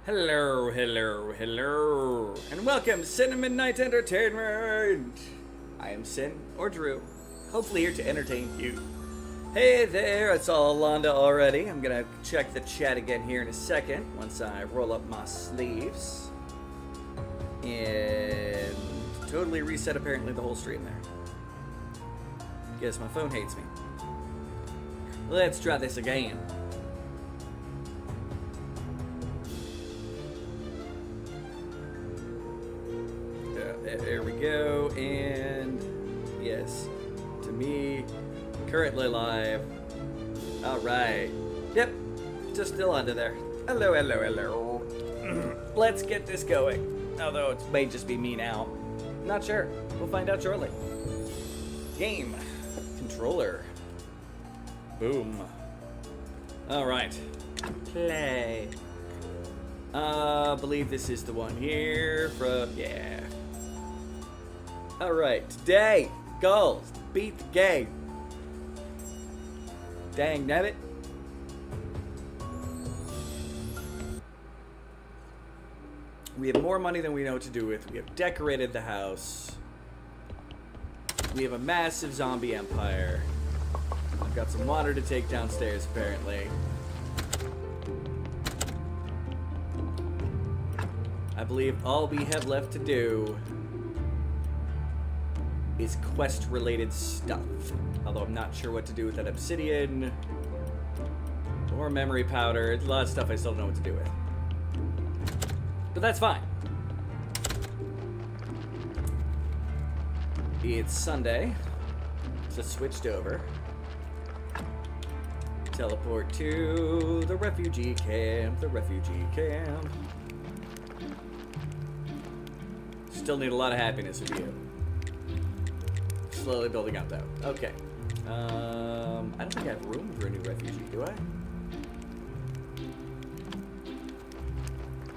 Hello, hello, hello, and welcome to Cinnamon Night Entertainment! I am Sin, or Drew, hopefully here to entertain you. Hey there, it's all Londa already. I'm gonna check the chat again here in a second, once I roll up my sleeves. And totally reset apparently the whole stream there. Guess my phone hates me. Let's try this again. There we go, and yes, to me, currently live. Alright, yep, just still under there. Hello, hello, hello. Let's get this going, although it may just be me now. Not sure, we'll find out shortly. Game, controller, boom. Alright, play. Believe this is the one here from, yeah. Alright, today, goals, beat the game. Dang nabbit. We have more money than we know what to do with. We have decorated the house. We have a massive zombie empire. I've got some water to take downstairs, apparently. I believe all we have left to do is quest-related stuff. Although I'm not sure what to do with that obsidian or memory powder. It's a lot of stuff I still don't know what to do with. But that's fine. It's Sunday, so switched over. Teleport to the refugee camp, Still need a lot of happiness with you. Slowly building up, though. Okay. I don't think I have room for a new refugee, do I?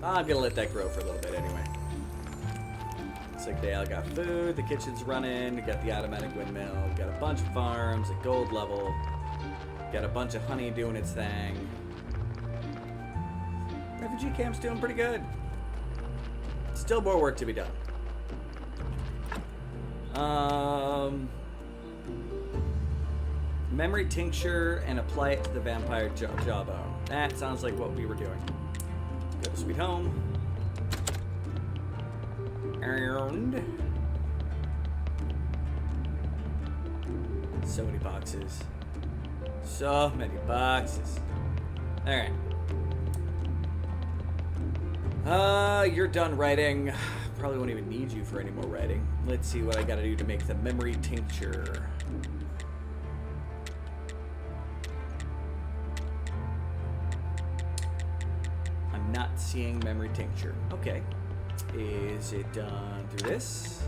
I'm gonna let that grow for a little bit anyway. Looks like they all got food, the kitchen's running, we got the automatic windmill, we got a bunch of farms at gold level, got a bunch of honey doing its thing. Refugee camp's doing pretty good. Still more work to be done. Memory tincture and apply it to the vampire jawbone. That sounds like what we were doing. Go to sweet home. And so many boxes. So many boxes. Alright. You're done writing. Probably won't even need you for any more writing. Let's see what I gotta do to make the memory tincture. I'm not seeing memory tincture. Okay. Is it done through this?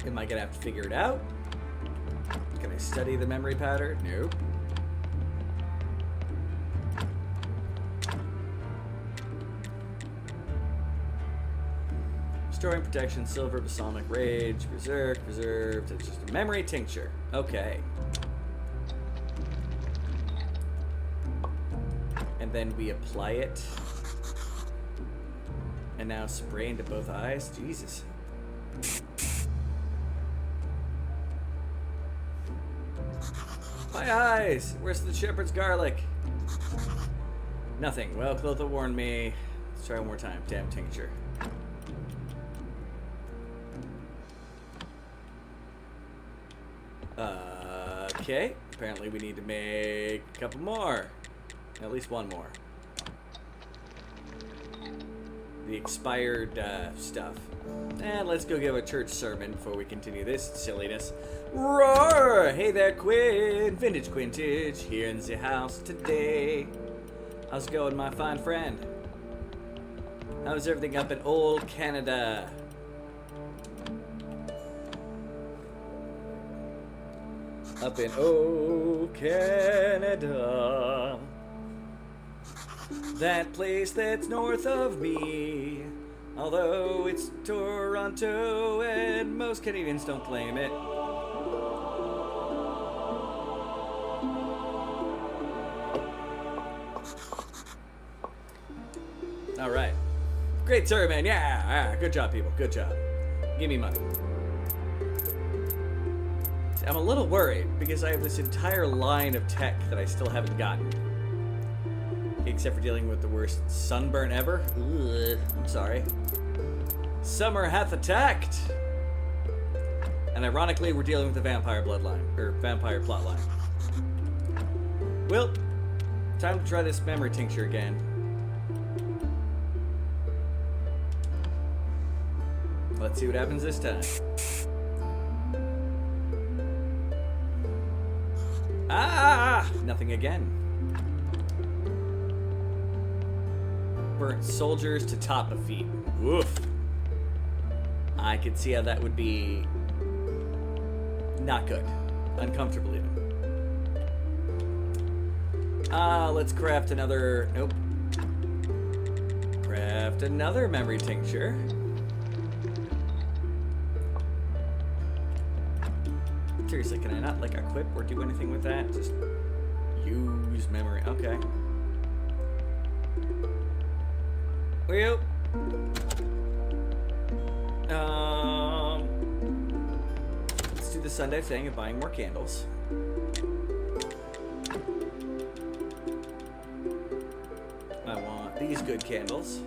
Am I gonna have to figure it out? Can I study the memory powder? Nope. Storing protection, silver, balsamic rage, preserved. It's just a memory tincture. Okay. And then we apply it. And now spray into both eyes. Jesus. My eyes! Where's the shepherd's garlic? Nothing. Well, Clotho warned me. Let's try one more time. Damn tincture. Okay, apparently we need to make a couple more. At least one more. The expired stuff. And let's go give a church sermon before we continue this silliness. Roar! Hey there, Quinn! Vintage Quintage here in the house today. How's it going, my fine friend? How's everything up in old Canada? Up in old Canada, that place that's north of me. Although it's Toronto and most Canadians don't claim it. All right. Great survey, man. Yeah. Good job, people. Good job. Give me money. See, I'm a little worried because I have this entire line of tech that I still haven't gotten. Except for dealing with the worst sunburn ever. Ugh, I'm sorry. Summer hath attacked! And ironically, we're dealing with the vampire bloodline, or vampire plotline. Well, time to try this memory tincture again. Let's see what happens this time. Ah! Nothing again. Burnt soldiers to top of feet. Woof. I could see how that would be not good. Uncomfortable even. Let's craft another... Nope. Craft another memory tincture. Seriously, can I not, like, equip or do anything with that? Just use memory. Okay. Well... let's do the Sunday thing of buying more candles. I want these good candles.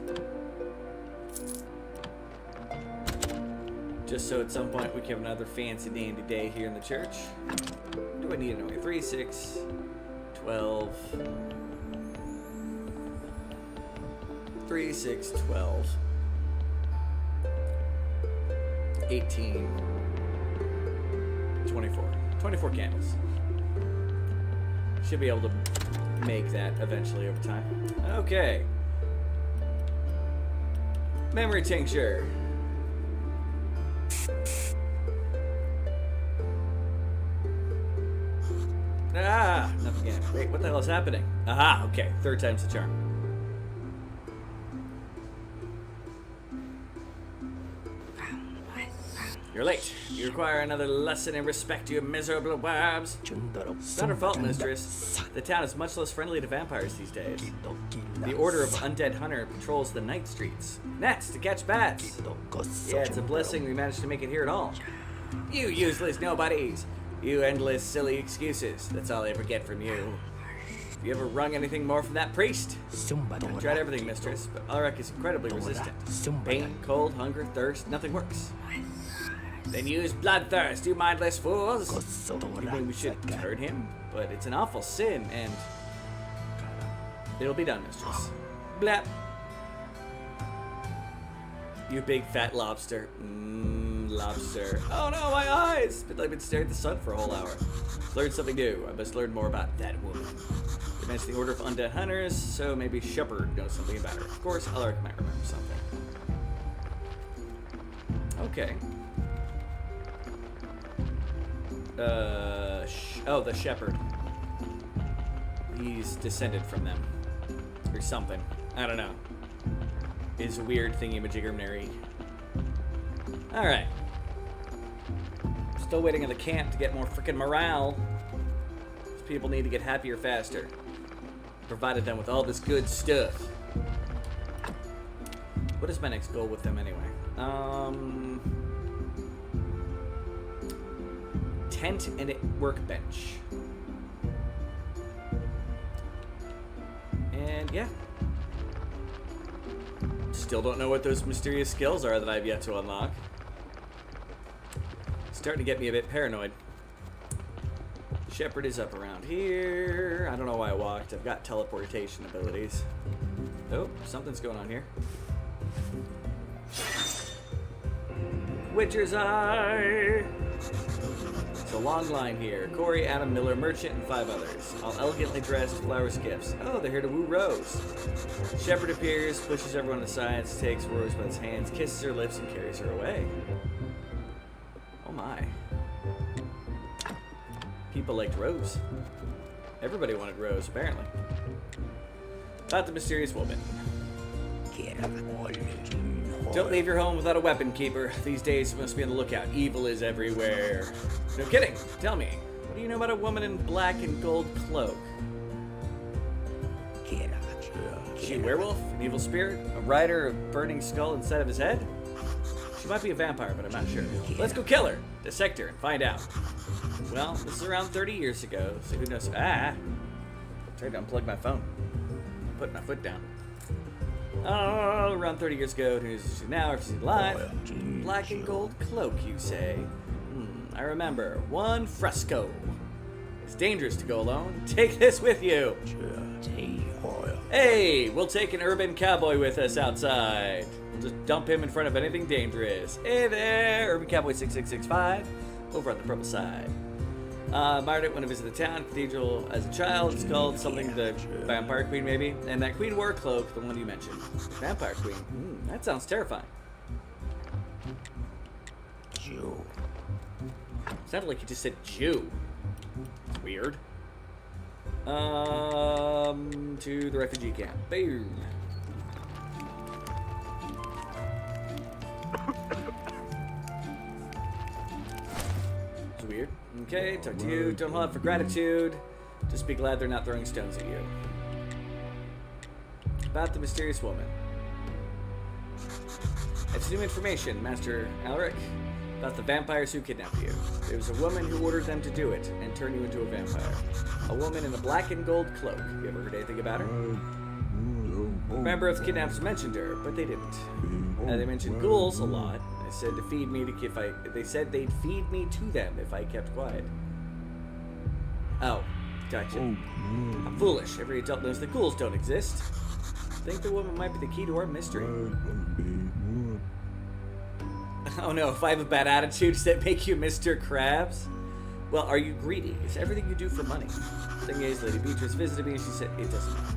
Just so at some point we can have another fancy dandy day here in the church. What do I need anyway? 3, 6, 12. 3, 6, 12. 18. 24. 24 candles. Should be able to make that eventually over time. Okay. Memory tincture. Ah, nothing again. Wait, what the hell is happening? Aha, okay. Third time's the charm. You're late. You require another lesson in respect, you miserable wabs. It's not her fault, mistress. The town is much less friendly to vampires these days. The Order of Undead Hunter patrols the night streets. Nets to catch bats. Yeah, it's a blessing we managed to make it here at all. You useless nobodies. You endless silly excuses. That's all I ever get from you. Have you ever wrung anything more from that priest? I've tried everything, mistress, but Ulrich is incredibly resistant. Pain, cold, hunger, thirst, nothing works. Then use bloodthirst, you mindless fools! You mean we should turn him? But it's an awful sin, and... it'll be done, mistress. Blap! You big fat lobster. Lobster. Oh no, my eyes! I've been staring at the sun for a whole hour. Learned something new. I must learn more about that woman. They mentioned the Order of Undead Hunters, so maybe Shepard knows something about her. Of course, Ulrich might remember something. Okay. Oh, the shepherd. He's descended from them. Or something. I don't know. Is a weird thingy-majigger-nary. Alright. Still waiting in the camp to get more freaking morale. These people need to get happier faster. Provided them with all this good stuff. What is my next goal with them anyway? Tent and workbench. And yeah. Still don't know what those mysterious skills are that I've yet to unlock. Starting to get me a bit paranoid. The shepherd is up around here. I don't know why I walked. I've got teleportation abilities. Oh, something's going on here. Witcher's Eye! It's a long line here. Corey, Adam, Miller, Merchant, and 5 others. All elegantly dressed, flower skiffs. Oh, they're here to woo Rose. Shepherd appears, pushes everyone aside, takes Rose by his hands, kisses her lips, and carries her away. Oh my. People liked Rose. Everybody wanted Rose, apparently. About the mysterious woman. Don't leave your home without a weapon, keeper. These days you must be on the lookout. Evil is everywhere. No kidding. Tell me, what do you know about a woman in black and gold cloak? Is she a werewolf? An evil spirit? A rider of burning skull inside of his head? She might be a vampire, but I'm not sure. Let's go kill her, dissect her, and find out. Well, this is around 30 years ago, so who knows? Ah! Tried to unplug my phone. Put my foot down. Oh, around 30 years ago, who's she now? If she's alive. Black and gold cloak, you say? I remember. One fresco. It's dangerous to go alone. Take this with you. Hey, we'll take an urban cowboy with us outside. We'll just dump him in front of anything dangerous. Hey there, Urban Cowboy 6665, over on the purple side. Admired it when I visited the town, cathedral as a child. It's called something the Vampire Queen, maybe. And that queen wore a cloak, the one you mentioned. Vampire Queen. That sounds terrifying. Jew. Sounded like you just said Jew. It's weird. To the refugee camp. Boom. It's weird. Okay, talk to you. Don't hold out for gratitude. Just be glad they're not throwing stones at you. About the mysterious woman. It's new information, Master Alaric, about the vampires who kidnapped you. There was a woman who ordered them to do it and turn you into a vampire. A woman in a black and gold cloak. You ever heard anything about her? Remember if the kidnappers mentioned her, but they didn't. They mentioned ghouls a lot. They said to feed me they said they'd feed me to them if I kept quiet. Oh, gotcha. I'm foolish. Every adult knows that ghouls don't exist. Think the woman might be the key to our mystery. Oh no, if I have a bad attitude, does that make you Mr. Krabs? Well, are you greedy? Is everything you do for money? Thing is, Lady Beatrice visited me and she said it doesn't matter.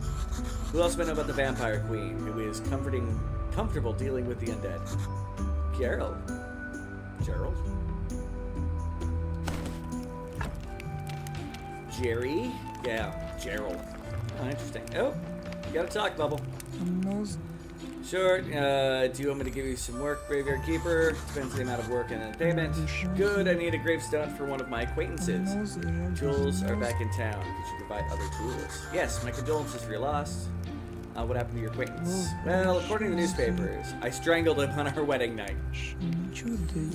Who else might know about the Vampire Queen, who is comfortable dealing with the undead? Gerald. Gerald? Jerry? Yeah, Gerald. Oh, interesting. Oh, you gotta talk, Bubble. Sure, do you want me to give you some work, Graveyard Keeper? Depends on the amount of work and then payment. Good, I need a gravestone for one of my acquaintances. Tools are back in town. Could you provide other tools? Yes, my condolences for your loss. What happened to your acquaintance? Well, according to the newspapers, I strangled him on our wedding night.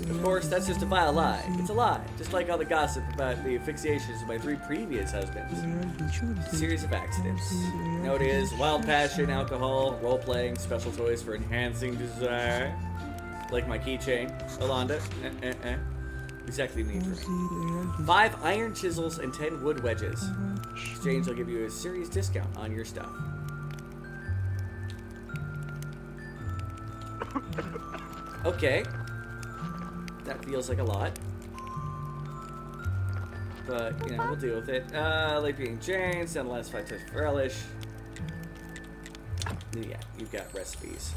Of course, that's just a vile lie. It's a lie, just like all the gossip about the asphyxiations of my 3 previous husbands. It's a series of accidents. You know what it is? Wild passion, alcohol, role-playing, special toys for enhancing desire. Like my keychain. Alonda. Exactly the need for me. 5 iron chisels and 10 wood wedges. Exchange will give you a serious discount on your stuff. Okay. That feels like a lot. But, you know, we'll deal with it. Like being Jane, send the last 5 times for relish. Yeah, you've got recipes.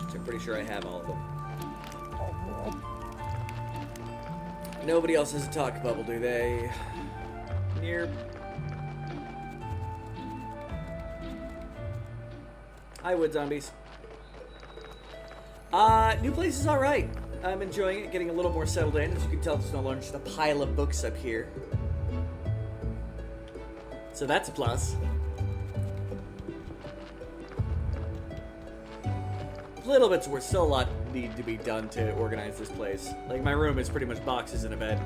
Which I'm pretty sure I have all of them. Nobody else has a talk bubble, do they? Near. Hi, wood zombies. New place is alright. I'm enjoying it, getting a little more settled in. As you can tell, there's no longer just a pile of books up here. So that's a plus. Little bits where still a lot need to be done to organize this place. Like, my room is pretty much boxes in a bed.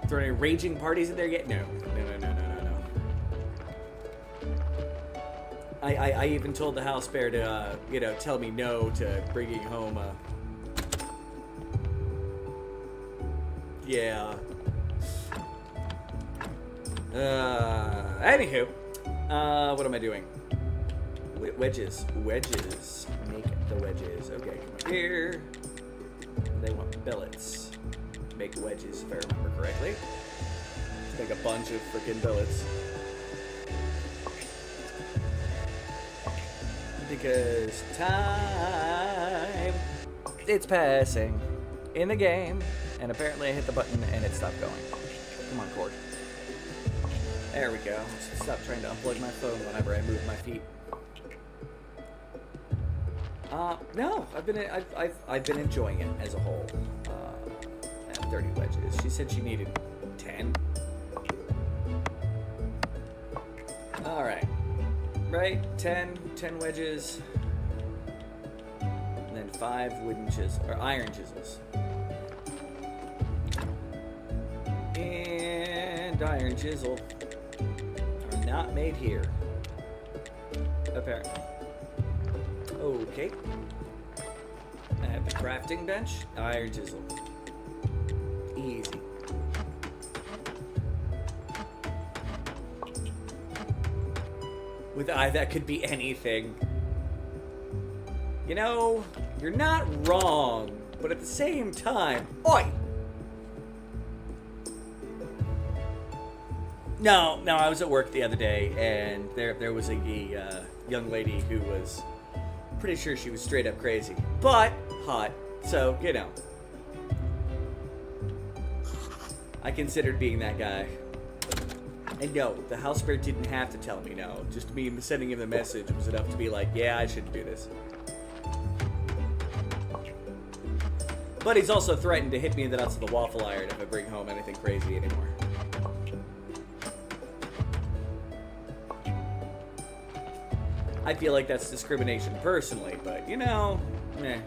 Is there any raging parties in there yet? No. No. I even told the house bear to, you know, tell me no to bringing home yeah. Anywho, what am I doing? Wedges. Make the wedges. Okay, come up here. They want billets. Make wedges, if I remember correctly. Let's make a bunch of freaking billets. Because time, it's passing in the game, and apparently I hit the button and it stopped going. Come on, cord. There we go. Stop trying to unplug my phone whenever I move my feet. No, I've been enjoying it as a whole. And 30 wedges. She said she needed 10. All right. right? 10 wedges. And then 5 wooden chisels, or iron chisels. And iron chisel are not made here. Apparently. Okay. I have the crafting bench, iron chisel. Easy. With that could be anything. You know, you're not wrong, but at the same time, oi! No, I was at work the other day, and there was a young lady who was pretty sure she was straight up crazy, but hot, so, you know. I considered being that guy. And no, the house spirit didn't have to tell me no. Just me sending him the message was enough to be like, yeah, I shouldn't do this. But he's also threatened to hit me in the nuts with a waffle iron if I bring home anything crazy anymore. I feel like that's discrimination personally, but, you know, meh.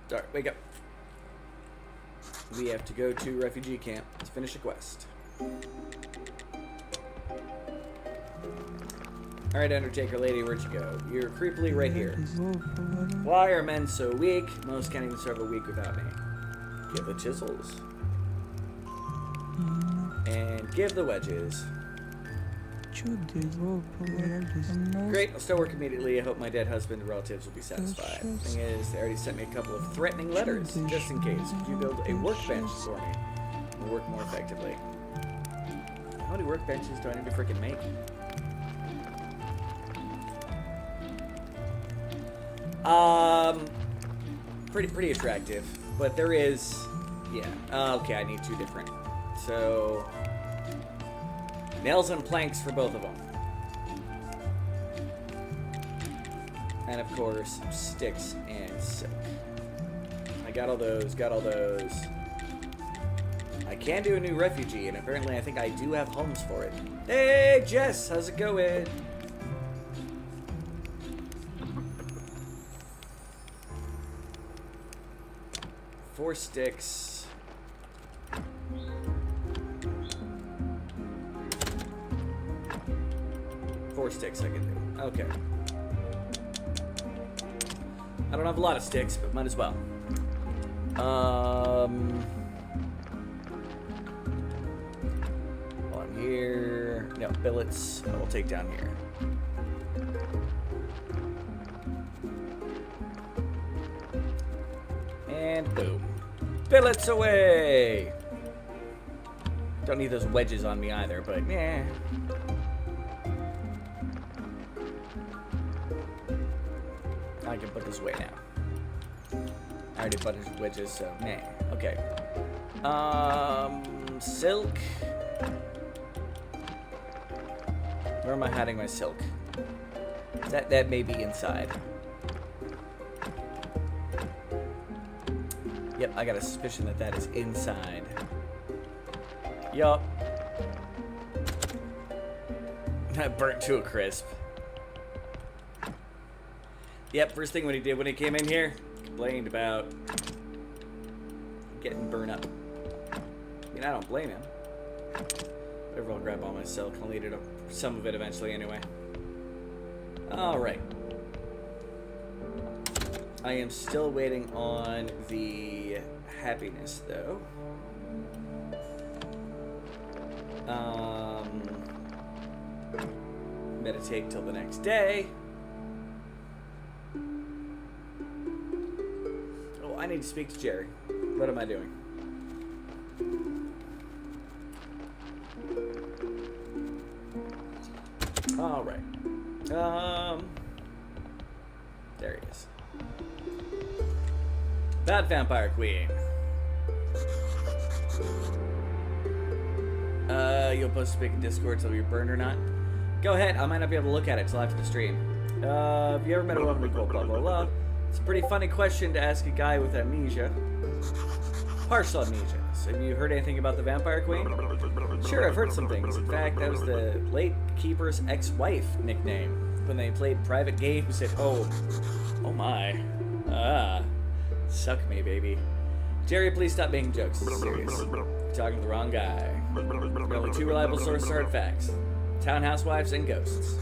Sorry, wake up. We have to go to refugee camp to finish a quest. Alright, Undertaker lady, where'd you go? You're creepily right here. Why are men so weak? Most can't even serve a week without me. Give the chisels. And give the wedges. Great, I'll start work immediately. I hope my dead husband and relatives will be satisfied. Thing is, they already sent me a couple of threatening letters. Just in case, could you build a workbench for me? And work more effectively. How many workbenches do I need to freaking make? Pretty attractive. But there is, yeah. Okay, I need 2 different. So, nails and planks for both of them. And of course, sticks and silk. I got all those, I can do a new refugee, and apparently I think I do have homes for it. Hey, Jess, how's it going? Four sticks. Four sticks I can do. Okay. I don't have a lot of sticks, but might as well. While I'm here... No, billets I will take down here. And boom. Billets away! Don't need those wedges on me either, but yeah. I can put this away now. I already put his wedges, so meh. Okay. Silk. Where am I hiding my silk? That may be inside. Yep, I got a suspicion that that is inside. Yup. That burnt to a crisp. Yep, first thing when he came in here, complained about getting burned up. I mean, I don't blame him. Whatever, I'll grab all my silk. I'll need some of it eventually anyway. Alright. I am still waiting on the happiness, though. Meditate till the next day. Oh, I need to speak to Jerry. What am I doing? All right. There he is. Bad Vampire Queen. You'll post a speak in Discord so you're burned or not. Go ahead, I might not be able to look at it till after the stream. Have you ever met a woman called blah blah blah? It's Pretty funny question to ask a guy with amnesia. Partial amnesia. So have you heard anything about the Vampire Queen? Sure, I've heard some things. In fact, that was the late Keeper's ex-wife nickname when they played private games at home. Oh my. Suck me, baby. Jerry, please stop making jokes. This is serious. You're talking to the wrong guy. There are only two reliable sources of hard facts. Town housewives and ghosts.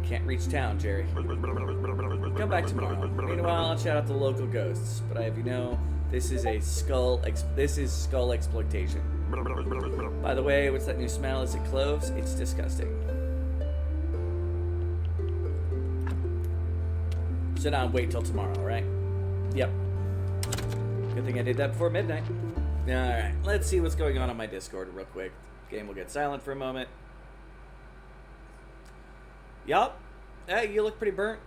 Can't reach town, Jerry. Come back tomorrow. Meanwhile, I'll shout out the local ghosts. But I have you know, this is skull exploitation. By the way, what's that new smell? Is it cloves? It's disgusting. Sit down and wait till tomorrow, right? Yep. Good thing I did that before midnight. Alright, let's see what's going on my Discord real quick. Game will get silent for a moment. Yup. Hey, you look pretty burnt.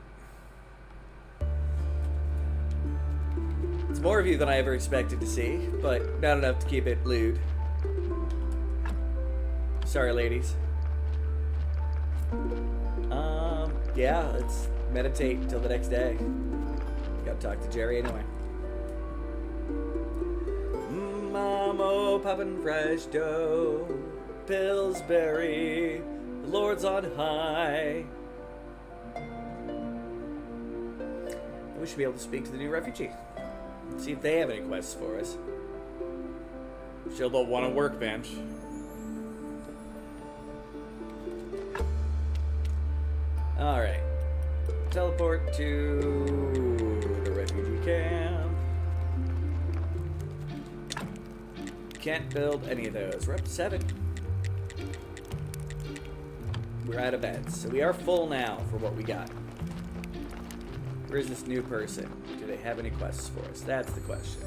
It's more of you than I ever expected to see, but not enough to keep it lewd. Sorry, ladies. Yeah, let's meditate until the next day. Gotta talk to Jerry anyway. Mamo, poppin' fresh dough, Pillsbury, the Lord's on high. We should be able to speak to the new refugee. See if they have any quests for us. She'll want a workbench. Alright. Teleport to the refugee camp. Can't build any of those. We're up to 7. We're out of beds. So we are full now for what we got. Where is this new person? Do they have any quests for us? That's the question.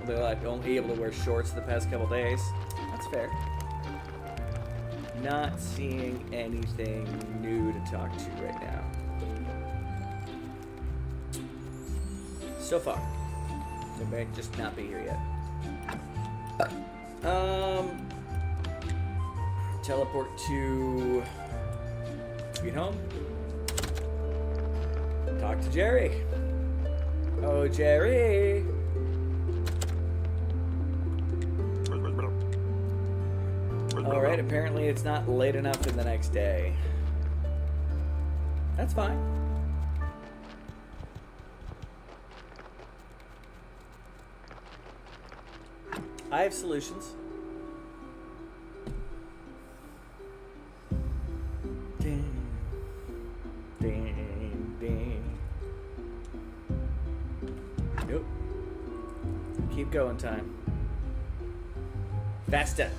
They're like only able to wear shorts the past couple days. That's fair. Not seeing anything new to talk to right now. So far. They may just not be here yet. Teleport to Sweet Home. Talk to Jerry. Oh, Jerry. Alright, apparently it's not late enough in the next day. That's fine. I have solutions. Ding, ding, ding. Nope. Keep going, time. Faster.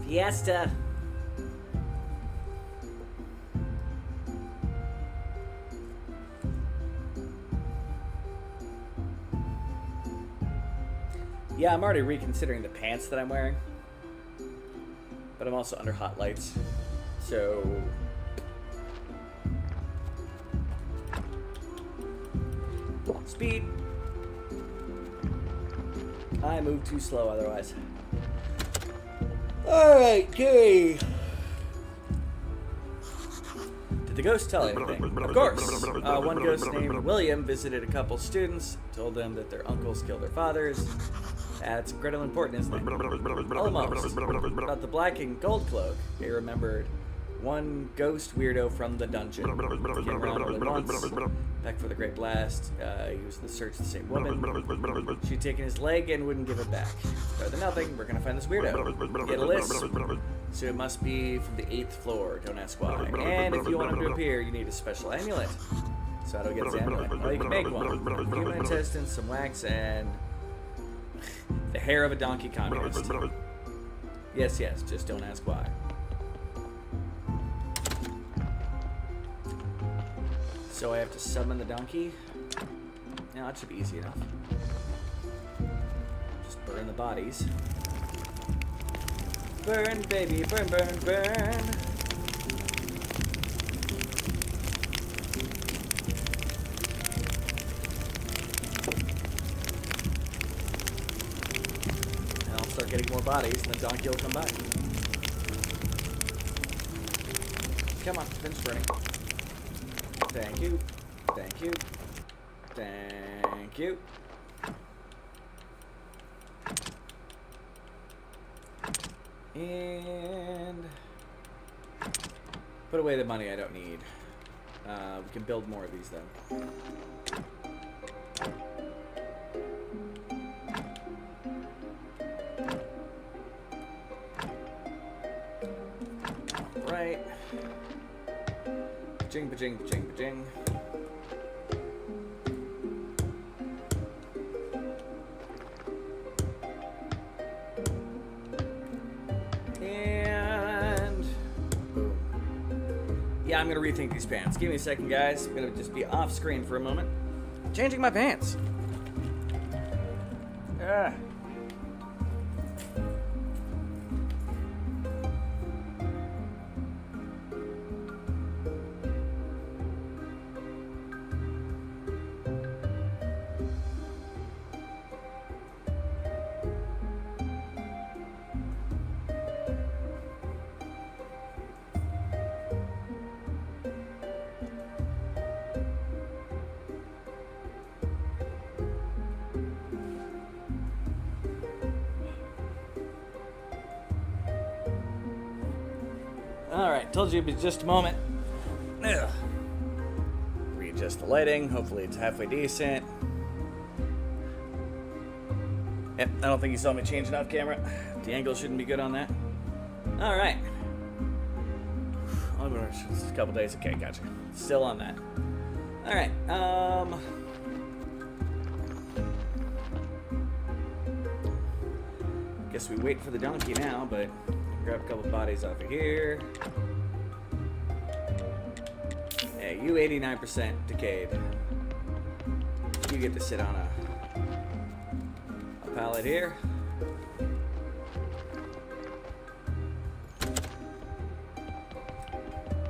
Fiesta. Yeah, I'm already reconsidering the pants that I'm wearing. But I'm also under hot lights. So... Speed. I move too slow otherwise. Alright, okay. Did the ghost tell anything? Of course. One ghost named William visited a couple students, told them that their uncles killed their fathers. That's incredibly important, isn't it? Almost. About the black and gold cloak, they remembered one ghost weirdo from the dungeon. Came around only once. Back for the Great Blast. He was in the search of the same woman. She'd taken his leg and wouldn't give it back. Better than nothing, we're gonna find this weirdo. Get a list. So it must be from the 8th floor. Don't ask why. And if you want him to appear, you need a special amulet. So how do we get this amulet? Well, you can make one. Human intestines, some wax, and the hair of a donkey communist. Yes, yes, just don't ask why. So I have to summon the donkey? Now that should be easy enough. Just burn the bodies. Burn, baby, burn, burn, burn. start getting more bodies, and the donkey will come by. Come on, finish burning. Thank you. Thank you. Thank you. And put away the money I don't need. We can build more of these though. Right. Ba-jing, ba-jing, ba-jing, ba-jing. Yeah, I'm gonna rethink these pants. Give me a second, guys. I'm gonna just be off screen for a moment. Changing my pants. Ah. Alright, told you it'd be just a moment. Ugh. Readjust the lighting. Hopefully it's halfway decent. Yep, I don't think you saw me changing off camera. The angle shouldn't be good on that. Alright. Just a couple days. Okay, gotcha. Still on that. Alright, guess we wait for the donkey now, but grab a couple bodies off of here. Hey, you 89% decayed. You get to sit on a pallet here.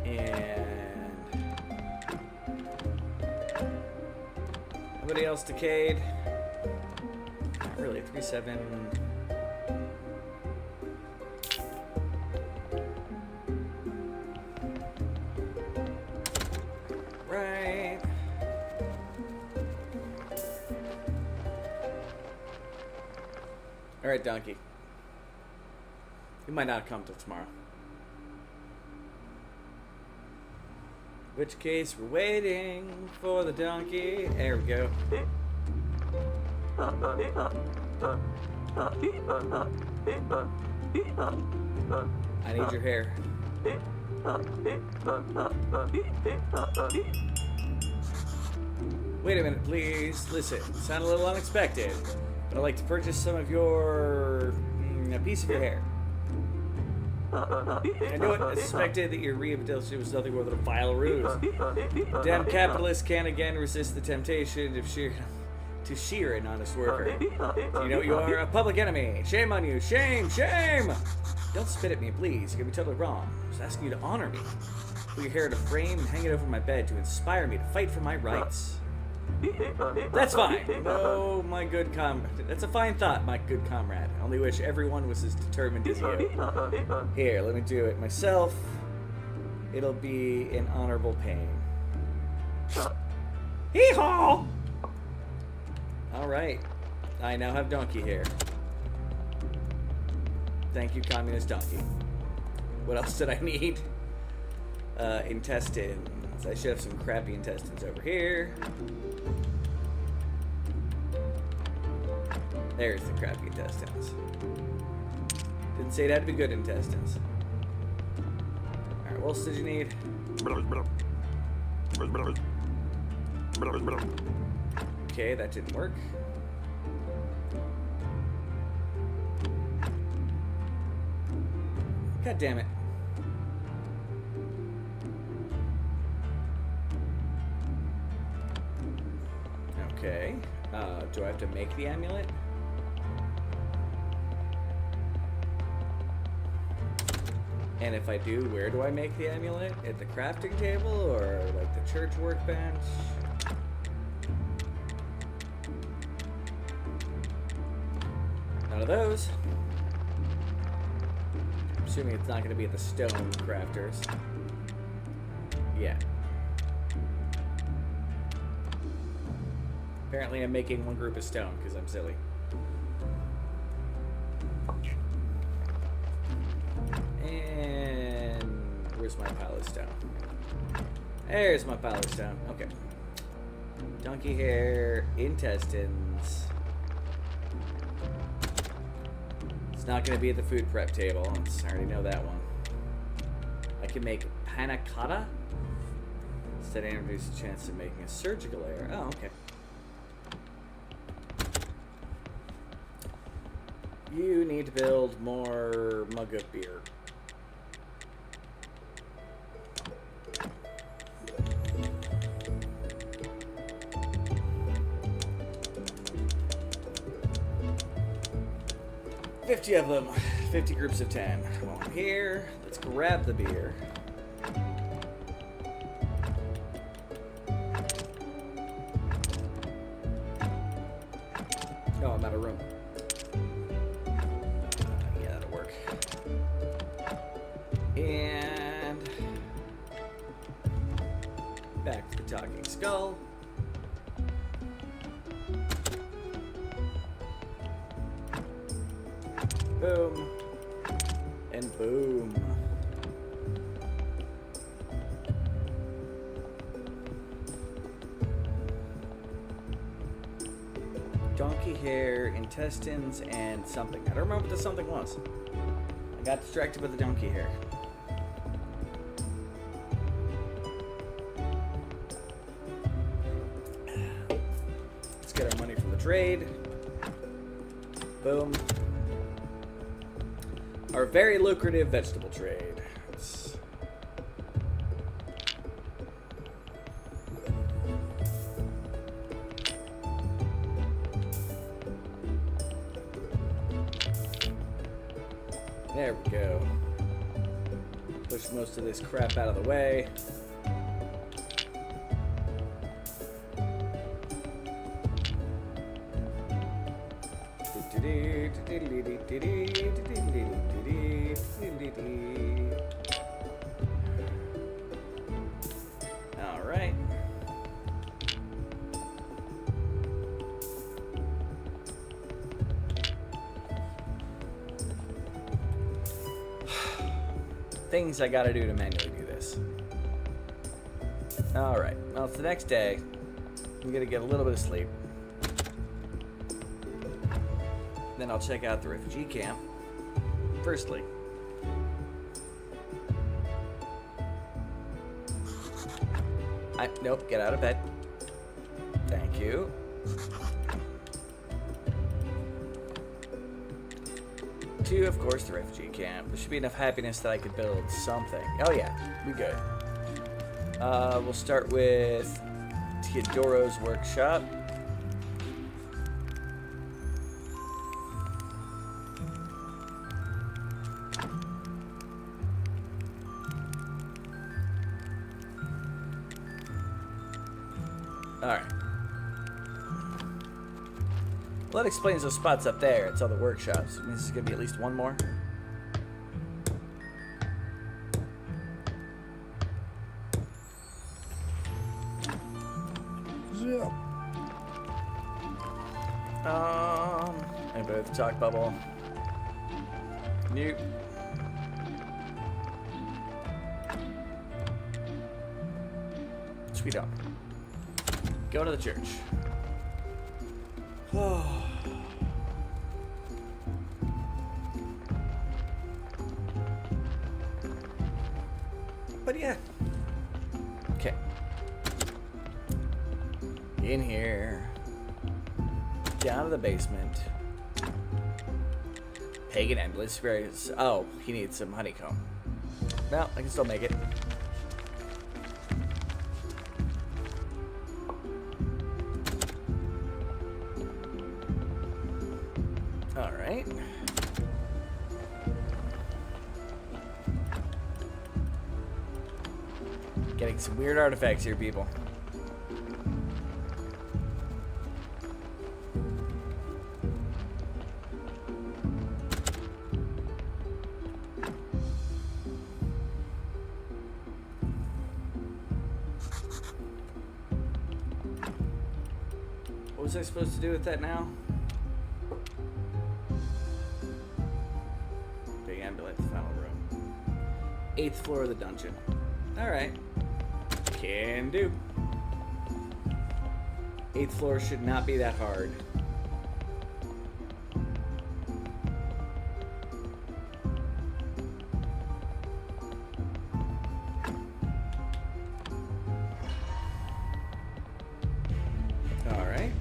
And everybody else decayed. Not really, 3-7. Alright, donkey. You might not come till tomorrow. In which case, we're waiting for the donkey. There we go. I need your hair. Wait a minute, please. Listen, it sounded a little unexpected. I'd like to purchase some of your... a piece of your hair. I knew it. I suspected that your rehabilitation was nothing more than a vile ruse. Damn capitalists can't again resist the temptation to shear an honest worker. You know you are a public enemy. Shame on you. Shame! Shame! Don't spit at me, please. You're gonna be totally wrong. I was asking you to honor me. Put your hair in a frame and hang it over my bed to inspire me to fight for my rights. That's fine. No, my good comrade. That's a fine thought, my good comrade. I only wish everyone was as determined as you. Here, let me do it myself. It'll be an honorable pain. Hee-haw! Alright. I now have donkey hair. Thank you, communist donkey. What else did I need? Intestines. I should have some crappy intestines over here. There's the crappy intestines. Didn't say it had to be good intestines. Alright, what else did you need? Okay, that didn't work. God damn it. Okay. Do I have to make the amulet? And if I do, where do I make the amulet? At the crafting table or like the church workbench? None of those. assuming it's not going to be at the stone crafters. Yeah. Apparently I'm making one group of stone because I'm silly. And where's my pile of stone? There's my pile of stone. Okay. Donkey hair, intestines. It's not going to be at the food prep table. I already know that one. I can make panna cotta. Instead, I introduce a chance of making a surgical error. Oh, okay. You need to build more mug of beer. $50 of them. 50 groups of 10. While I'm here, let's grab the beer. Oh, I'm out of room. Yeah, that'll work. And back to the talking skull. Boom. And boom. Donkey hair, intestines, and something. I don't remember what the something was. I got distracted with the donkey hair. Let's get our money from the trade. Boom. Our very lucrative vegetable trade. There we go. Push most of this crap out of the way. All right. Things I gotta do to manually do this. All right. Well, it's the next day. I'm gonna get a little bit of sleep. Then I'll check out the refugee camp. Firstly, nope, get out of bed. Thank you. Two, of course, the refugee camp. There should be enough happiness that I could build something. Oh yeah, we good. We'll start with Teodoro's workshop. Alright. Well, that explains those spots up there. It's all the workshops. It means there's going to be at least one more. Anybody with the talk bubble? Nope. Sweet up. Go to the church. But yeah. Okay. In here. Down to the basement. Pagan endless. Oh, he needs some honeycomb. Well, I can still make it. Alright. Getting some weird artifacts here, people. was I supposed to do with that now? Big amulet, final room. 8th floor of the dungeon. Alright. Can do. 8th floor should not be that hard. Alright.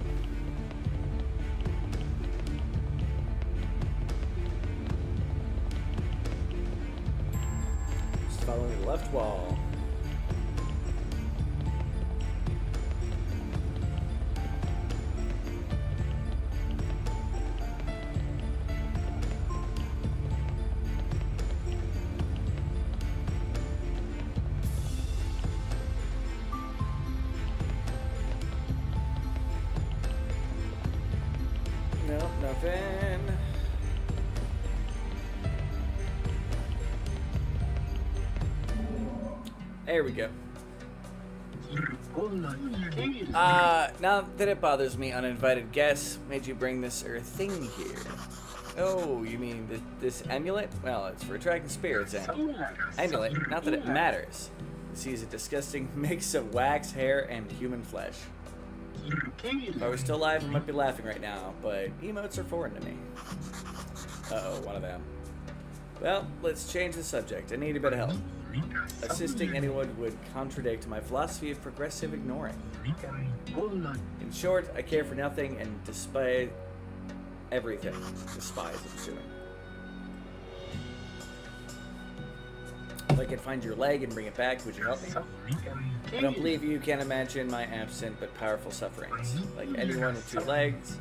Just following the left wall. Nope, nothing. There we go. Now that it bothers me, uninvited guests made you bring this thing here. Oh, you mean this amulet? Well, it's for attracting spirits, amulet, not that it matters. This is a disgusting mix of wax, hair, and human flesh. If I were still alive, I might be laughing right now, but emotes are foreign to me. Uh-oh, one of them. Well, let's change the subject. I need a bit of help. Assisting anyone would contradict my philosophy of progressive ignoring. In short, I care for nothing and despise everything. Despise, I'm assuming. If I could find your leg and bring it back, would you help me? I don't believe you can imagine my absent but powerful sufferings. Like anyone with 2 legs.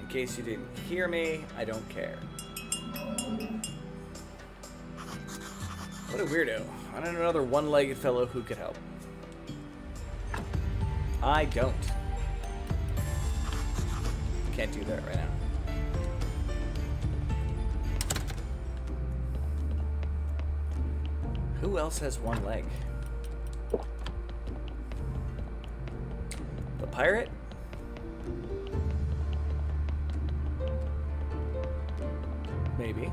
In case you didn't hear me, I don't care. What a weirdo. I don't know another one-legged fellow who could help. I don't. Can't do that right now. Who else has 1 leg? The pirate? Maybe.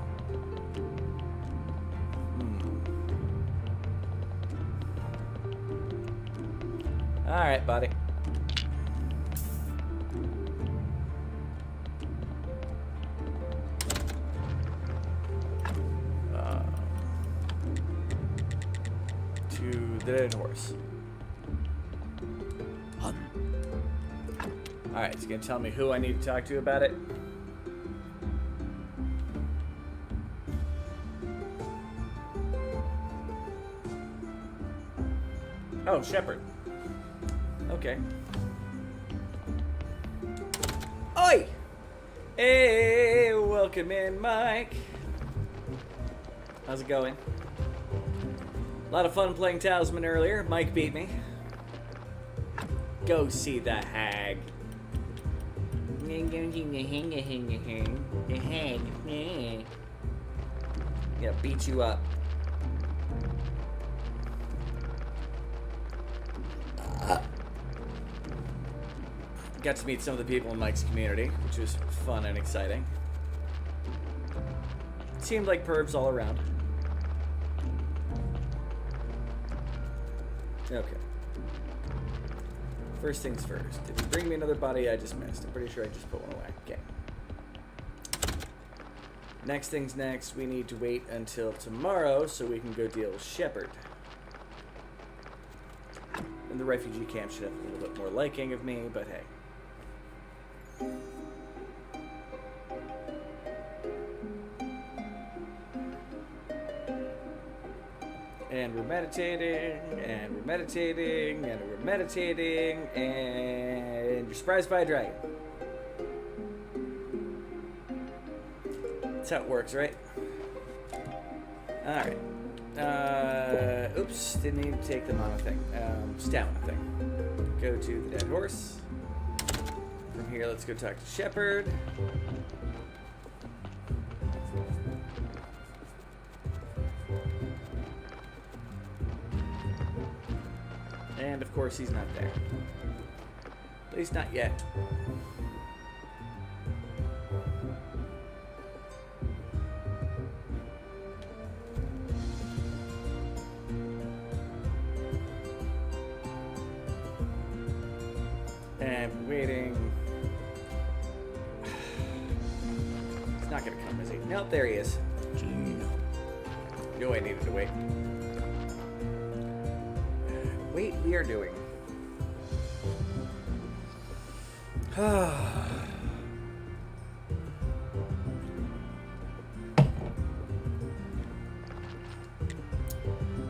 Alright, buddy. To the dead horse. Alright, he's gonna tell me who I need to talk to about it. Oh, Shepherd. Okay. Oi! Hey, welcome in, Mike. How's it going? A lot of fun playing Talisman earlier. Mike beat me. Go see the hag. Yeah, beat you up. Got to meet some of the people in Mike's community, which was fun and exciting. Seemed like pervs all around. Okay. First things first. Did you bring me another body I just missed? I'm pretty sure I just put one away. Okay. Next things next, we need to wait until tomorrow so we can go deal with Shepherd. And the refugee camp should have a little bit more liking of me, but hey. And we're meditating, and we're meditating, and we're meditating, and you're surprised by a dragon. That's how it works, right? Alright. Oops, didn't need to take the mana thing. Stamina thing. Go to the dead horse. From here, let's go talk to Shepherd. And of course, he's not there. At least not yet. I'm waiting. He's not gonna come, is he? Nope, there he is. Knew I needed to wait. Wait, we are doing.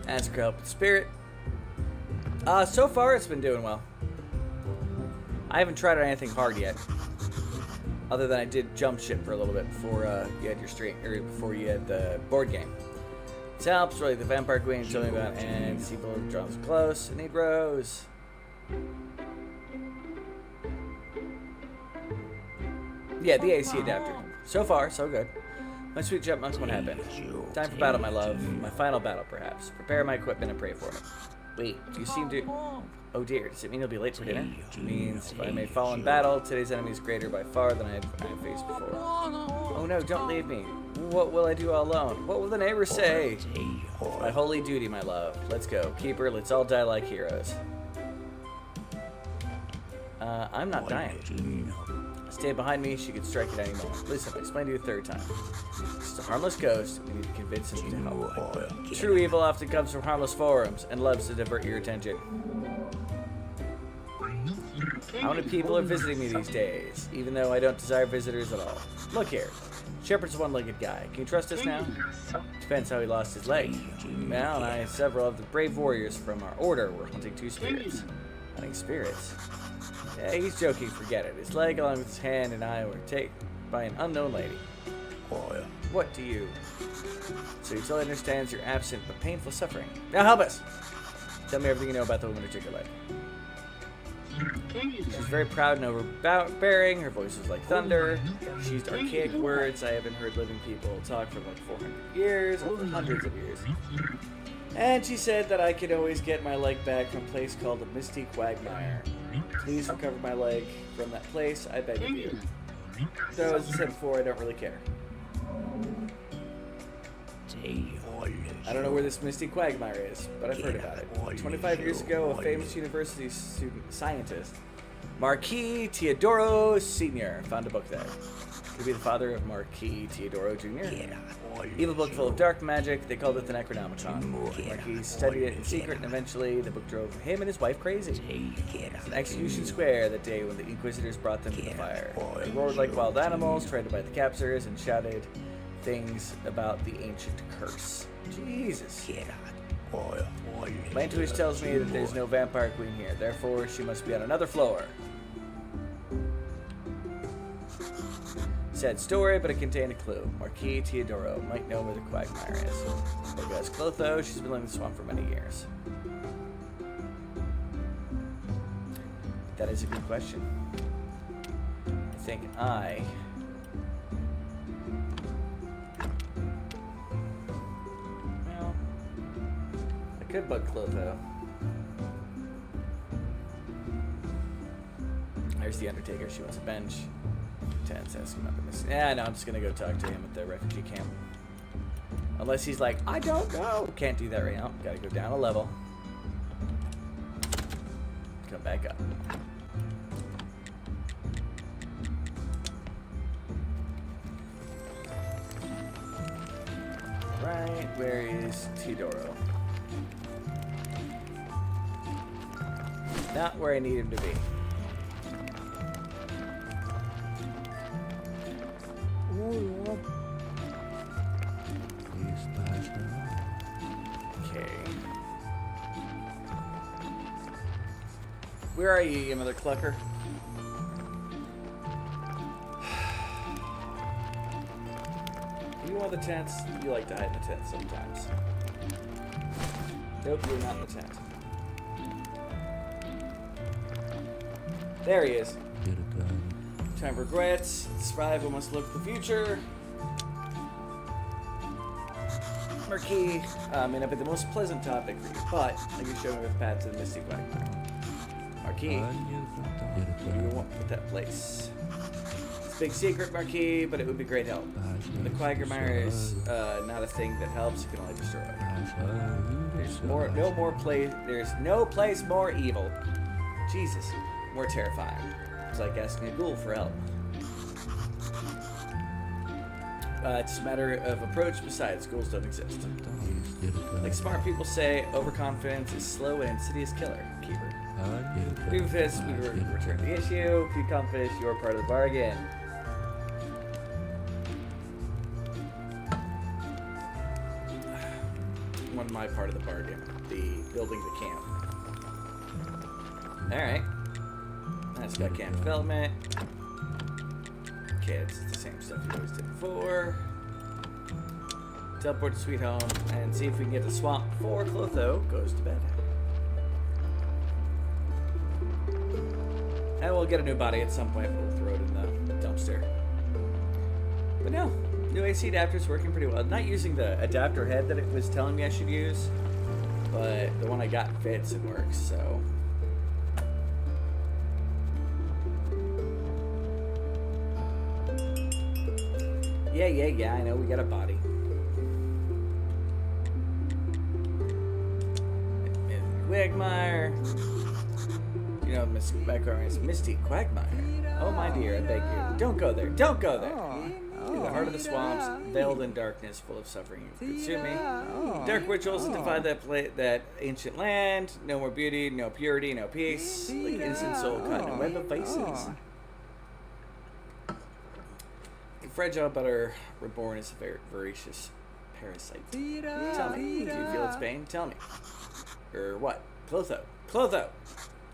Ask for help with spirit. So far it's been doing well. I haven't tried on anything hard yet. Other than I did jump ship for a little bit before you had your stream, or before you had the board game. It helps, really, the Vampire Queen told me about, and people drawn so close. I need Rose. Yeah, the AC adapter. So far, so good. My sweet chipmunks won't happen. Time for battle, my love. My final battle, perhaps. Prepare my equipment and pray for me. Wait, you seem to... Oh dear, does it mean you'll be late for dinner? It means if I may fall in battle, today's enemy is greater by far than I have faced before. Oh no, don't leave me. What will I do all alone? What will the neighbors say? It's my holy duty, my love. Let's go. Keeper, let's all die like heroes. I'm not dying. Stay behind me, she could strike at any moment. Listen, I explained to you a third time. It's a harmless ghost, we need to convince him to help. True evil often comes from harmless forums and loves to divert your attention. How many people are visiting me these days, even though I don't desire visitors at all? Look here. Shepard's a one-legged guy. Can you trust us now? Depends how he lost his leg. Well, and I and several of the brave warriors from our order were hunting two spirits. Hunting spirits? Yeah, he's joking, forget it. His leg along with his hand and eye were taken by an unknown lady. What do you... So he totally understands your absent but painful suffering. Now help us! Tell me everything you know about the woman who took your leg. She's very proud and overbearing. Her voice is like thunder. She used archaic words I haven't heard living people talk for like 400 years, over hundreds of years. And she said that I could always get my leg back from a place called the Misty Quagmire. Please recover my leg from that place, I beg of you. Though, as I said before, I don't really care. I don't know where this Misty Quagmire is, but I've heard about it. 25 years ago, a famous university scientist, Marquis Teodoro Sr., found a book there. Could be the father of Marquis Teodoro Jr. Evil book full of dark magic. They called it the Necronomicon. Marquis studied it in secret, and eventually the book drove him and his wife crazy. It's an execution square that day when the Inquisitors brought them to the fire. They roared like wild animals, tried to bite the captors, and shouted things about the ancient curse. Jesus. My intuition tells me that there's no vampire queen here, therefore she must be on another floor. Sad story, but it contained a clue. Marquis Teodoro might know where the Quagmire is. There goes Clotho. She's been living in the swamp for many years. That is a good question. I think well, I could bug Clotho. There's the Undertaker. She wants a bench. Tense, ask him about this. Yeah, no, I'm just gonna go talk to him at the refugee camp. Unless he's like, I don't know. Can't do that right now. Gotta go down a level. Come back up. Right, where is Teodoro? Not where I need him to be. Okay. Where are you, you mother clucker? You want the tents? You like to hide in the tent sometimes. Nope, you're not in the tent. There he is. Time for regrets. Survival must look to the future. Marquis may not be the most pleasant topic for you, but I can show me with path to the Misty Quagmire. Marquis, what do you want with that place? It's a big secret, Marquis, but it would be great help. The Quagmire is not a thing that helps; it can only destroy. There's no place more evil. Jesus. more terrifying. It's like asking a ghoul for help. It's a matter of approach. Besides, ghouls don't exist. Like smart people say, overconfidence is slow and insidious killer. Keeper. Few fists, we return the issue. Few confidence, you're part of the bargain. One my part of the bargain. The building the camp. Alright. That's got camp development. Kids, it's the same stuff you always did before. Teleport to Sweet Home and see if we can get the swamp before Clotho goes to bed. And we'll get a new body at some point. We'll throw it in the dumpster. But no, new AC adapter's working pretty well. Not using the adapter head that it was telling me I should use, but the one I got fits and works, so. Yeah, I know we got a body. Quagmire. You know, Miss Quagmire is Misty Quagmire. Oh my dear, I beg you. Don't go there. Don't go there. In the heart of the swamps, veiled in darkness, full of suffering, you consume me. Dark rituals divide that ancient land. No more beauty, no purity, no peace. Like innocent soul caught in a web of vices. Fragile but are reborn as a voracious parasite. Tell me, do you feel its pain? Tell me. Or what? Clotho. Clotho!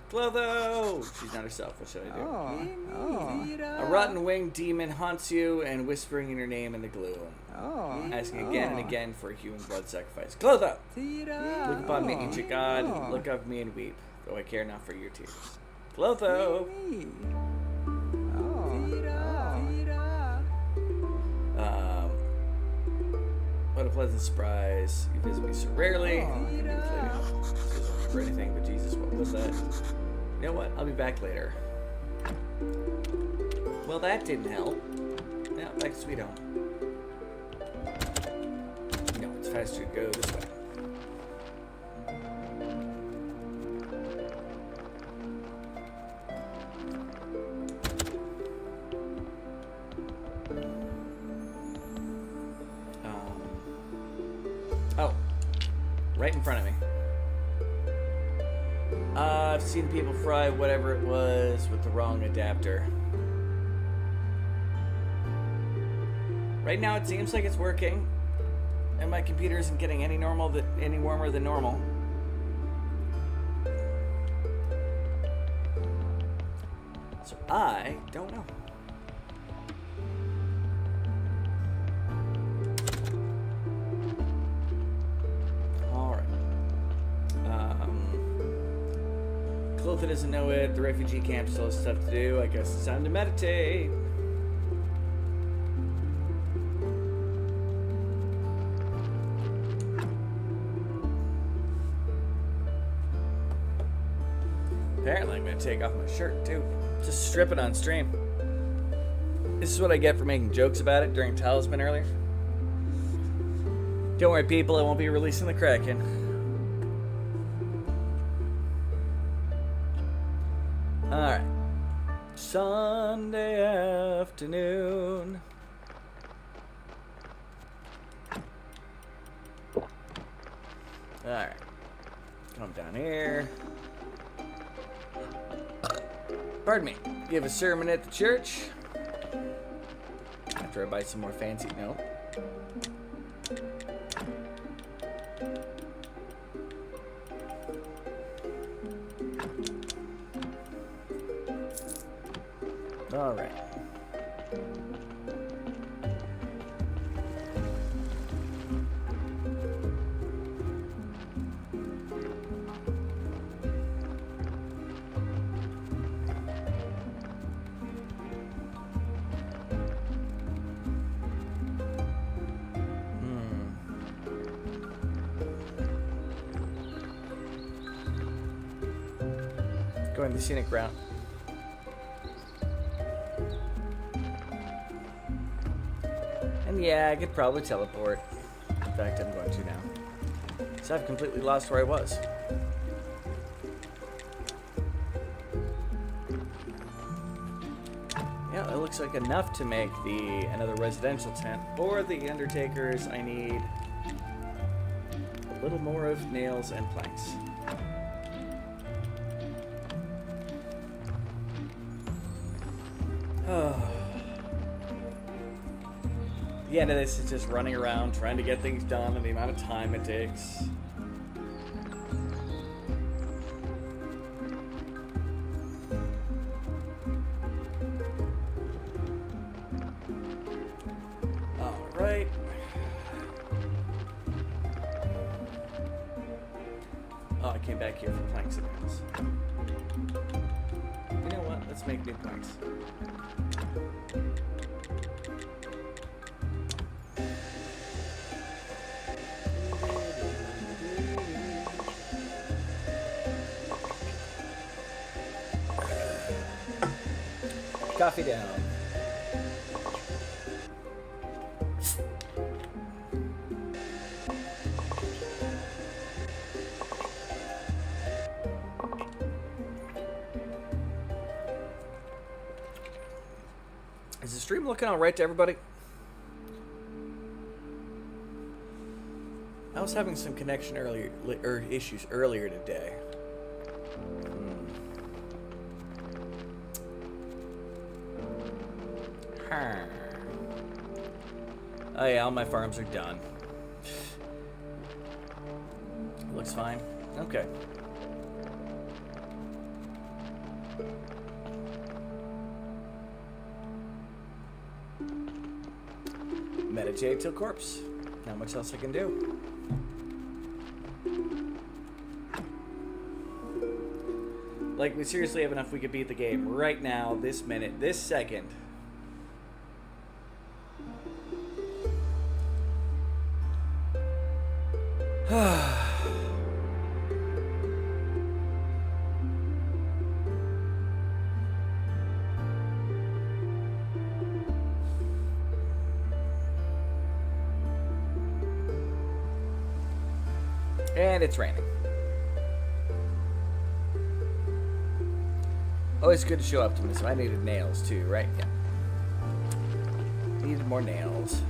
Clotho! She's not herself. What should I do? A rotten winged demon haunts you and whispering in your name in the gloom. Asking again and again for a human blood sacrifice. Clotho! Look upon me, ancient god. Look of me and weep, though I care not for your tears. Clotho! What a pleasant surprise. You visit me so rarely. She doesn't remember anything, but Jesus, what was that? You know what? I'll be back later. Well, that didn't help. Now, back to Sweet Home. No, it's faster to go this way. Oh, right in front of me. I've seen people fry whatever it was with the wrong adapter. Right now it seems like it's working, and my computer isn't getting any warmer than normal. So I don't know. Clotho doesn't know it. The refugee camp still has stuff to do. I guess it's time to meditate. Apparently I'm going to take off my shirt too. Just strip it on stream. This is what I get for making jokes about it during Talisman earlier. Don't worry people, I won't be releasing the Kraken. Alright. Sunday afternoon. Alright. Come down here. Pardon me. Give a sermon at the church. After I buy some more fancy. No. All right. Going the scenic route. And yeah, I could probably teleport. In fact, I'm going to now. So I've completely lost where I was. looks like enough to make another residential tent. For the undertakers, I need a little more of nails and planks. The end of this is just running around trying to get things done and the amount of time it takes. Alright. Oh, I came back here for planks and nails. You know what? Let's make new planks. Coffee down. Is the stream looking all right to everybody? I was having some connection issues earlier today. Oh yeah, all my farms are done. Looks fine. Okay. Meditate till corpse. Not much else I can do. Like, we seriously have enough we could beat the game right now, this minute, this second. And it's raining. Always good to show optimism. I needed nails too, right? Yeah. Needed more nails.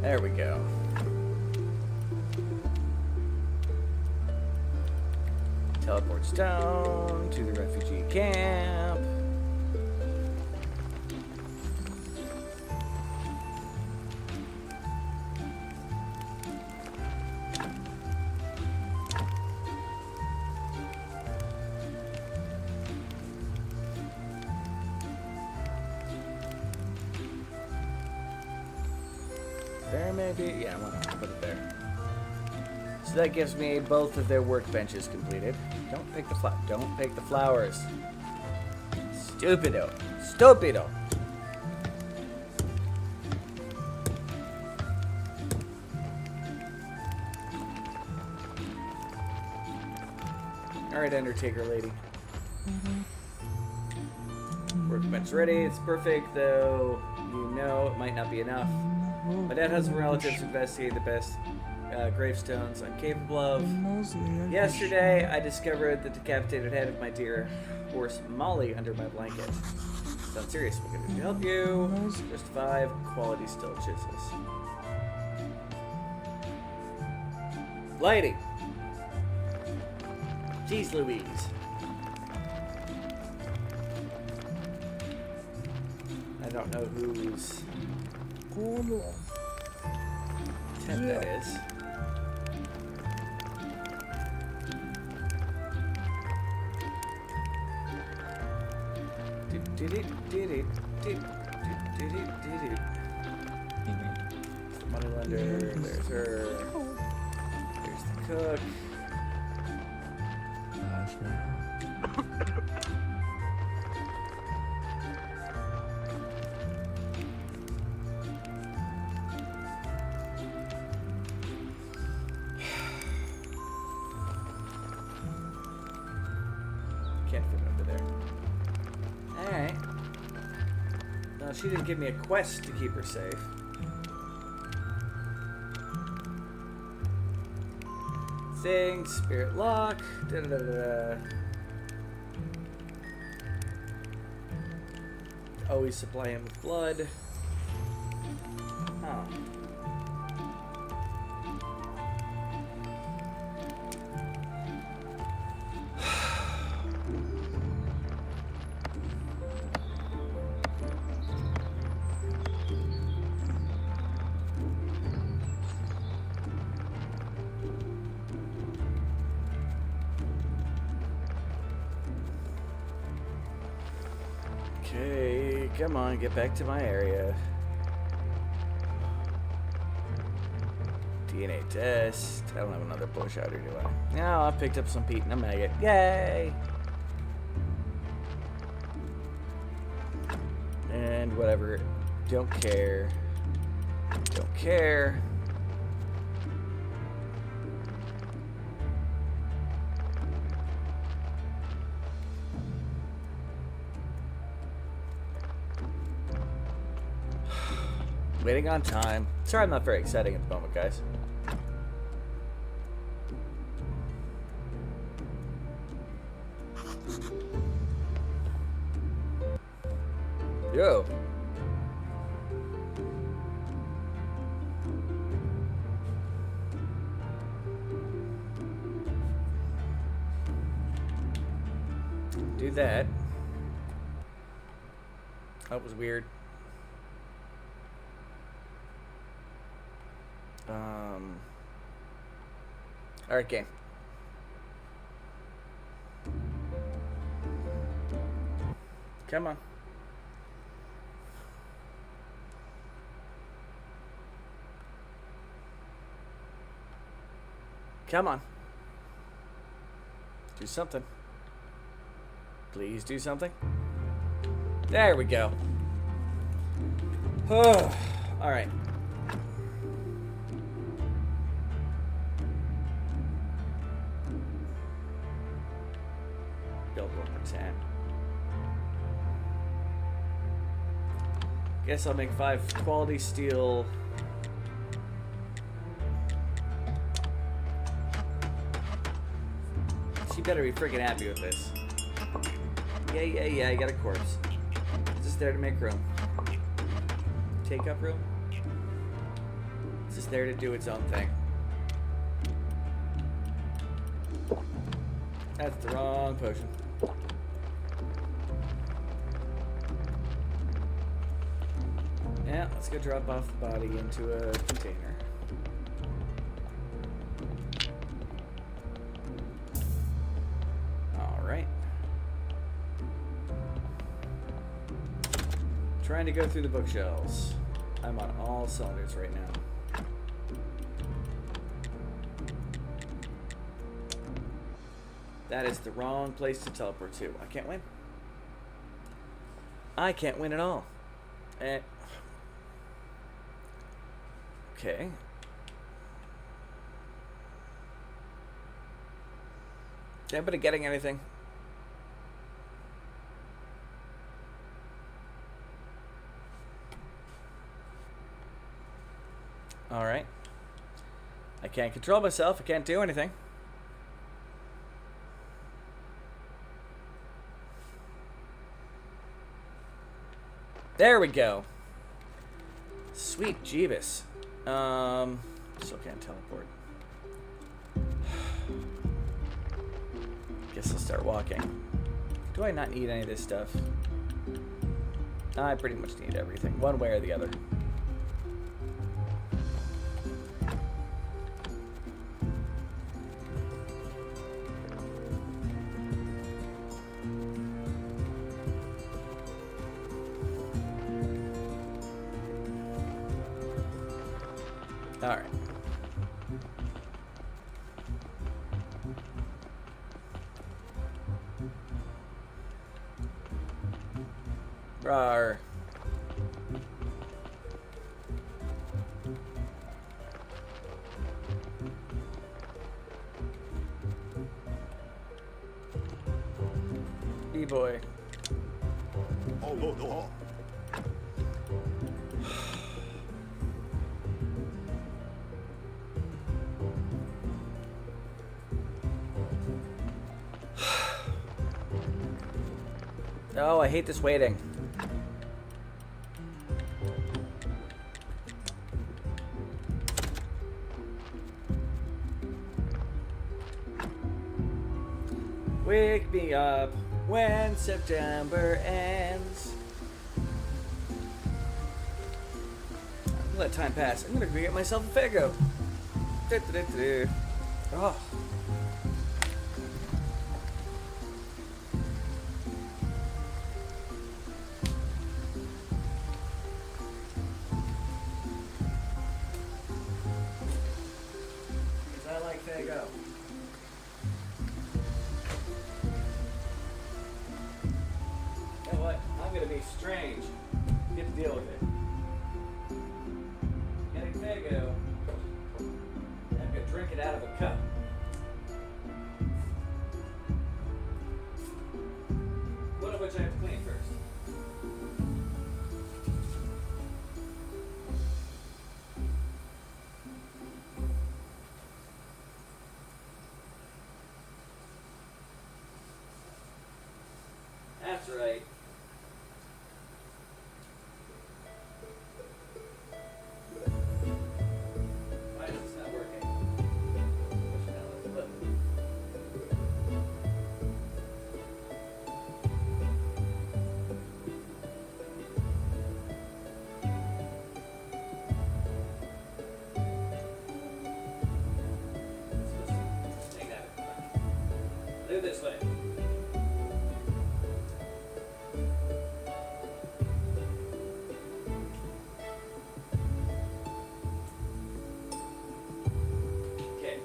There we go. Teleports down to the refugee camp. There may be, yeah, why not put it there. So that gives me both of their workbenches completed. Don't pick the flowers. Stupido. Stupido. Alright, Undertaker lady. Workbench ready. It's perfect, though you know it might not be enough. My dad has some relatives investigate the best gravestones I'm capable of. Yesterday, I discovered the decapitated head of my dear horse Molly under my blanket. Sounds serious. What can I do to help you? Just 5 quality steel chisels. Lady! Jeez Louise. I don't know whose tent that is. Moneylender, there's her. Here's the cook. Can't fit it over there. Alright. She didn't give me a quest to keep her safe. Thing, spirit lock. Da, da, da, da. Always supply him with blood. Huh. Okay, come on, get back to my area. DNA test. I don't have another push outer, do I? No, I picked up some peat and a maggot. Yay! And whatever. Don't care. Don't care. Waiting on time. Sorry I'm not very exciting at the moment, guys. Yo. Do that. That was weird. Alright, game. Come on. Come on. Do something. Please do something. There we go. Oh, all right. Build 1 more time. Guess I'll make 5 quality steel. She better be freaking happy with this. Yeah, I got a corpse. It's just there to make room. Take up room. It's just there to do its own thing. That's the wrong potion. Yeah, let's go drop off the body into a container. Alright. Trying to go through the bookshelves. I'm on all cylinders right now. That is the wrong place to teleport to. I can't win. I can't win at all. Okay. Is anybody getting anything? Alright. I can't control myself. I can't do anything. There we go. Sweet Jeebus. Still can't teleport. Guess I'll start walking. Do I not need any of this stuff? I pretty much need everything, one way or the other. All right. Rawr. B-boy. Oh, no, no. Oh, I hate this waiting. Wake me up when September ends. Let time pass. I'm gonna go get myself a Faygo. Oh. Because I like Faygo. You know what? I'm gonna be strange. Get to deal with it. Getting Faygo. I'm gonna drink it out of a cup. One of which I have to clean first. That's right. Why is this not working? Push down this button. Take that. Move this way. Okay.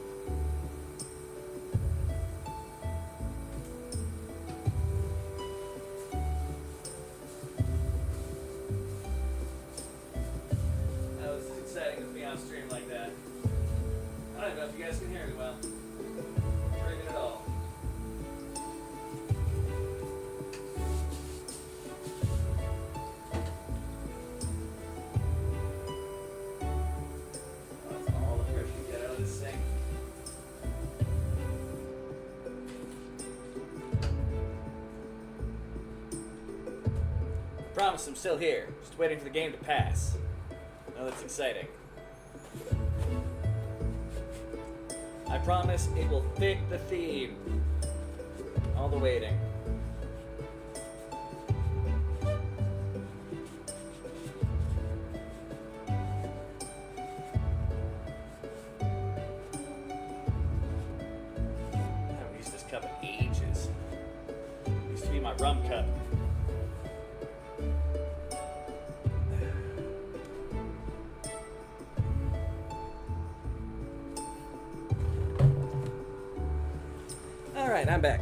That was exciting to be on stream like that. I don't know if you guys can hear me well. Very good at all. That's all the pressure you get out of this thing. Promise I'm still here, just waiting for the game to pass. Oh, that's exciting. I promise it will fit the theme. All the waiting. I haven't used this cup in ages. It used to be my rum cup. Alright, I'm back.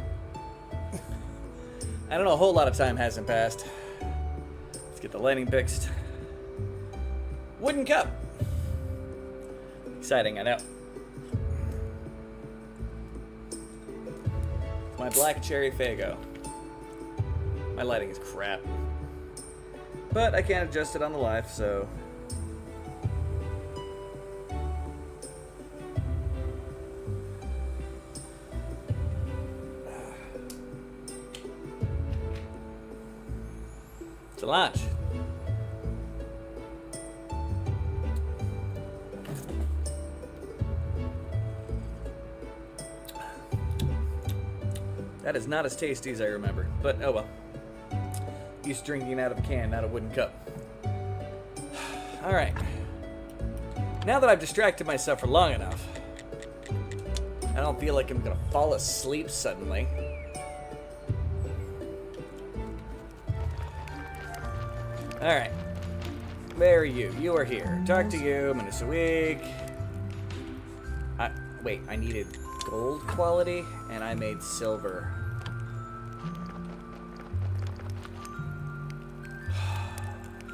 I don't know, a whole lot of time hasn't passed. Let's get the lighting fixed. Wooden cup. Exciting, I know. My black cherry Faygo. My lighting is crap. But I can't adjust it on the live, so... to launch. That is not as tasty as I remember, but oh well. Used to drinking out of a can, not a wooden cup. Alright. Now that I've distracted myself for long enough, I don't feel like I'm gonna fall asleep suddenly. Alright. Where are you? You are here. Talk to you. Minutes a week. Wait, I needed gold quality, and I made silver.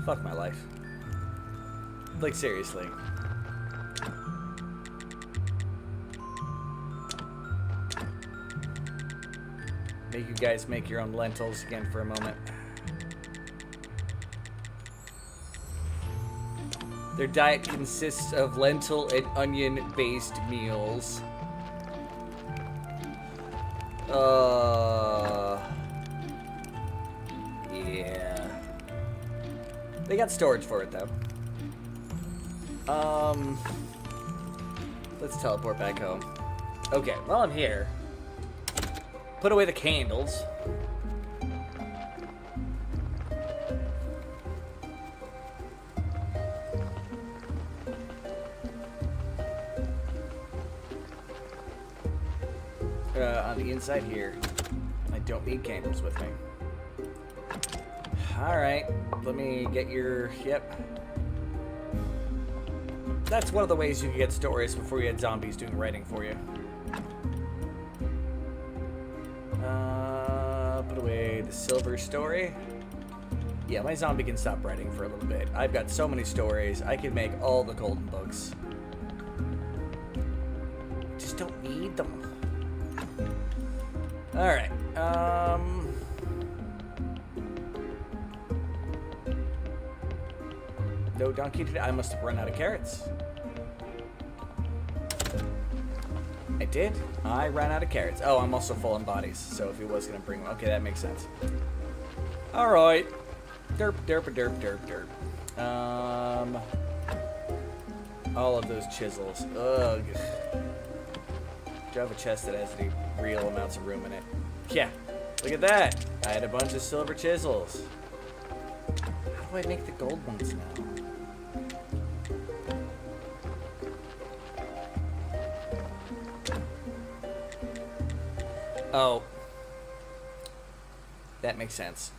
Fuck my life. Like, seriously. Make you guys make your own lentils again for a moment. Their diet consists of lentil and onion-based meals. Yeah. They got storage for it, though. Let's teleport back home. Okay, while I'm here, put away the candles. On the inside here, I don't need candles with me. Alright, let me get your... Yep. That's one of the ways you can get stories before you had zombies doing writing for you. Put away the silver story. Yeah, my zombie can stop writing for a little bit. I've got so many stories, I could make all the golden books. Just don't need them. Alright, no donkey today. I must have run out of carrots. I did. I ran out of carrots. Oh, I'm also full on bodies, so if he was going to bring one. Okay, that makes sense. Alright. Derp, derp, derp, derp, derp. All of those chisels. Ugh. Do you have a chest that has any real amounts of room in it? Yeah. Look at that. I had a bunch of silver chisels. How do I make the gold ones now? Oh. That makes sense.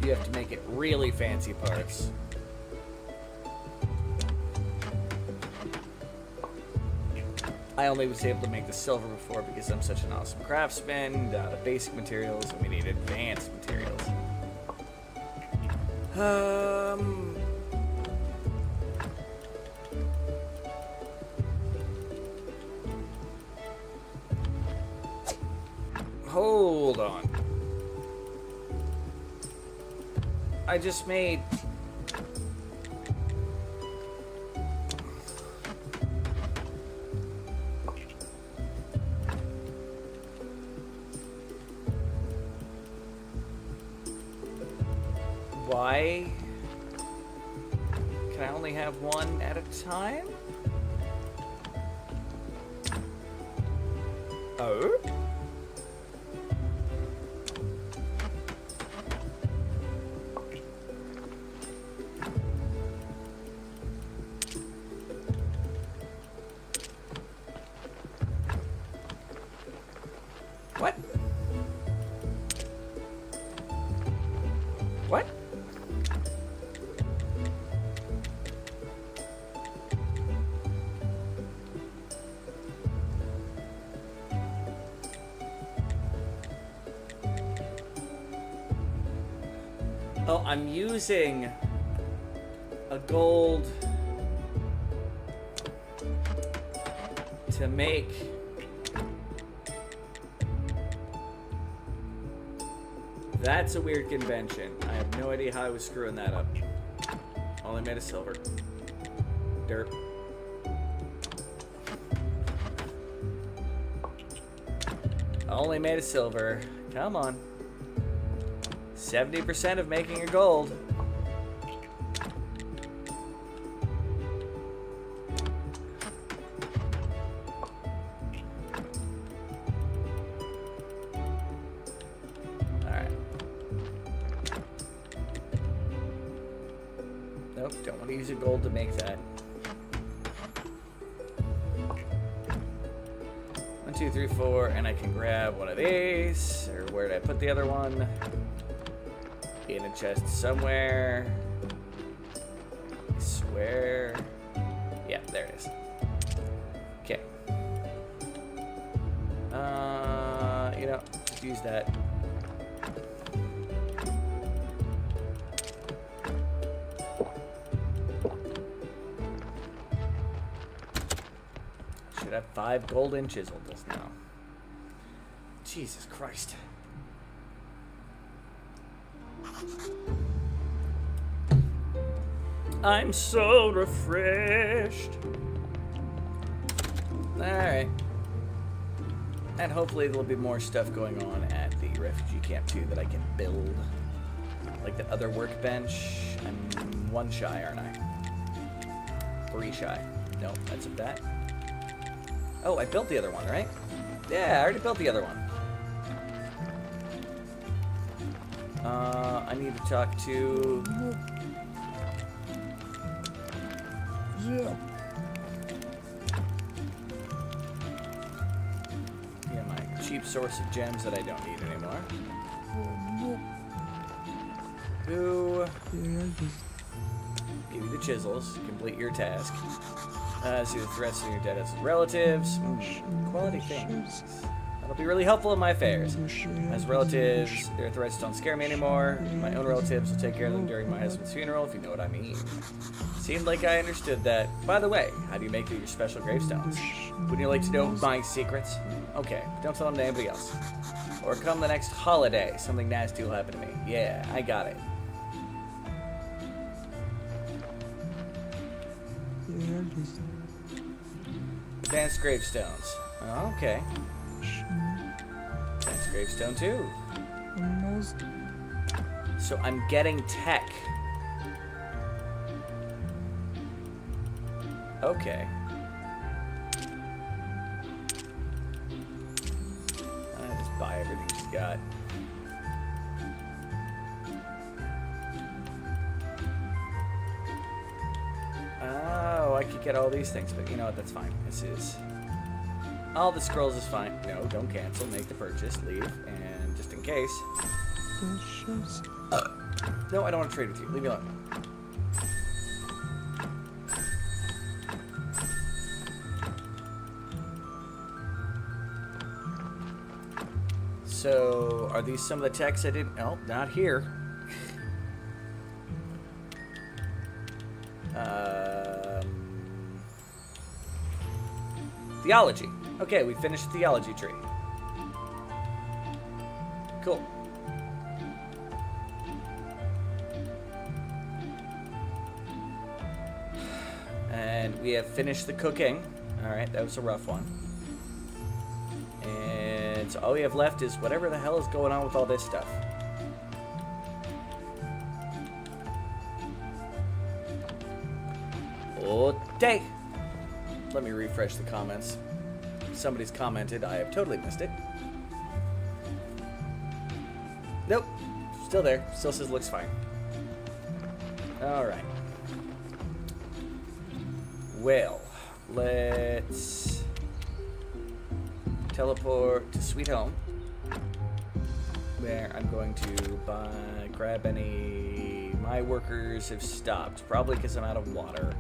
You have to make it really fancy parts. I only was able to make the silver before because I'm such an awesome craftsman. Out of basic materials, and we need advanced materials. Hold on. I just made... Why can I only have one at a time? Oh? What? What? Oh, I'm using a gold to make that's a weird convention. I have no idea how I was screwing that up. Only made of silver. Derp. Only made of silver. Come on. 70% of making a gold. Alright. Nope, don't want to use a gold to make that. 1, 2, 3, 4, and I can grab one of these. Or where did I put the other one? In a chest somewhere. I swear. Yeah, there it is. Okay. You know, just use that. Should have 5 golden chisels now. Jesus Christ. I'm so refreshed. Alright. And hopefully there'll be more stuff going on at the refugee camp too that I can build. Like the other workbench. I'm 1 shy, aren't I? 3 shy. No, that's of that. Oh, I built the other one, right? Yeah, I already built the other one. I need to talk to... Yeah. Yeah, my cheap source of gems that I don't need anymore. Who... Give you the chisels. Complete your task. See the threats of your dead relatives. Quality things. That'll be really helpful in my affairs. As relatives, their threats don't scare me anymore. My own relatives will take care of them during my husband's funeral, if you know what I mean. Seemed like I understood that. By the way, how do you make your special gravestones? Wouldn't you like to know my secrets? Okay, don't tell them to anybody else. Or come the next holiday, something nasty will happen to me. Yeah, I got it. Advanced gravestones. Oh, okay. Advanced gravestone too. So I'm getting tech. Okay. I just buy everything she's got. Oh, I could get all these things, but you know what? That's fine. This is... All the scrolls is fine. No, don't cancel. Make the purchase. Leave. And just in case... No, I don't want to trade with you. Leave me alone. So, are these some of the texts I didn't... Oh, not here. Theology. Okay, we finished the theology tree. Cool. And we have finished the cooking. Alright, that was a rough one. And so all we have left is whatever the hell is going on with all this stuff. Okay. Let me refresh the comments. Somebody's commented. I have totally missed it. Nope. Still there. Still says looks fine. Alright. Well, let's teleport to Sweet Home, where I'm going to grab any... My workers have stopped, probably because I'm out of water.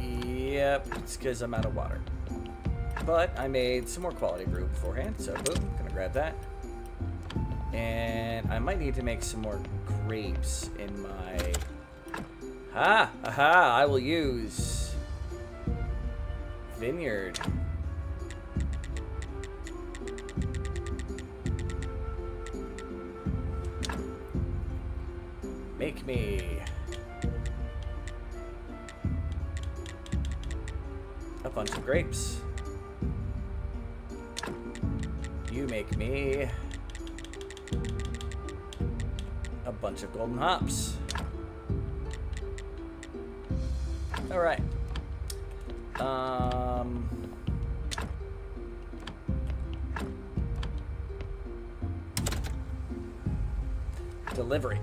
Yep, it's because I'm out of water. But I made some more quality brew beforehand, so boom, gonna grab that. And I might need to make some more grapes in my... Aha! I will use vineyard. Make me a bunch of grapes. You make me a bunch of golden hops. All right. Delivery.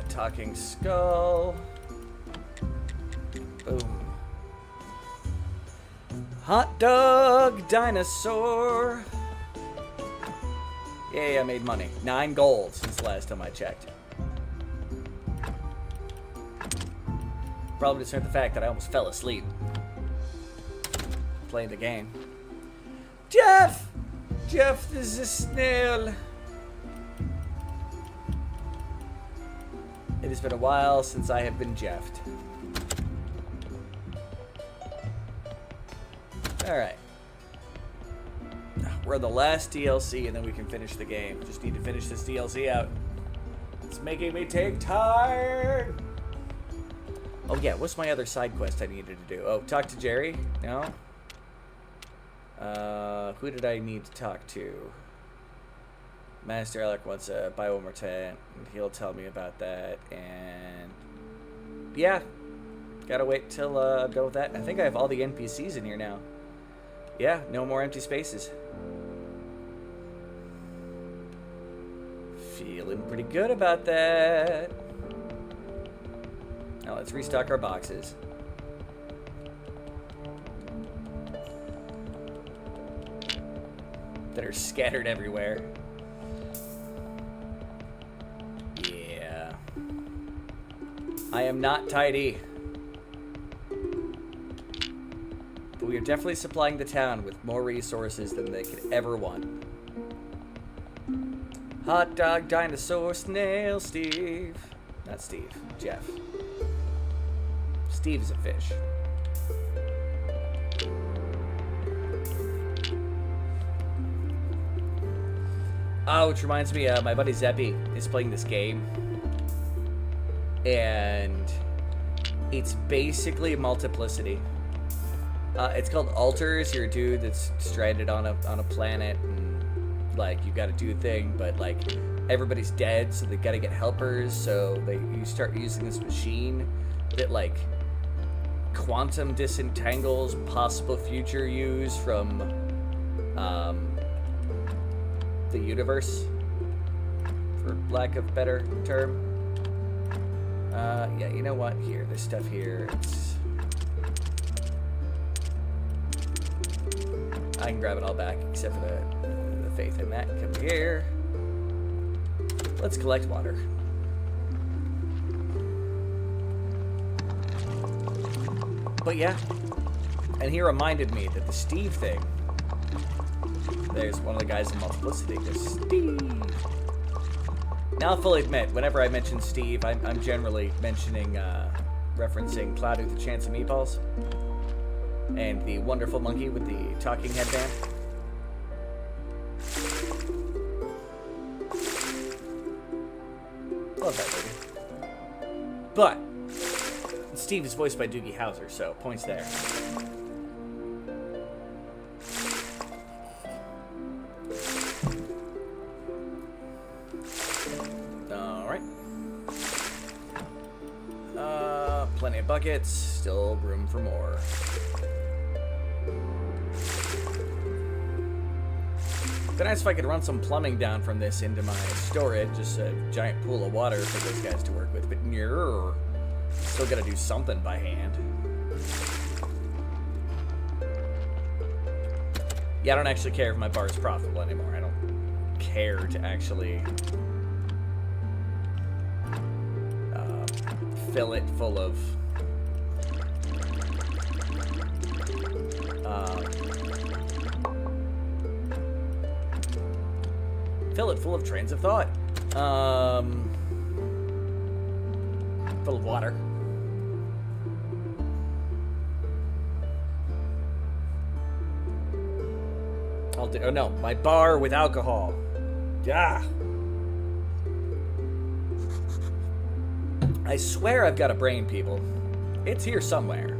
Talking skull. Boom. Hot dog dinosaur. Yay, I made money. 9 gold since the last time I checked. Probably despite the fact that I almost fell asleep playing the game. Jeff! Jeff, this is a snail. It has been a while since I have been Jeffed. Alright. We're on the last DLC and then we can finish the game. Just need to finish this DLC out. It's making me take time. Oh yeah, what's my other side quest I needed to do? Oh, talk to Jerry? No? Who did I need to talk to? Master Alec wants a biomortant, and he'll tell me about that, and... yeah. Gotta wait till I'm done with that. I think I have all the NPCs in here now. Yeah, no more empty spaces. Feeling pretty good about that. Now let's restock our boxes. That are scattered everywhere. Yeah. I am not tidy. But we are definitely supplying the town with more resources than they could ever want. Hot dog, dinosaur, snail, Steve. Not Steve, Jeff. Steve is a fish. Oh, which reminds me, my buddy Zeppy is playing this game. And it's basically multiplicity. It's called Alters. You're a dude that's stranded on a planet, and like you got to do a thing, but like everybody's dead, so they got to get helpers. So you start using this machine that like quantum disentangles possible future use from the universe, for lack of a better term. Yeah, you know what? Here, there's stuff here. I can grab it all back, except for the faith in that. Come here. Let's collect water. But yeah, and he reminded me that the Steve thing, there's one of the guys in Multiplicity goes, Steve. Now I'll fully admit, whenever I mention Steve, I'm generally mentioning, referencing Cloud with a Chance of Meatballs. And the wonderful monkey with the talking headband. Love that movie. But Steve is voiced by Doogie Howser, so points there. Alright. Plenty of buckets, still room for more. It'd be nice if I could run some plumbing down from this into my storage, just a giant pool of water for those guys to work with, but still gotta do something by hand. Yeah, I don't actually care if my bar is profitable anymore. I don't care to actually fill it full of trains of thought. Full of water. I'll do. Oh no, my bar with alcohol. Yeah. I swear I've got a brain, people. It's here somewhere.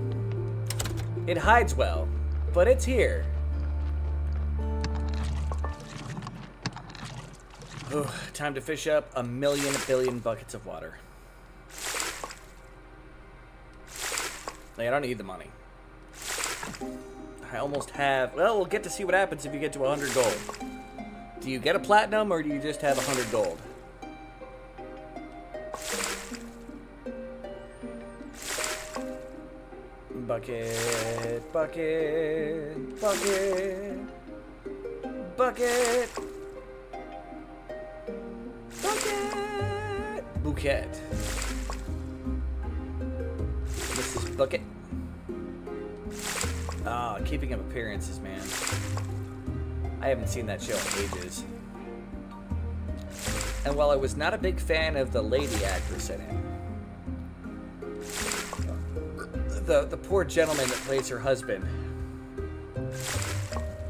It hides well, but it's here. Ooh, time to fish up a billion buckets of water. Like, I don't need the money. I almost have... Well, we'll get to see what happens if you get to 100 gold. Do you get a platinum, or do you just have 100 gold? Bucket, bucket, bucket, bucket, bucket, bouquet. This is bucket. Ah, Keeping Up Appearances, man. I haven't seen that show in ages. And while I was not a big fan of the lady actress in it, the poor gentleman that plays her husband,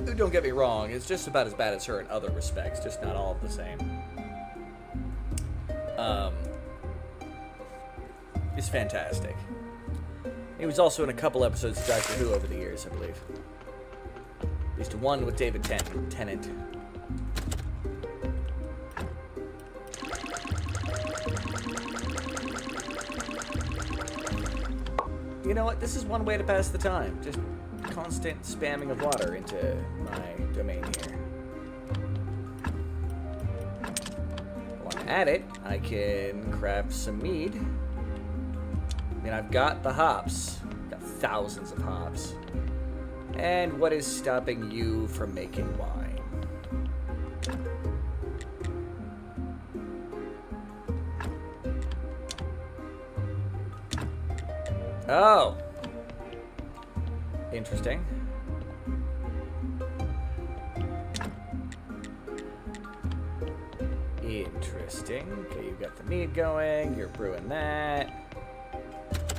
who, don't get me wrong, is just about as bad as her in other respects, just not all of the same. is fantastic. He was also in a couple episodes of Doctor Who over the years, I believe. At least one with David Tennant. You know what? This is one way to pass the time. Just constant spamming of water into my domain here. While I'm at it, I can craft some mead. I mean, I've got the hops. Got thousands of hops. And what is stopping you from making wine? Oh. Interesting. Interesting. Okay, you've got the mead going. You're brewing that.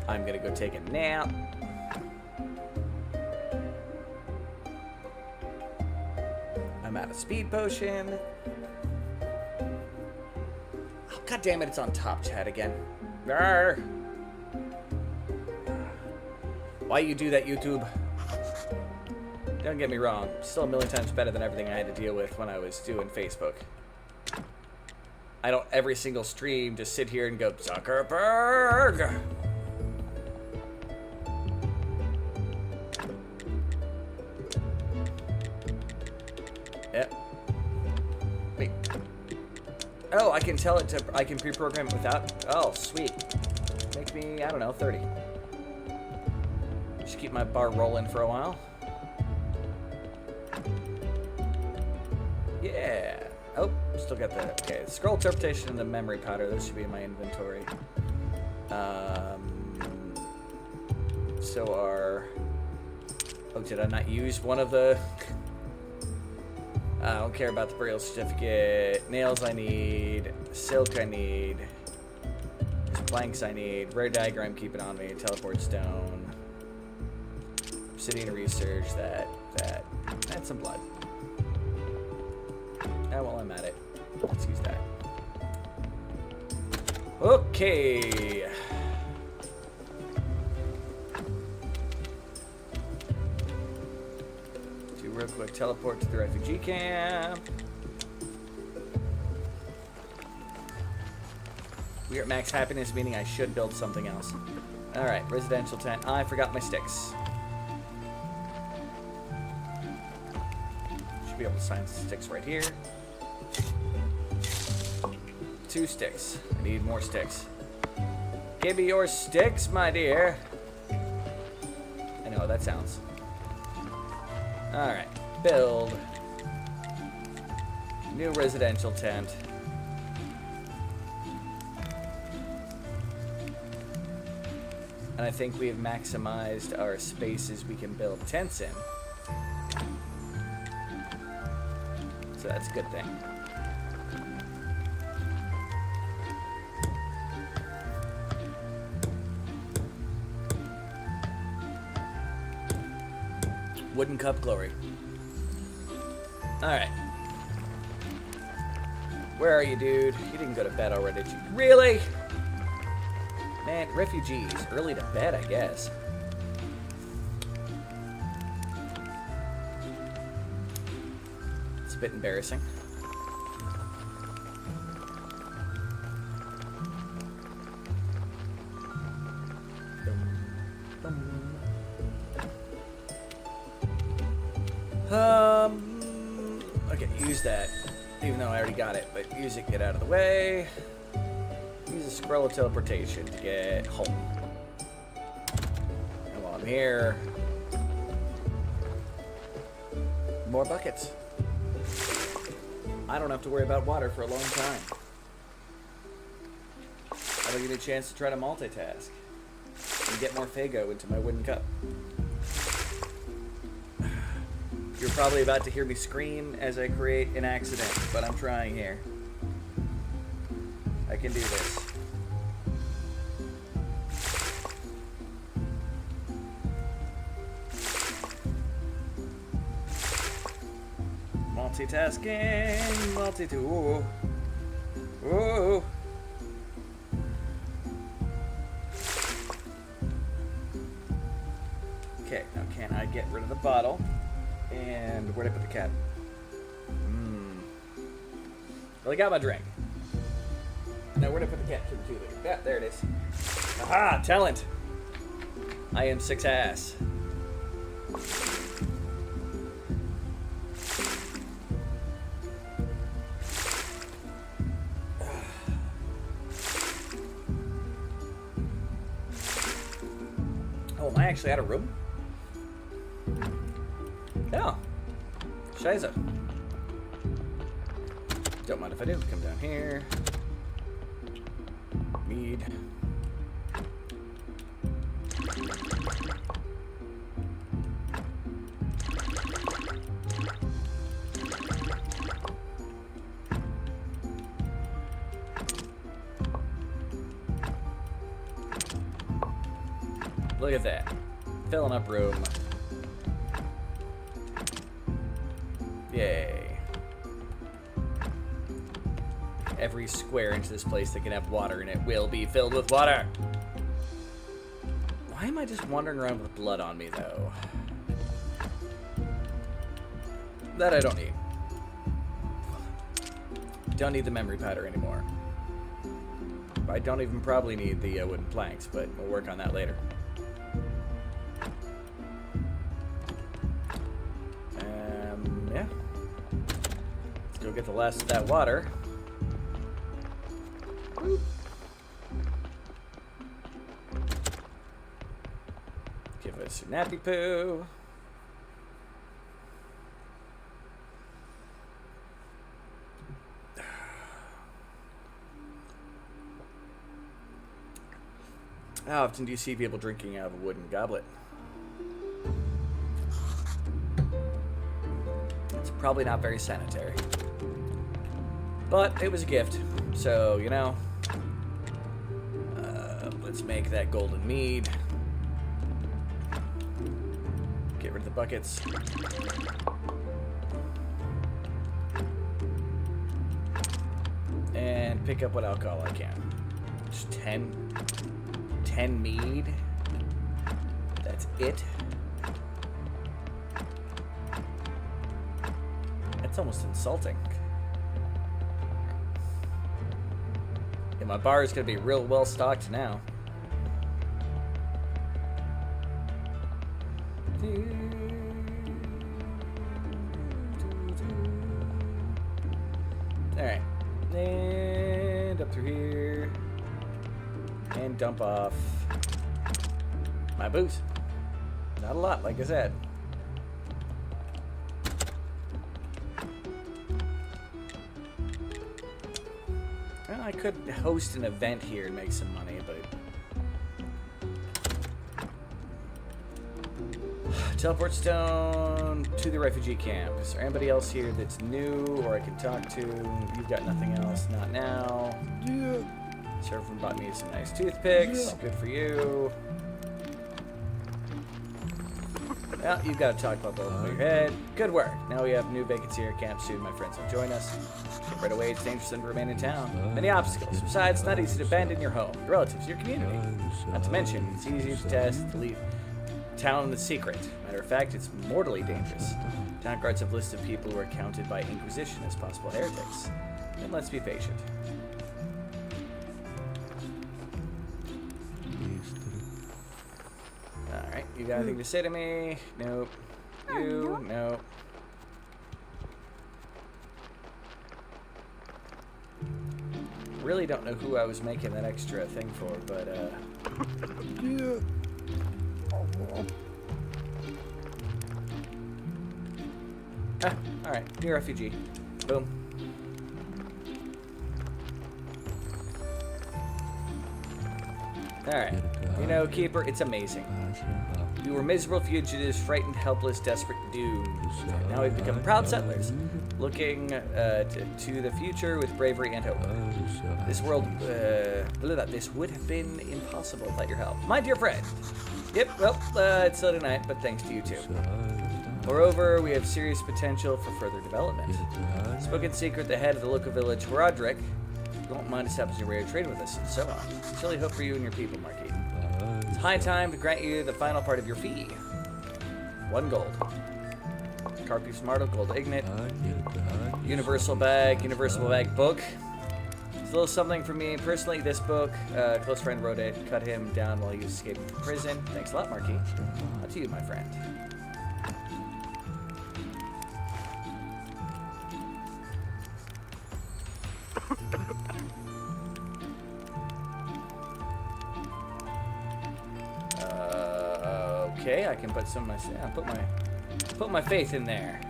I'm gonna go take a nap. I'm out of speed potion. Oh, God damn it, it's on top chat again. Arr. Why you do that, YouTube? Don't get me wrong, still a million times better than everything I had to deal with when I was doing Facebook. I don't every single stream just sit here and go, Zuckerberg! Yep. Wait. Oh, I can tell it to, I can pre-program it without, oh, sweet. Make me, I don't know, 30. Just keep my bar rolling for a while. Yeah. Oh, still got that. Okay, scroll interpretation and the memory powder. Those should be in my inventory. So are... Oh, did I not use one of the... I don't care about the burial certificate. Nails I need. Silk I need. Planks I need. Rare diagram, keep it on me. Teleport stone. Obsidian research, and some blood. Now while I'm at it, let's use that. Okay. Do real quick teleport to the refugee camp. We are at max happiness, meaning I should build something else. Alright, residential tent. I forgot my sticks. Be able to sign sticks right here. 2 sticks. I need more sticks. Give me your sticks, my dear. I know how that sounds. Alright. Build. New residential tent. And I think we have maximized our spaces we can build tents in. So that's a good thing. Wooden cup glory. Alright. Where are you, dude? You didn't go to bed already, did you? Really? Man, refugees. Early to bed, I guess. A bit embarrassing. Okay, use that. Even though I already got it, but use it, get out of the way. Use a scroll of teleportation to get home. And while I'm here, more buckets. I don't have to worry about water for a long time. That'll give me a chance to try to multitask and get more Faygo into my wooden cup. You're probably about to hear me scream as I create an accident, but I'm trying here. I can do this. Multitasking, multi-tool. Whoa. get rid of the bottle. And where'd I put the cat? Well, I got my drink. Now, where'd I put the cat? To the 2 liter. Yeah, there it is. Aha! Talent! I am 6 ass. Oh, am I actually out of room? Yeah. Shiza. Don't mind if I do. Come down here. Mead. Look at that. Filling up room. Yay. Every square inch of this place that can have water in it will be filled with water. Why am I just wandering around with blood on me, though? That I don't need. Don't need the memory powder anymore. I don't even probably need the wooden planks, but we'll work on that later. Yeah. Let's go get the last of that water. Boop. Give us your nappy poo. How often do you see people drinking out of a wooden goblet? It's probably not very sanitary. But it was a gift, so, you know, let's make that golden mead. Get rid of the buckets. And pick up what alcohol I can. Just 10 mead. That's it. That's almost insulting. Yeah, my bar is going to be real well stocked now. Alright. And up through here. And dump off my booze. Not a lot, like I said. Well, I could host an event here and make some money, but... Teleport stone to the refugee camp. Is there anybody else here that's new or I can talk to? You've got nothing else. Not now. Yeah. Servant bought me some nice toothpicks. Yeah. Good for you. Well, you've got to talk about both of your head. Good work. Now we have new vacancy here at camp soon. My friends will join us. Right away, it's dangerous to remain in town. Many obstacles. Besides, it's not easy to abandon your home, your relatives, your community. Not to mention, it's easier to test to leave town in the secret. Matter of fact, it's mortally dangerous. Town guards have listed people who are counted by Inquisition as possible heretics. And let's be patient. Alright, you got anything to say to me? Nope. You? Nope. Really don't know who I was making that extra thing for, but Yeah. alright, new refugee. Boom. Alright. You know, Keeper, it's amazing. We were miserable fugitives, frightened, helpless, desperate, doomed. Now we've become proud settlers, looking to the future with bravery and hope. This world, this would have been impossible without your help. My dear friend. Yep, well, it's still tonight, but thanks to you too. Moreover, we have serious potential for further development. Spoken secret, the head of the local village, Roderick, won't mind establishing a rare trade with us, and so on. Sincerely hope for you and your people, Marquis. It's high time to grant you the final part of your fee. 1 gold. Carpe Smarto, gold ignet. Universal bag book. It's a little something for me personally. This book, close friend wrote it. Cut him down while he was escaping from prison. Thanks a lot, Marquis. Up to you, my friend. Okay, I can put some of my put my faith in there.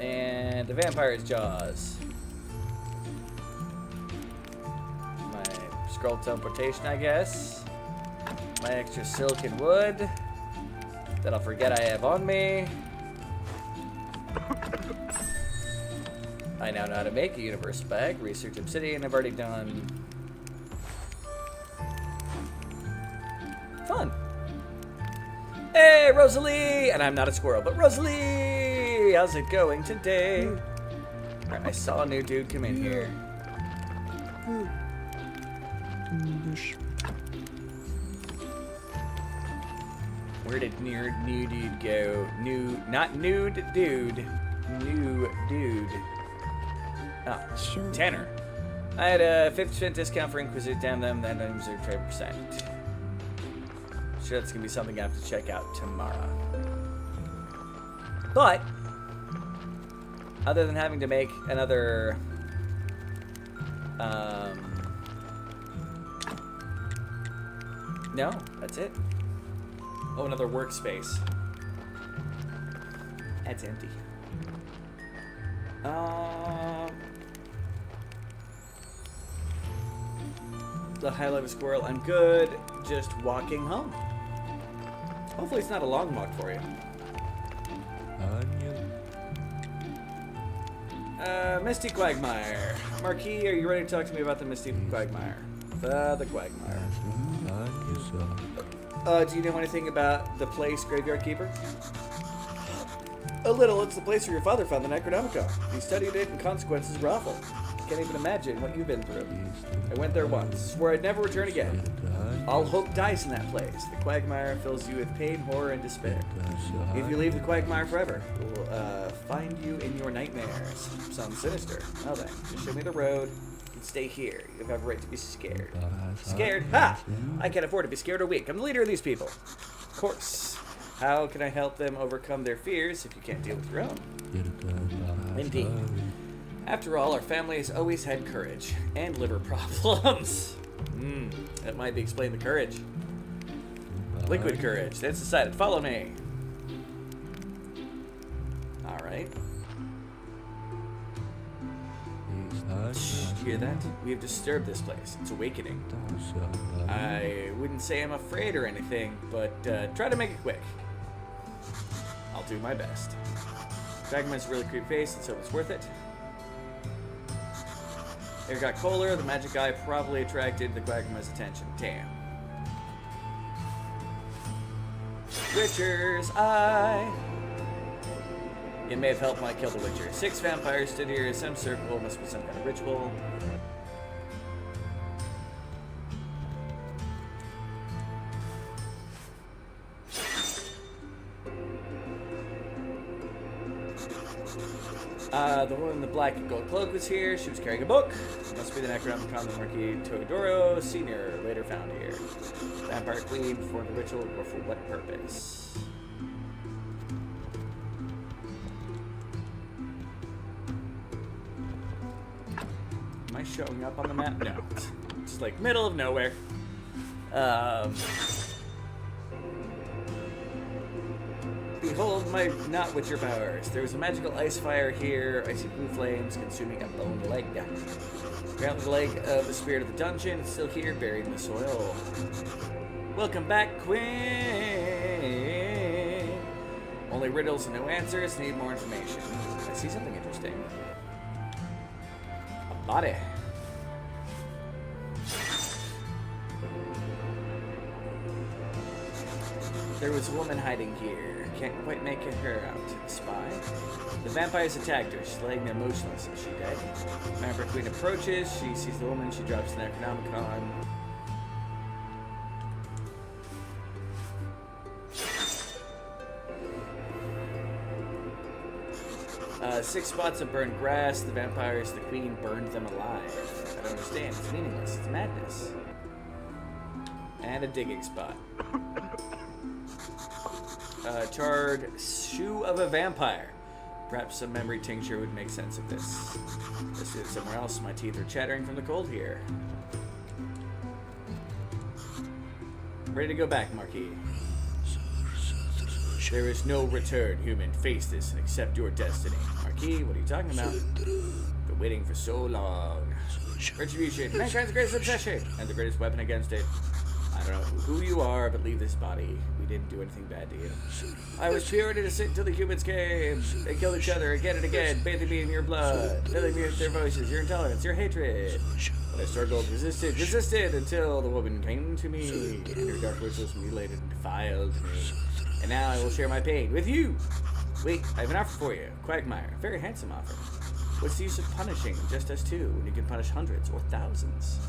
And the vampire's jaws. My scroll teleportation, I guess. My extra silken wood that I'll forget I have on me. I now know how to make a universal bag. Research obsidian I've already done. Fun. Hey, Rosalie! And I'm not a squirrel, but Rosalie! How's it going today? Alright, I saw a new dude come in here. Where did new dude go? Not nude dude. New dude. Oh, Sure. Tanner. I had a 50% discount for Inquisitor. Damn them, that name's their 5%. Sure, that's gonna be something I have to check out tomorrow. But other than having to make another no, that's it. Oh, another workspace. That's empty. The high-level squirrel. I'm good. Just walking home. Hopefully it's not a long walk for you. Misty Quagmire. Marquis, are you ready to talk to me about the Misty Quagmire? The Quagmire. Do you know anything about the place, Graveyard Keeper? A little. It's the place where your father found the Necronomicon. He studied it, and consequences were awful. Can't even imagine what you've been through. I went there once, swore I'd never return again. All hope dies in that place. The Quagmire fills you with pain, horror, and despair. If you leave the Quagmire forever, it will find you in your nightmares. Sounds sinister. Well then, just show me the road and stay here. You have a right to be scared. Scared? Ha! I can't afford to be scared a week. I'm the leader of these people. Of course. How can I help them overcome their fears if you can't deal with your own? Indeed. After all, our family has always had courage and liver problems. That might be explained the courage. Liquid courage. That's decided. Follow me. Alright. Shh, you hear that? We have disturbed this place. It's awakening. I wouldn't say I'm afraid or anything, but try to make it quick. I'll do my best. Fragment's a really creepy face, and so it's worth it. Air got colder. The magic eye probably attracted the Quagmire's attention. Damn. Witcher's Eye. It may have helped Mike kill the Witcher. 6 vampires stood here in some circle. Must be some kind of ritual. The woman in the black and gold cloak was here. She was carrying a book. Must be the Necronomicon that Marquis Togadoro Sr. later found here. Vampire Queen performed the ritual, or for what purpose? Am I showing up on the map? No. It's like middle of nowhere. Behold my not Witcher powers. There was a magical ice fire here. I see blue flames consuming a bone leg. Apparently the leg of the spirit of the dungeon is still here, buried in the soil. Welcome back, Queen. Only riddles and no answers. Need more information. I see something interesting. A body. There was a woman hiding here. Can't quite make her out. Spy? The vampires attacked her. She's laying there motionless. Is she dead? Vampire Queen approaches. She sees the woman. She drops the Necronomicon. 6 spots of burned grass. The vampires, the queen, burned them alive. I don't understand. It's meaningless. It's madness. And a digging spot. Charred shoe of a vampire. Perhaps some memory tincture would make sense of this. Let's do it somewhere else. My teeth are chattering from the cold here. Ready to go back, Marquis. There is no return, human. Face this and accept your destiny. Marquis, what are you talking about? Been waiting for so long. Retribution, mankind's greatest obsession, and the greatest weapon against it. I don't know who you are, but leave this body. We didn't do anything bad to you. I was pure and innocent until the humans came. They killed each other again and again, bathing me in your blood, filling me with their voices, your intolerance, your hatred. But I struggled, resisted until the woman came to me, and her dark wishes mutilated and defiled me. And now I will share my pain with you. Wait, I have an offer for you. Quagmire, a very handsome offer. What's the use of punishing just us two when you can punish hundreds or thousands?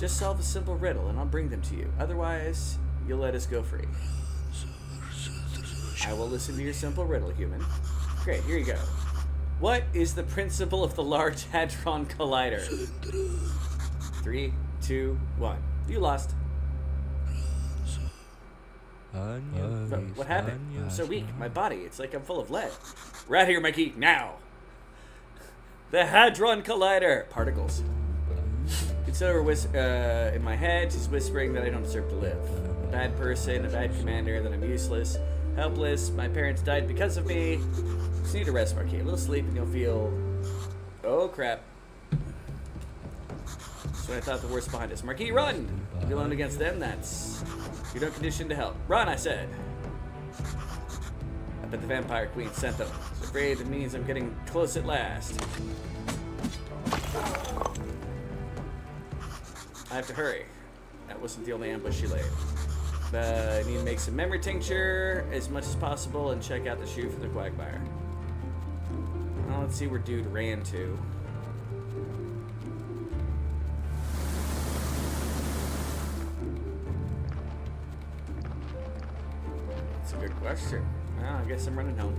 Just solve a simple riddle and I'll bring them to you. Otherwise, you'll let us go free. I will listen to your simple riddle, human. Great, here you go. What is the principle of the Large Hadron Collider? 3, 2, 1. You lost. What happened? I'm so weak. My body, it's like I'm full of lead. We're out here, Mikey, now! The Hadron Collider! Particles. Consider in my head, she's whispering that I don't deserve to live. A bad person, a bad commander, that I'm useless, helpless, my parents died because of me. Just need a rest, Marquis. A little sleep and you'll feel... Oh, crap. That's when I thought the worst behind us. Marquis, run! If you're alone against them, that's... You're not conditioned to help. Run, I said. I bet the Vampire Queen sent them. I'm afraid it means I'm getting close at last. I have to hurry. That wasn't the only ambush she laid. I need to make some memory tincture as much as possible and check out the shoe for the Quagmire. Well, let's see where dude ran to. That's a good question. Well, I guess I'm running home.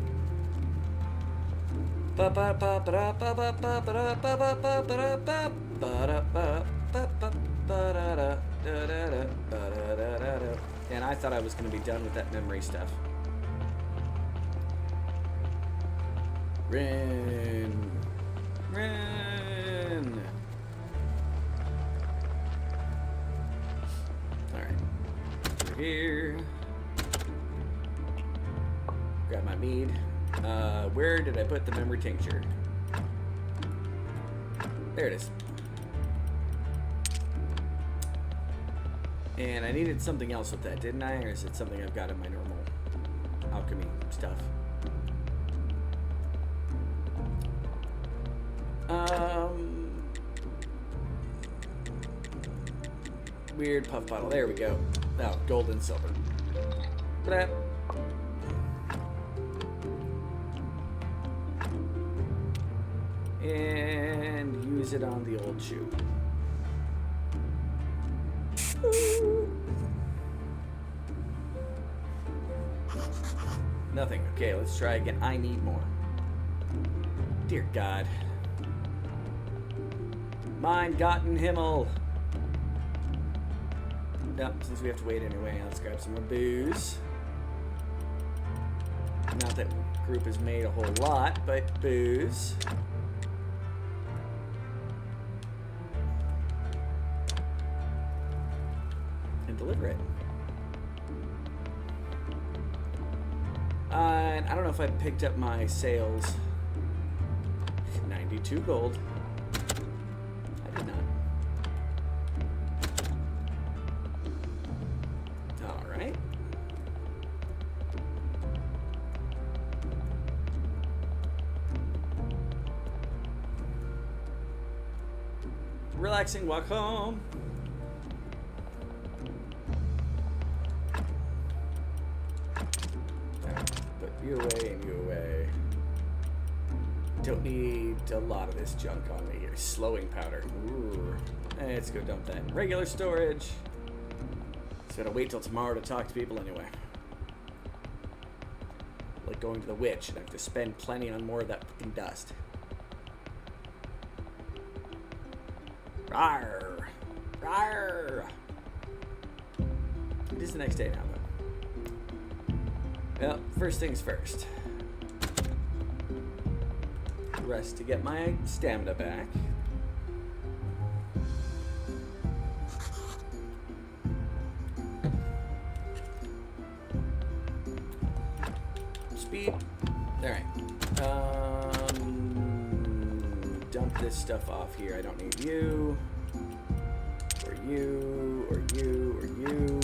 And I thought I was going to be done with that memory stuff. Rin. Rin. Alright. Over here. Grab my mead. Where did I put the memory tincture? There it is. And I needed something else with that, didn't I? Or is it something I've got in my normal alchemy stuff? Weird puff bottle. There we go. Oh, gold and silver. Blah. And use it on the old shoe. Nothing. Okay, let's try again. I need more. Dear God. Mein Gotten Himmel. Yep, since we have to wait anyway, let's grab some more booze. Not that group has made a whole lot, but booze. And deliver it. And I don't know if I picked up my sales. 92 gold. I did not. Alright. Relaxing walk home. Put you away and you away. Don't need a lot of this junk on me here. Slowing powder. Ooh. Let's go dump that in regular storage. Just gotta wait till tomorrow to talk to people anyway. like going to the witch, and I have to spend plenty on more of that fucking dust. Rawr! Rawr! It is the next day now, though. Well, first things first. Rest to get my stamina back. Speed. Alright. Dump this stuff off here. I don't need you. Or you. Or you. Or you.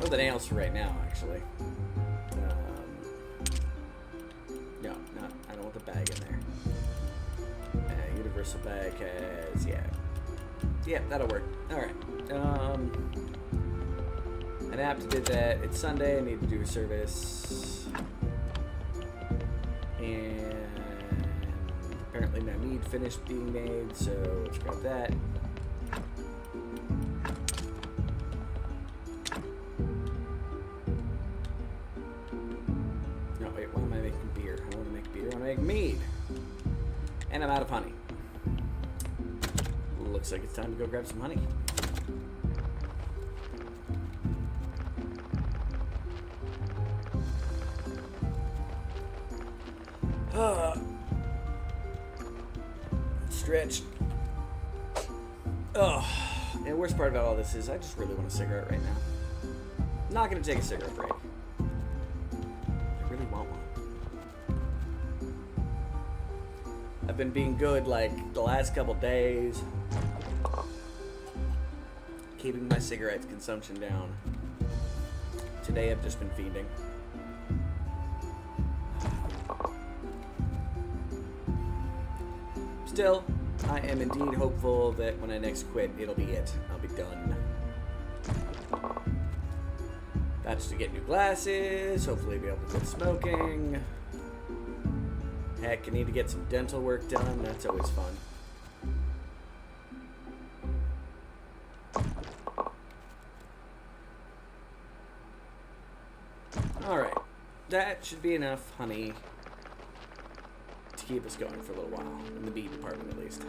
Oh, the nails for right now, actually. No, not. I don't want the bag in there. Universal bag has, yeah. Yeah, that'll work. Alright. An app did that. It's Sunday. I need to do a service. And apparently my mead finished being made, so let's grab that. No, wait, why am I making beer? I don't want to make beer. I want to make mead. And I'm out of honey. Looks like it's time to go grab some honey. Stretched. Oh, and the worst part about all this is I just really want a cigarette right now. I'm not gonna take a cigarette break. I really want one. I've been being good like the last couple days, keeping my cigarette consumption down. Today I've just been fiending. Still, I am indeed hopeful that when I next quit, it'll be it. I'll be done. That's to get new glasses, hopefully be able to quit smoking. Heck, I need to get some dental work done. That's always fun. Alright, that should be enough honey to keep us going for a little while, in the bead department at least.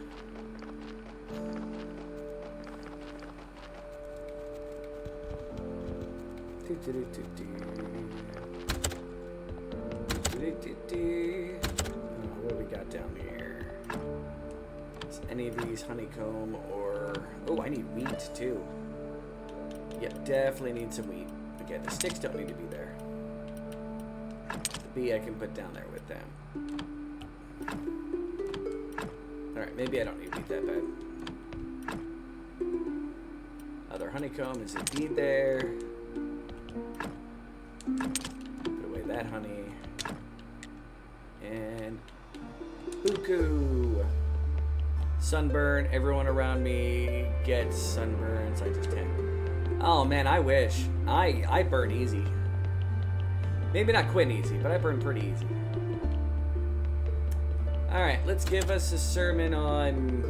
What do we got down here? Is any of these honeycomb or... Oh, I need wheat too. Yep, definitely need some wheat. Again, the sticks don't need to be there. The bee I can put down there with them. Alright, maybe I don't need wheat that bad. Other honeycomb is indeed there. Put away that honey. And buku. Sunburn. Everyone around me gets sunburns. I just can't. Oh man, I wish. I burn easy. Maybe not quit easy, but I burn pretty easy. Alright, let's give us a sermon on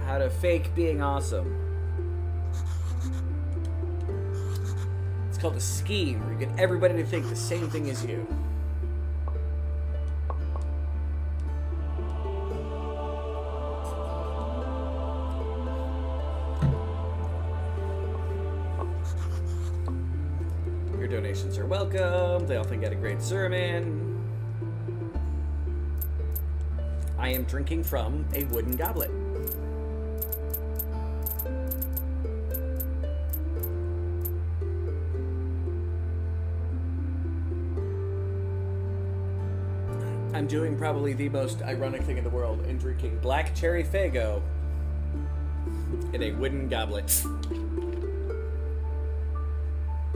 how to fake being awesome. It's called a scheme, where you get everybody to think the same thing as you. Your donations are welcome. They often get a great sermon. I am drinking from a wooden goblet. I'm doing probably the most ironic thing in the world in drinking black cherry Faygo in a wooden goblet.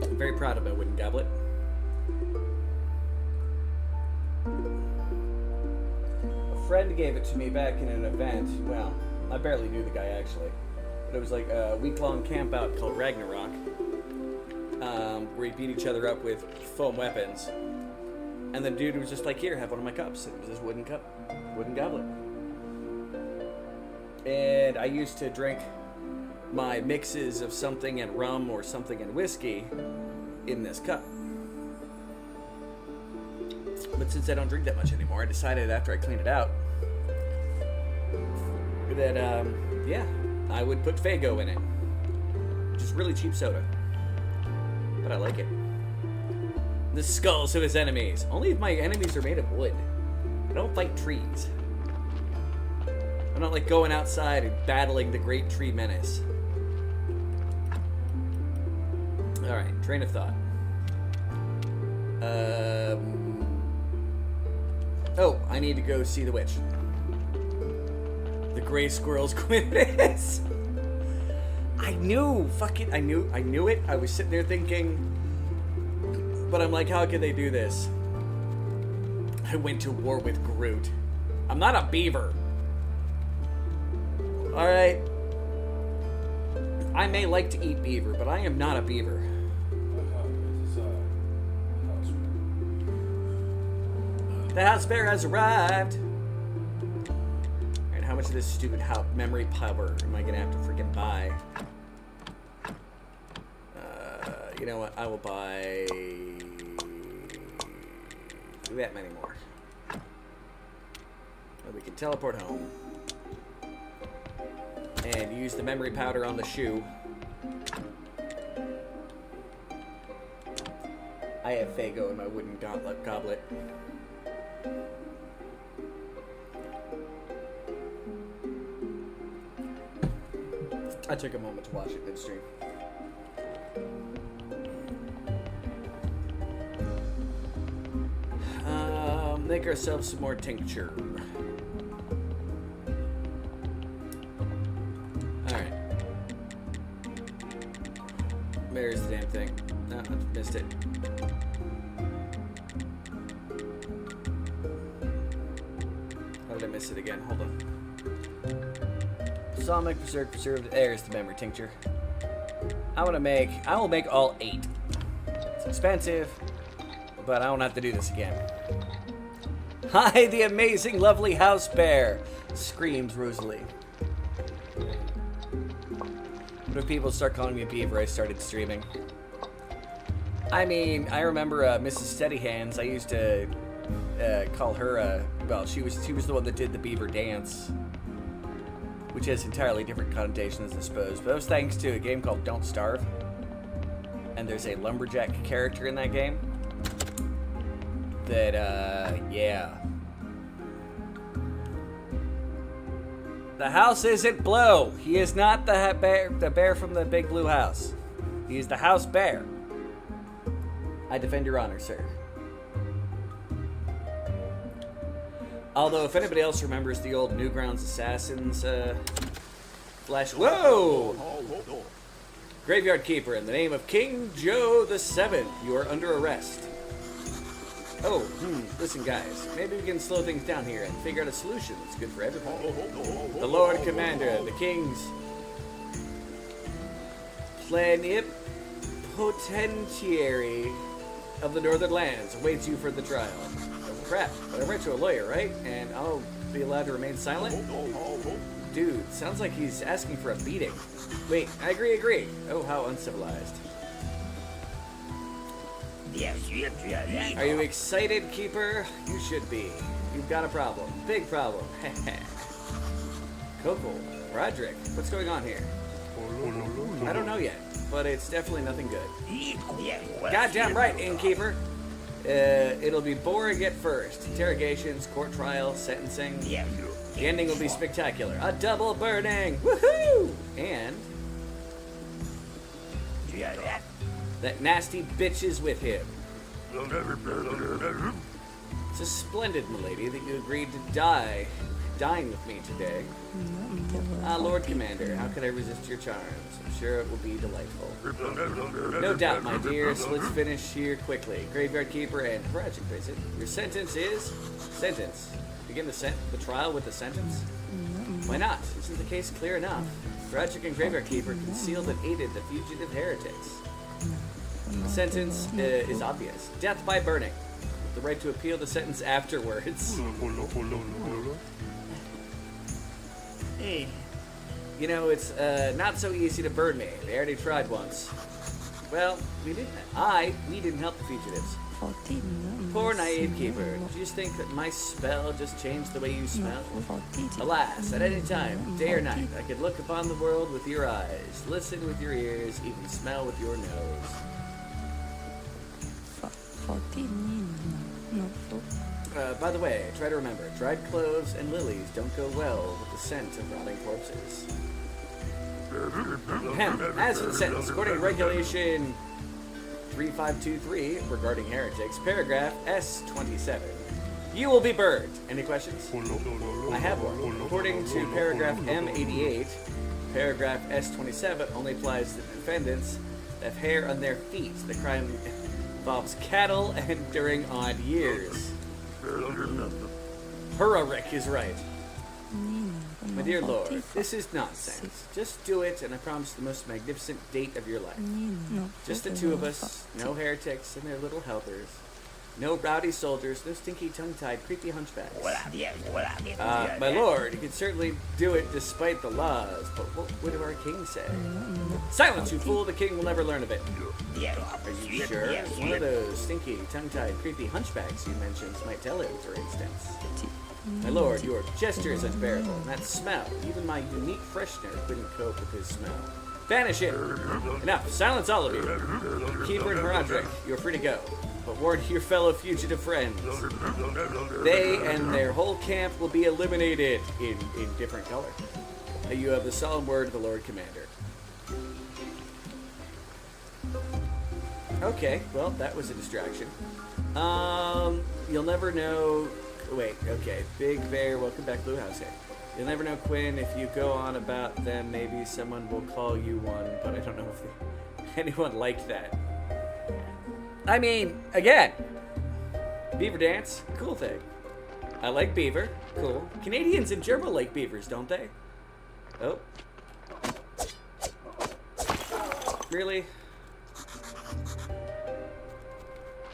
I'm very proud of my wooden goblet. A friend gave it to me back in an event. Well, I barely knew the guy actually. But it was like a week-long camp out called Ragnarok, where we beat each other up with foam weapons. And the dude was just like, here, have one of my cups. It was this wooden cup, wooden goblet. And I used to drink my mixes of something and rum or something and whiskey in this cup. But since I don't drink that much anymore, I decided after I cleaned it out that, yeah, I would put Faygo in it. Which is really cheap soda. But I like it. The skulls of his enemies. Only if my enemies are made of wood. I don't fight trees. I'm not like going outside and battling the great tree menace. Alright, train of thought. Oh, I need to go see the witch. The gray squirrel's Quintus. I knew it. I was sitting there thinking, but I'm like, how could they do this? I went to war with Groot. I'm not a beaver. Alright. I may like to eat beaver, but I am not a beaver. The house bear has arrived. And how much of this stupid memory power am I gonna have to freaking buy? You know what? I will buy that many more. And we can teleport home. And use the memory powder on the shoe. I have Faygo in my wooden goblet. I took a moment to watch it midstream. Make ourselves some more tincture. Alright. There's the damn thing. No, I missed it. How did I miss it again? Hold on. Balsamic, preserved. There's the memory tincture. I will make all 8. It's expensive, but I don't have to do this again. Hi, the amazing, lovely house bear! Screams Rosalie. But if people start calling me a beaver, I started streaming. I mean, I remember Mrs. Steadyhands. I used to call her. Well, she was the one that did the beaver dance, which has entirely different connotations, I suppose. But that was thanks to a game called Don't Starve, and there's a lumberjack character in that game. That yeah. The house isn't Blue. He is not the bear from the big blue house. He is the house bear. I defend your honor, sir. Although, if anybody else remembers the old Newgrounds Assassins flash... Whoa! Graveyard Keeper, in the name of King Joe the 7th, you are under arrest. Oh, listen guys, maybe we can slow things down here and figure out a solution that's good for everybody. The Lord Commander, the King's plenipotentiary of the Northern Lands awaits you for the trial. Oh crap, but I went to a lawyer, right? And I'll be allowed to remain silent? Dude, sounds like he's asking for a beating. Wait, I agree. Oh, how uncivilized. Are you excited, Keeper? You should be. You've got a problem. Big problem. Coco, Roderick, what's going on here? I don't know yet, but it's definitely nothing good. Goddamn right, Innkeeper. It'll be boring at first. Interrogations, court trial, sentencing. The ending will be spectacular. A double burning! Woohoo! And that nasty bitch is with him. It's splendid, milady, that you agreed to dine with me today. Lord Commander, how could I resist your charms? I'm sure it will be delightful. No doubt, my dear, so let's finish here quickly. Graveyard Keeper and Tragic Visit. Your sentence is... Sentence. Begin the trial with the sentence? Why not? Isn't the case clear enough? Tragic and Graveyard Keeper concealed and aided the fugitive heretics. The sentence is obvious. Death by burning. With the right to appeal the sentence afterwards. Hey. You know, it's not so easy to burn me. They already tried once. Well, we didn't help the fugitives. Poor naive keeper. Did you just think that my spell just changed the way you smell? Alas, at any time, day or night, I could look upon the world with your eyes, listen with your ears, even smell with your nose. By the way, try to remember, dried cloves and lilies don't go well with the scent of rotting corpses. As for the sentence, according to regulation 3523 regarding heretics, paragraph S27, you will be burned. Any questions? I have one. According to paragraph M88, paragraph S27 only applies to defendants that have hair on their feet. The crime involves cattle and during odd years. Hurrick is right. My dear Lord, this is nonsense. Just do it, and I promise the most magnificent date of your life. Just the two of us, no heretics and their little helpers, no rowdy soldiers, no stinky tongue-tied, creepy hunchbacks. My Lord, you can certainly do it despite the laws, but what would our king say? Silence, you fool! The king will never learn of it. Are you sure? One of those stinky, tongue-tied, creepy hunchbacks you mentioned might tell him, for instance. My Lord, your gesture is unbearable, and that smell, even my unique freshener couldn't cope with his smell. Banish it! Enough, silence all of you. Keeper and Haradric, you're free to go, but warn your fellow fugitive friends. They and their whole camp will be eliminated in different color. You have the solemn word of the Lord Commander. Okay, well, that was a distraction. You'll never know... Wait, okay. Big Bear, welcome back, Blue House here. You'll never know, Quinn. If you go on about them, maybe someone will call you one, but I don't know if anyone liked that. I mean, again, beaver dance, cool thing. I like beaver, cool. Canadians in general like beavers, don't they? Oh. Really?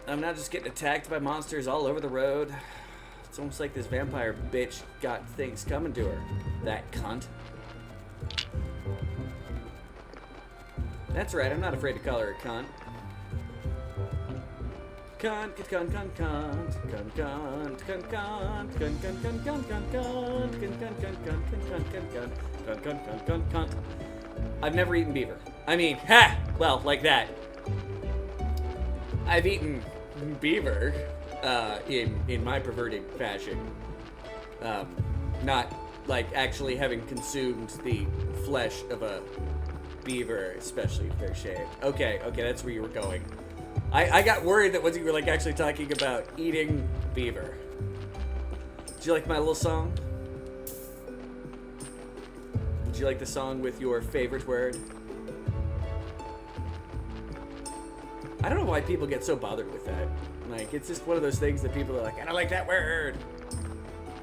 I'm not just getting attacked by monsters all over the road. It's almost like this vampire bitch got things coming to her. That cunt. That's right, I'm not afraid to call her a cunt. Cunt, cunt, cunt, cunt, cunt, cunt, cunt, cunt, cunt, cunt, cunt, cunt, cunt, cunt, cunt, cunt, cunt, cunt, cunt. I've never eaten beaver. I mean, ha! Well, like that. I've eaten beaver. In my perverted fashion. Not like actually having consumed the flesh of a beaver, especially if they're shaved. Okay, that's where you were going. I got worried that once you were like actually talking about eating beaver. Did you like my little song? Did you like the song with your favorite word? I don't know why people get so bothered with that. Like, it's just one of those things that people are like, I don't like that word.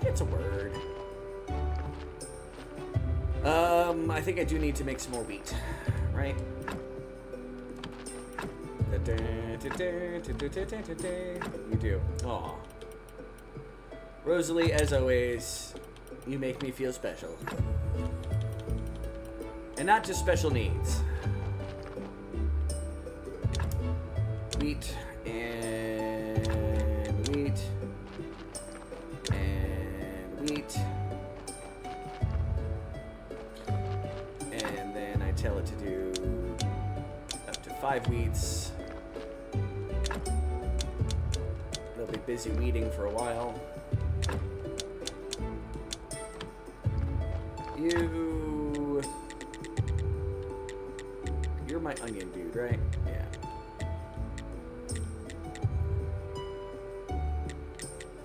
It's a word. I think I do need to make some more wheat, right? You do. Aw. Rosalie, as always, you make me feel special. And not just special needs. Wheat and wheat and wheat. And then I tell it to do up to 5 wheats. They'll be busy weeding for a while. You're my onion dude, right? Yeah.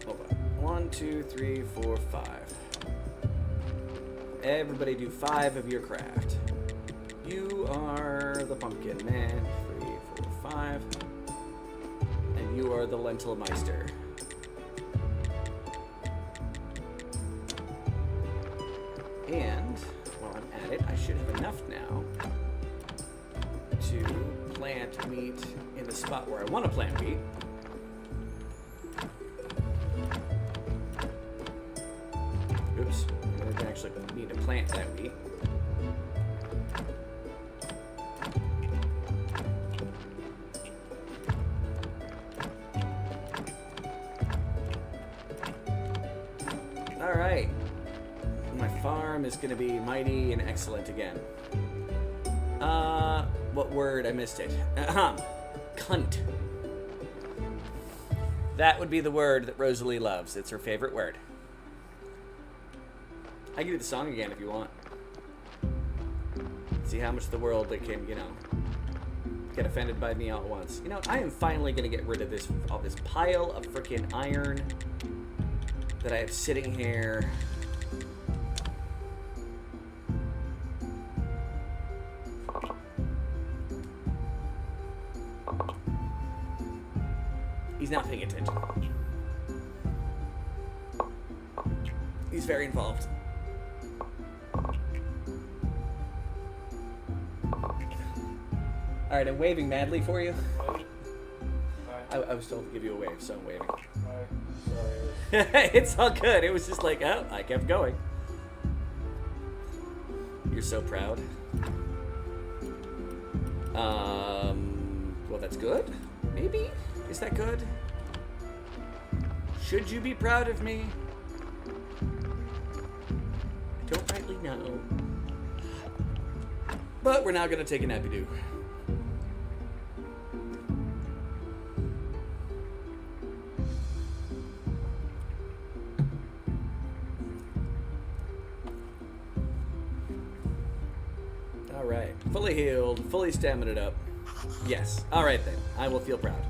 Hold on. 1, 2, 3, 4, 5. Everybody do 5 of your craft. You are the pumpkin man. 3, 4, 5. And you are the lentil meister. And while I'm at it, I should have enough now to plant wheat in the spot where I want to plant wheat. Oops, I didn't actually need to plant that wheat. form is going to be mighty and excellent again. What word? I missed it. Cunt. That would be the word that Rosalie loves. It's her favorite word. I can do the song again if you want. See how much the world that can, get offended by me all at once. I am finally gonna get rid of all this pile of freaking iron that I have sitting here. He's not paying attention. He's very involved. Alright, I'm waving madly for you. I was told to give you a wave, so I'm waving. Sorry. It's all good. It was just like, oh, I kept going. You're so proud. Well, that's good. Maybe? Is that good? Should you be proud of me? I don't rightly know. But we're now going to take a nappy-doo. Alright, fully healed, fully stamina'd up. Yes. Alright then, I will feel proud.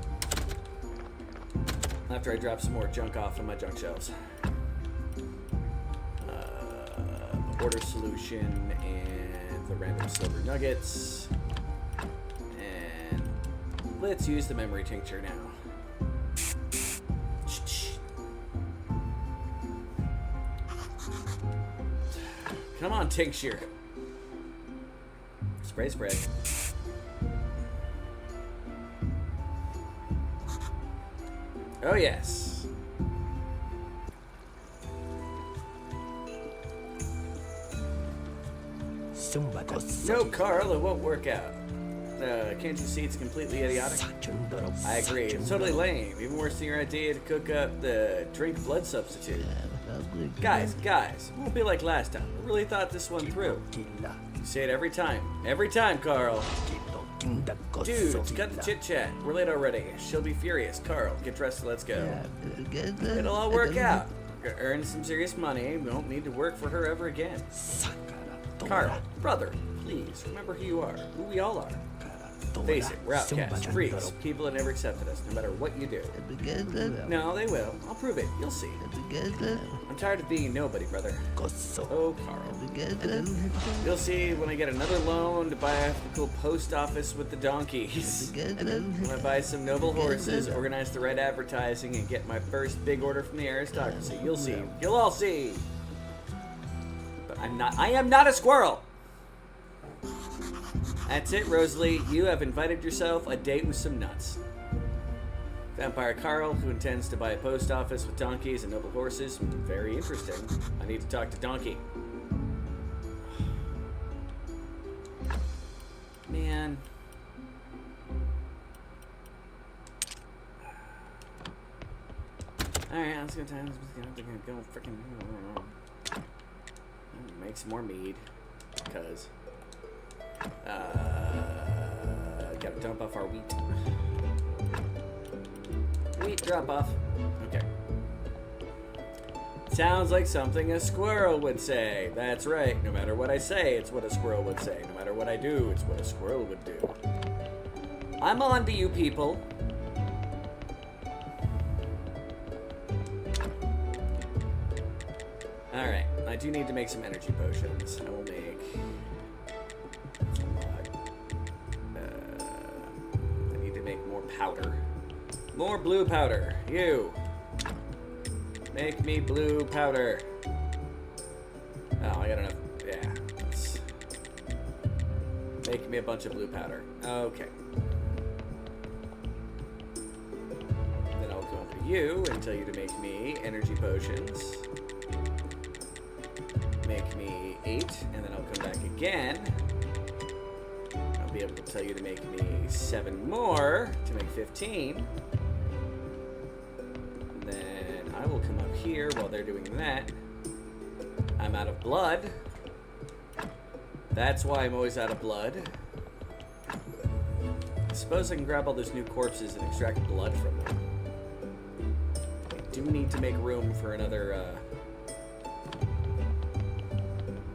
After I drop some more junk off of my junk shelves. Order solution and the random silver nuggets. And let's use the memory tincture now. Come on, tincture. Spray, spray. Oh, yes. No, Carl, it won't work out. Can't you see it's completely idiotic? I agree. It's totally lame. Even worse than your idea to cook up the drink blood substitute. Guys, it won't be like last time. I really thought this one through. You say it every time. Every time, Carl. Dudes, cut the chit-chat. We're late already. She'll be furious. Carl, get dressed and let's go. It'll all work out. Earn some serious money. We won't need to work for her ever again. Carl, brother, please, remember who you are. Who we all are. Face it, we're outcasts, freaks, people that never accepted us, no matter what you do. No, they will. I'll prove it. You'll see. I'm tired of being nobody, brother. Oh, Carl. You'll see when I get another loan to buy a cool post office with the donkeys. When I buy some noble horses, organize the right advertising, and get my first big order from the aristocracy. You'll see. You'll all see. But I am not a squirrel! That's it, Rosalie. You have invited yourself a date with some nuts. Vampire Carl, who intends to buy a post office with donkeys and noble horses. Very interesting. I need to talk to Donkey. Man. Alright, let's go time. Let's go freaking make some more mead. Because gotta dump off our wheat. Wheat drop off. Okay. Sounds like something a squirrel would say. That's right. No matter what I say, it's what a squirrel would say. No matter what I do, it's what a squirrel would do. I'm on to you people. Alright. I do need to make some energy potions. I will make... I need to make more powder. More blue powder. You. Make me blue powder. Oh, I got enough. Yeah. Let's make me a bunch of blue powder. Okay. Then I'll go up to you and tell you to make me energy potions. Make me 8, and then I'll come back again. I'll be able to tell you to make me 7 more to make 15. And then I will come up here while they're doing that. I'm out of blood. That's why I'm always out of blood. I suppose I can grab all those new corpses and extract blood from them. I do need to make room for another,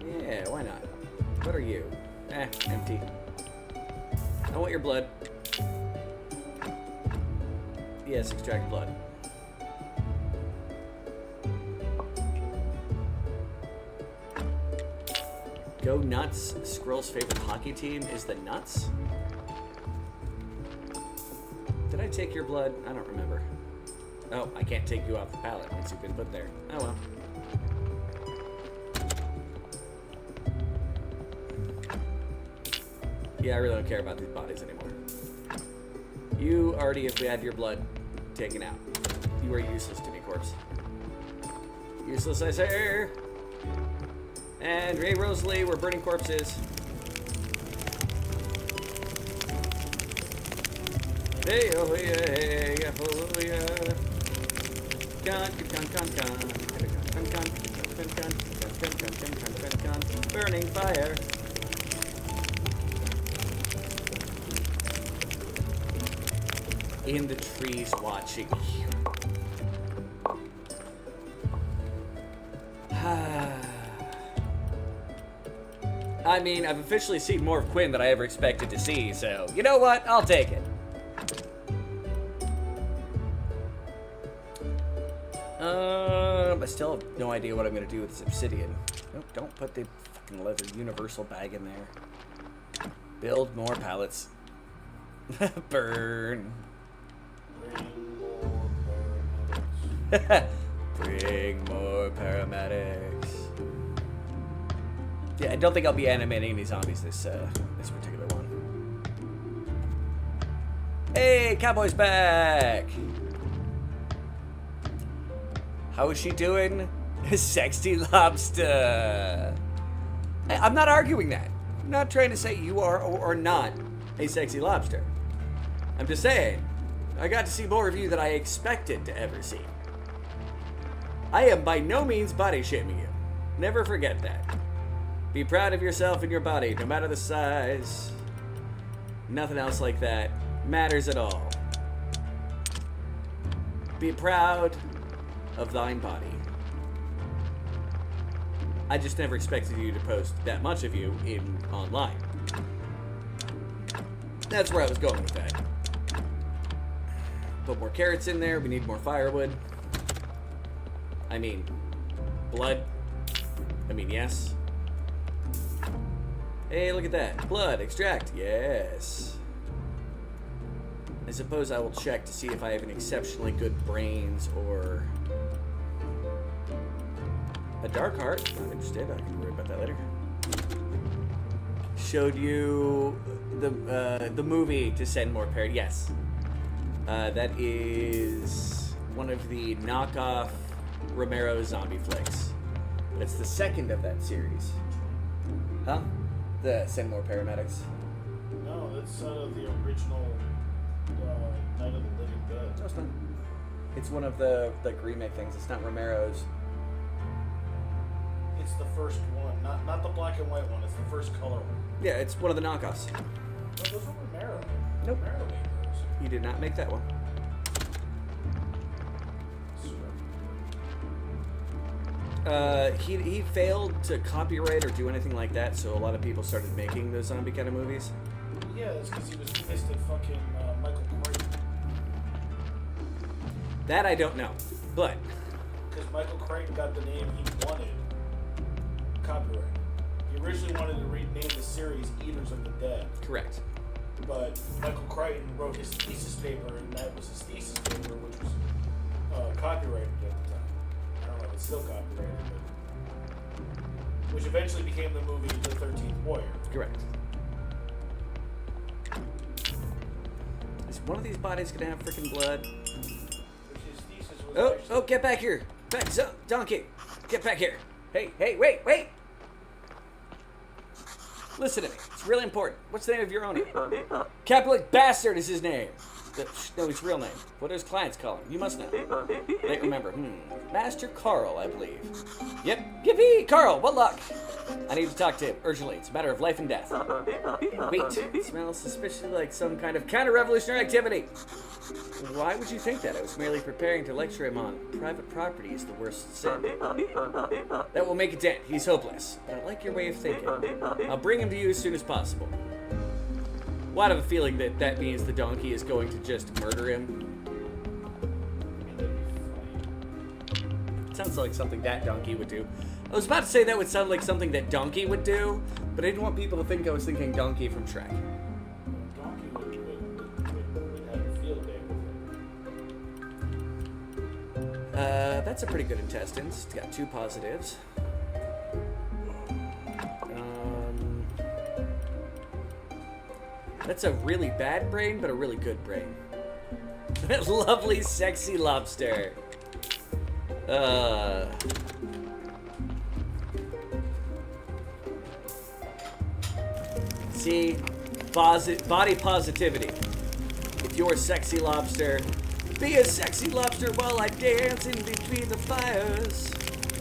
Yeah, why not? What are you? Empty. I want your blood. Yes, extract blood. Go Nuts. Squirrel's favorite hockey team is the Nuts. Did I take your blood? I don't remember. Oh, I can't take you off the pallet once you've been put there. Oh well. Yeah, I really don't care about these bodies anymore. You already have had your blood taken out. You are useless to me, corpse. Useless, I say. And Ray Rosalie, we're burning corpses. Hey, oh yeah, hey, oh yeah. Burning fire. In the trees watching you. I mean, I've officially seen more of Quinn than I ever expected to see, so you know what? I'll take it. I still have no idea what I'm going to do with this obsidian. Nope, don't put the fucking leather universal bag in there. Build more pallets. Burn. Bring more paramedics. Yeah, I don't think I'll be animating any zombies this particular one. Hey, Cowboy's back! How is she doing? Sexy lobster. I'm not arguing that. I'm not trying to say you are or not a sexy lobster. I'm just saying, I got to see more of you than I expected to ever see. I am by no means body shaming you. Never forget that. Be proud of yourself and your body, no matter the size. Nothing else like that matters at all. Be proud of thine body. I just never expected you to post that much of you in online. That's where I was going with that. Put more carrots in there. We need more firewood. I mean, blood. I mean, yes. Hey, look at that. Blood, extract. Yes. I suppose I will check to see if I have an exceptionally good brains or a dark heart. Not interested. I can worry about that later. Showed you the movie to send more parody. Yes. That is one of the knockoff Romero zombie flicks. But it's the second of that series. Huh? The Send More Paramedics. No, that's the original Night of the Living Dead. No, it's not. It's one of the remake things. It's not Romero's. It's the first one, not the black and white one. It's the first color one. Yeah, it's one of the knockoffs. No, those are Romero. Nope. Romero made those. He did not make that one. He failed to copyright or do anything like that, so a lot of people started making those zombie kind of movies. Yeah, that's because he was pissed at fucking Michael Crichton. That I don't know, but Because Michael Crichton got the name he wanted copyright. He originally wanted to rename the series Eaters of the Dead. correct. But Michael Crichton wrote his thesis paper, and that was his thesis paper, which was copyrighted at the time. I don't know if it's still copyrighted, but which eventually became the movie The 13th Warrior. Correct. Is one of these bodies gonna have freaking blood? Which his thesis was Oh, actually... oh, get back here! Back, donkey! Get back here! Hey, wait! Listen to me. It's really important. What's the name of your owner? Capulet Bastard is his name. No, his real name. What do his clients call him? You must know. They remember. Master Carl, I believe. Yep. Yippee! Carl, what luck? I need to talk to him urgently. It's a matter of life and death. Wait. It smells suspiciously like some kind of counter-revolutionary activity. Why would you think that? I was merely preparing to lecture him on private property is the worst sin. That will make a dent. He's hopeless. But I like your way of thinking. I'll bring him to you as soon as possible. Well, I have a feeling that that means the donkey is going to just murder him. Sounds like something that donkey would do. I was about to say that would sound like something that Donkey would do, but I didn't want people to think I was thinking Donkey from Shrek. Donkey would have a field day with it. That's a pretty good intestines. It's got 2 positives. That's a really bad brain, but a really good brain. Lovely, sexy lobster. See, body positivity. If you're a sexy lobster, be a sexy lobster while I dance in between the fires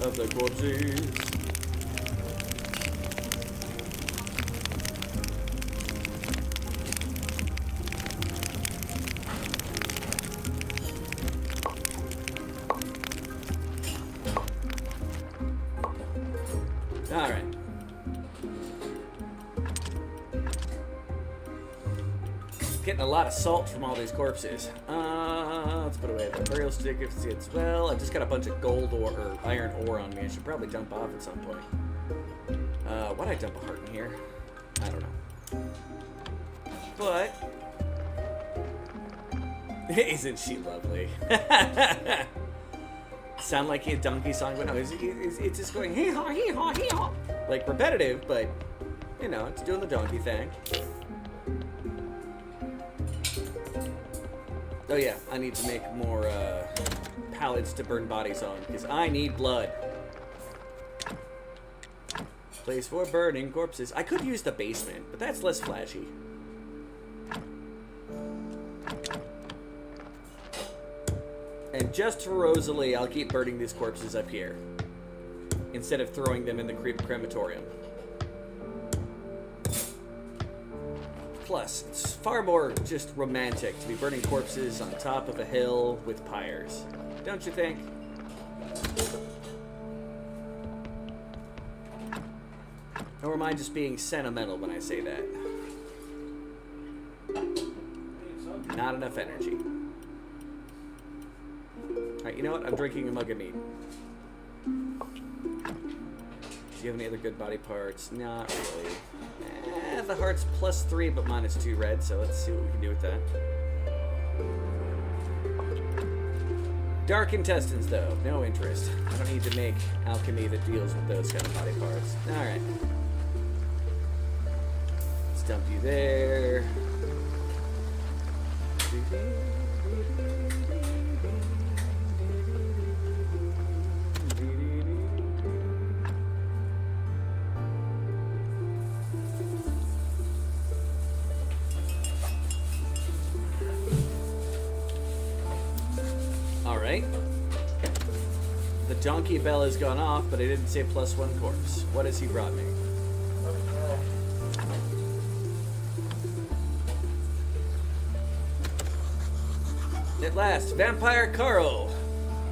of the corpses. All right. Getting a lot of salt from all these corpses. Let's put away the burial certificates. Well, I just got a bunch of gold or iron ore on me. I should probably dump off at some point. Why'd I dump a heart in here? I don't know. But isn't she lovely? Sound like a donkey song, but no, it's just going hee haw hee haw hee haw, like repetitive, but you know, it's doing the donkey thing. Oh yeah, I need to make more pallets to burn bodies on because I need blood. Place for burning corpses. I could use the basement, but that's less flashy. And just for Rosalie, I'll keep burning these corpses up here instead of throwing them in the crematorium. Plus, it's far more just romantic to be burning corpses on top of a hill with pyres. Don't you think? Or am I just being sentimental when I say that? Not enough energy. Alright, you know what? I'm drinking a mug of mead. Do you have any other good body parts? Not really. The heart's +3, but -2 red, so let's see what we can do with that. Dark intestines, though. No interest. I don't need to make alchemy that deals with those kind of body parts. Alright. Let's dump you there. Alright. The donkey bell has gone off, but I didn't say +1 corpse. What has he brought me? At last, Vampire Carl.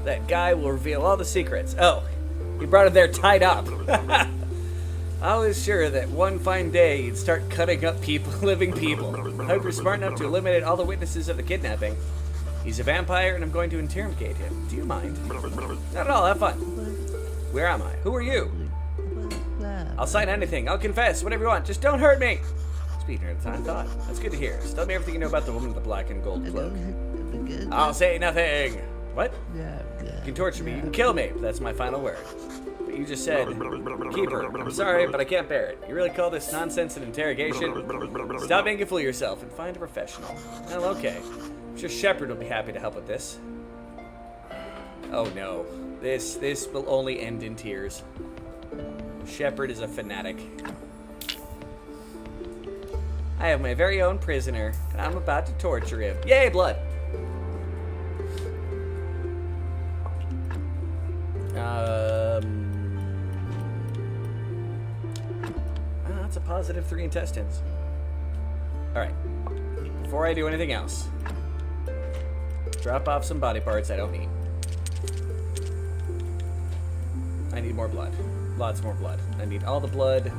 That guy will reveal all the secrets. Oh, he brought him there tied up. I was sure that one fine day he'd start cutting up people, living people. I hope you're smart enough to eliminate all the witnesses of the kidnapping. He's a vampire, and I'm going to interrogate him. Do you mind? Not at all. Have fun. Where am I? Who are you? I'll sign anything. I'll confess. Whatever you want. Just don't hurt me. Speaking of the time thought. That's good to hear. Just tell me everything you know about the woman with the black and gold cloak. I'll say nothing. What? You can torture me. You can kill me. That's my final word. But you just said, keep her. I'm sorry, but I can't bear it. You really call this nonsense an interrogation? Stop being a fool yourself and find a professional. Well, okay. I'm sure Shepard will be happy to help with this. Oh no. This will only end in tears. Shepard is a fanatic. I have my very own prisoner, and I'm about to torture him. Yay, blood! That's a positive 3 intestines. Alright. Before I do anything else, drop off some body parts I don't need. I need more blood. Lots more blood. I need all the blood.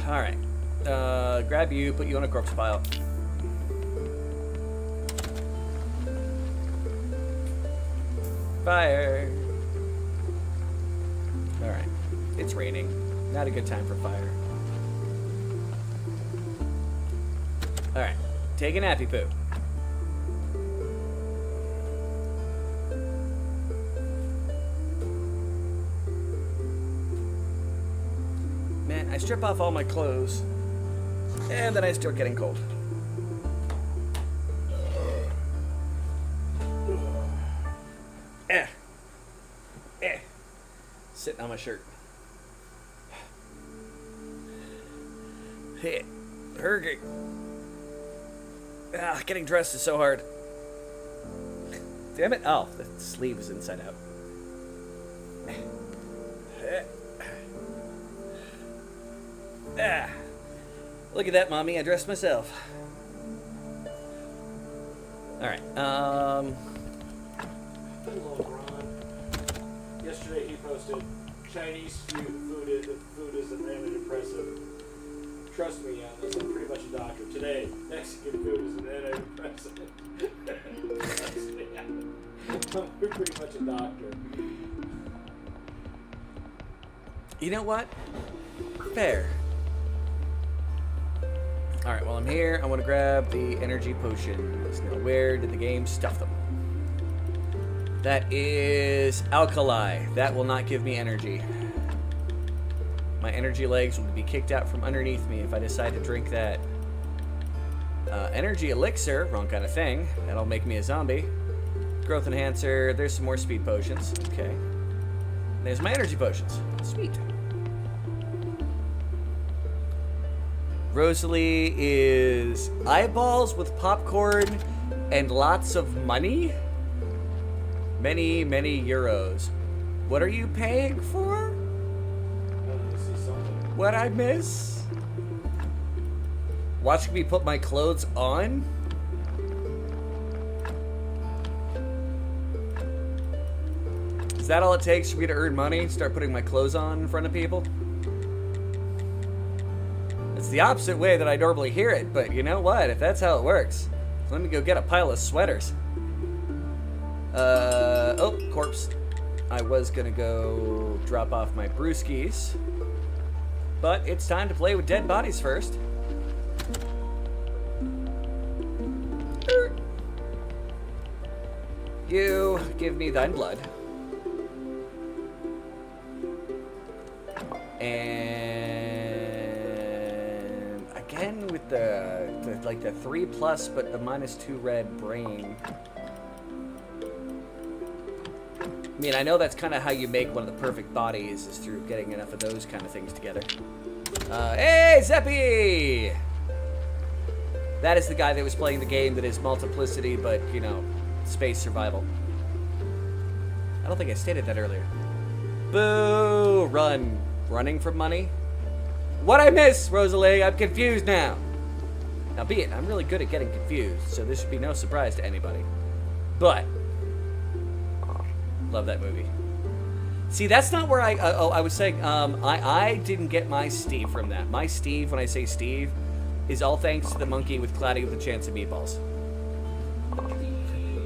Alright. Grab you, put you on a corpse pile. Fire! Alright. It's raining. Not a good time for fire. Alright. Take a nappy poo. Man, I strip off all my clothes, and then I start getting cold. Sitting on my shirt. Hey, hurry. Getting dressed is so hard. Damn it. Oh, the sleeve is inside out. Look at that, Mommy. I dressed myself. Alright, Hello, Ron. Yesterday he posted, Chinese food is an antidepressant. Trust me on this, I'm pretty much a doctor. Today, Mexican food is an antidepressant. Trust me on it. I'm pretty much a doctor. you know what? Fair. Alright, while I'm here, I want to grab the energy potions. Now, where did the game stuff them? That is alkali. That will not give me energy. My energy legs will be kicked out from underneath me if I decide to drink that. Energy elixir, wrong kind of thing. That'll make me a zombie. Growth enhancer, there's some more speed potions. Okay. There's my energy potions. Sweet. Rosalie is eyeballs with popcorn and lots of money? Many, many euros. What are you paying for? What I miss? Watching me put my clothes on? Is that all it takes for me to earn money? Start putting my clothes on in front of people? It's the opposite way that I normally hear it, but you know what? If that's how it works, let me go get a pile of sweaters. Oh, corpse. I was gonna go drop off my brewskis, but it's time to play with dead bodies first. You give me thine blood. And again with the 3+ but the -2 red brain. I mean, I know that's kind of how you make one of the perfect bodies, is through getting enough of those kind of things together. Hey, Zeppy! That is the guy that was playing the game that is multiplicity, but, you know, space survival. I don't think I stated that earlier. Boo! Run. Running from money? What'd I miss, Rosalie? I'm confused now. Now, be it, I'm really good at getting confused, so this should be no surprise to anybody. But love that movie. See, that's not where I was saying, I didn't get my Steve from that. My Steve, when I say Steve, is all thanks to the monkey with Cloudy with a Chance of Meatballs.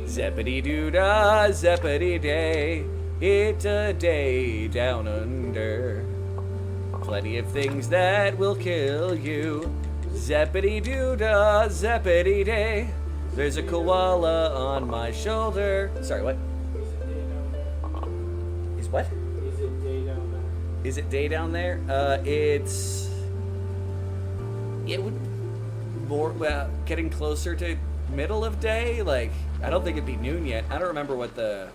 Zeppity-doo-dah, zeppity-day, it's a day down under. Plenty of things that will kill you. Zeppity-doo-dah, zeppity-day, there's a koala on my shoulder. Sorry, what? What? Is it day down there? Is it day down there? It's... It would... More... Well, getting closer to middle of day? Like, I don't think it'd be noon yet. I don't remember what the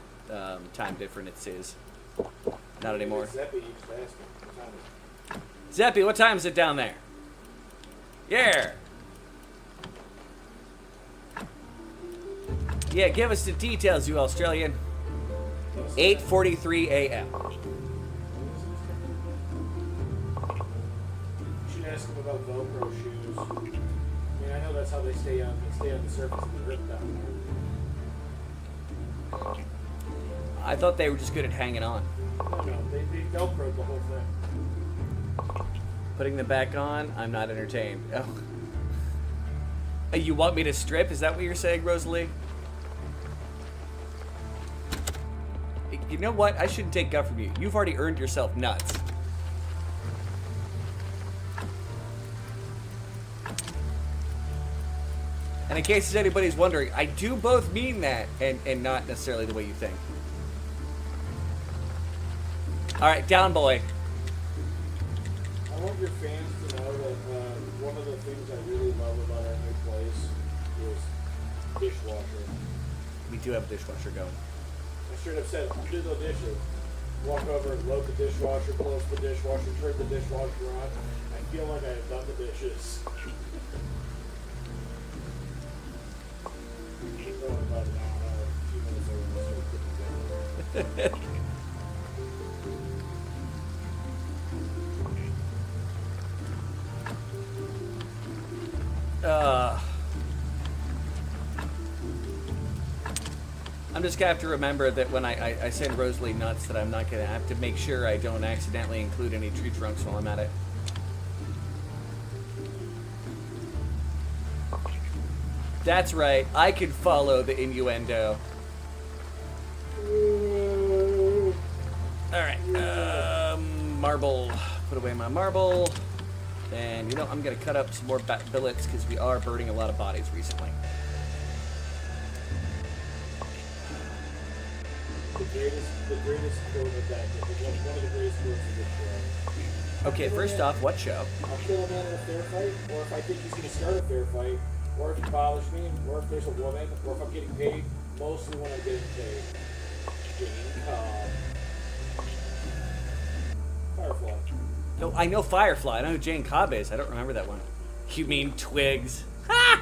time difference is. Not anymore. Zeppy, you just asked me. What time is it? Zeppy, what time is it down there? Yeah. Yeah, give us the details, you Australian. 8:43 a.m. You should ask him about Velcro shoes. I mean, I know that's how they stay on the surface of the rip down there. I thought they were just good at hanging on. No, they Velcroed the whole thing. Putting them back on, I'm not entertained. Oh. You want me to strip? Is that what you're saying, Rosalie? You know what? I shouldn't take guff from you. You've already earned yourself nuts. And in case anybody's wondering, I do both mean that and not necessarily the way you think. Alright, down boy. I want your fans to know that one of the things I really love about our new place is dishwasher. We do have a dishwasher going. I should have said, do the dishes. Walk over and load the dishwasher, close the dishwasher, turn the dishwasher on. I feel like I have done the dishes. Keep going about an hour, a few minutes over, so we couldn't get it. I'm just gonna have to remember that when I send Rosalie nuts that I'm not gonna have to make sure I don't accidentally include any tree trunks while I'm at it. That's right, I can follow the innuendo. Alright, marble. Put away my marble. And, you know, I'm going to cut up some more billets because we are burning a lot of bodies recently. The greatest quote of that, one of the greatest quotes of this show. Okay, first off, what show? I'll kill a man in a fair fight, or if I think he's going to start a fair fight, or if he bothers me, or if there's a woman, or if I'm getting paid, mostly when I'm getting paid. Jane Cobb. Firefly. No, I know Firefly. I know who Jane Cobb is. I don't remember that one. You mean Twigs? Ha!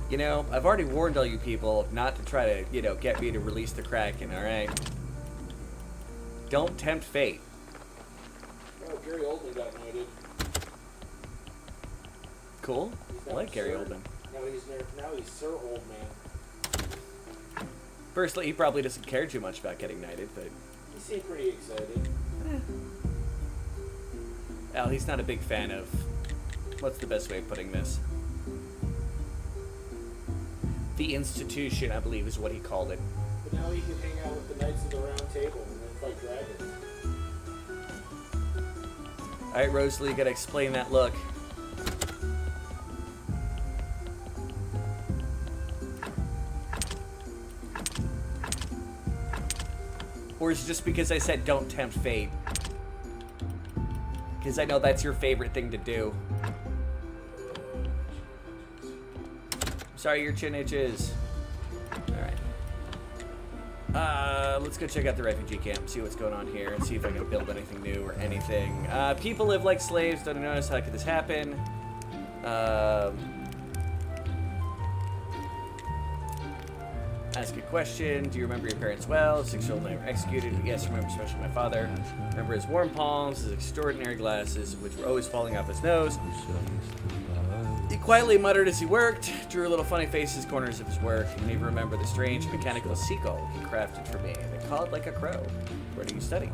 You know, I've already warned all you people not to try to, you know, get me to release the Kraken, alright? Don't tempt fate. Oh, Gary Oldman got knighted. Cool. I like Gary Oldman. Now he's Sir Old Man. Firstly, he probably doesn't care too much about getting knighted, but... He seemed pretty excited. Well, he's not a big fan of... What's the best way of putting this? The institution, I believe, is what he called it. But now he can hang out with the Knights of the Round Table and then fight dragons. Alright, Rosalie, you gotta explain that look. Or is it just because I said don't tempt fate? Because I know that's your favorite thing to do. Sorry, your chin itches. Alright. Let's go check out the refugee camp, see what's going on here, and see if I can build anything new or anything. People live like slaves. Don't notice how could this happen? Ask a question. Do you remember your parents well? 6-year-old and I were executed. Yes, remember especially my father. Remember his warm palms, his extraordinary glasses, which were always falling off his nose. He quietly muttered as he worked, drew little funny faces corners of his work, and even remember the strange mechanical seagull he crafted for me that called like a crow. Where do you study?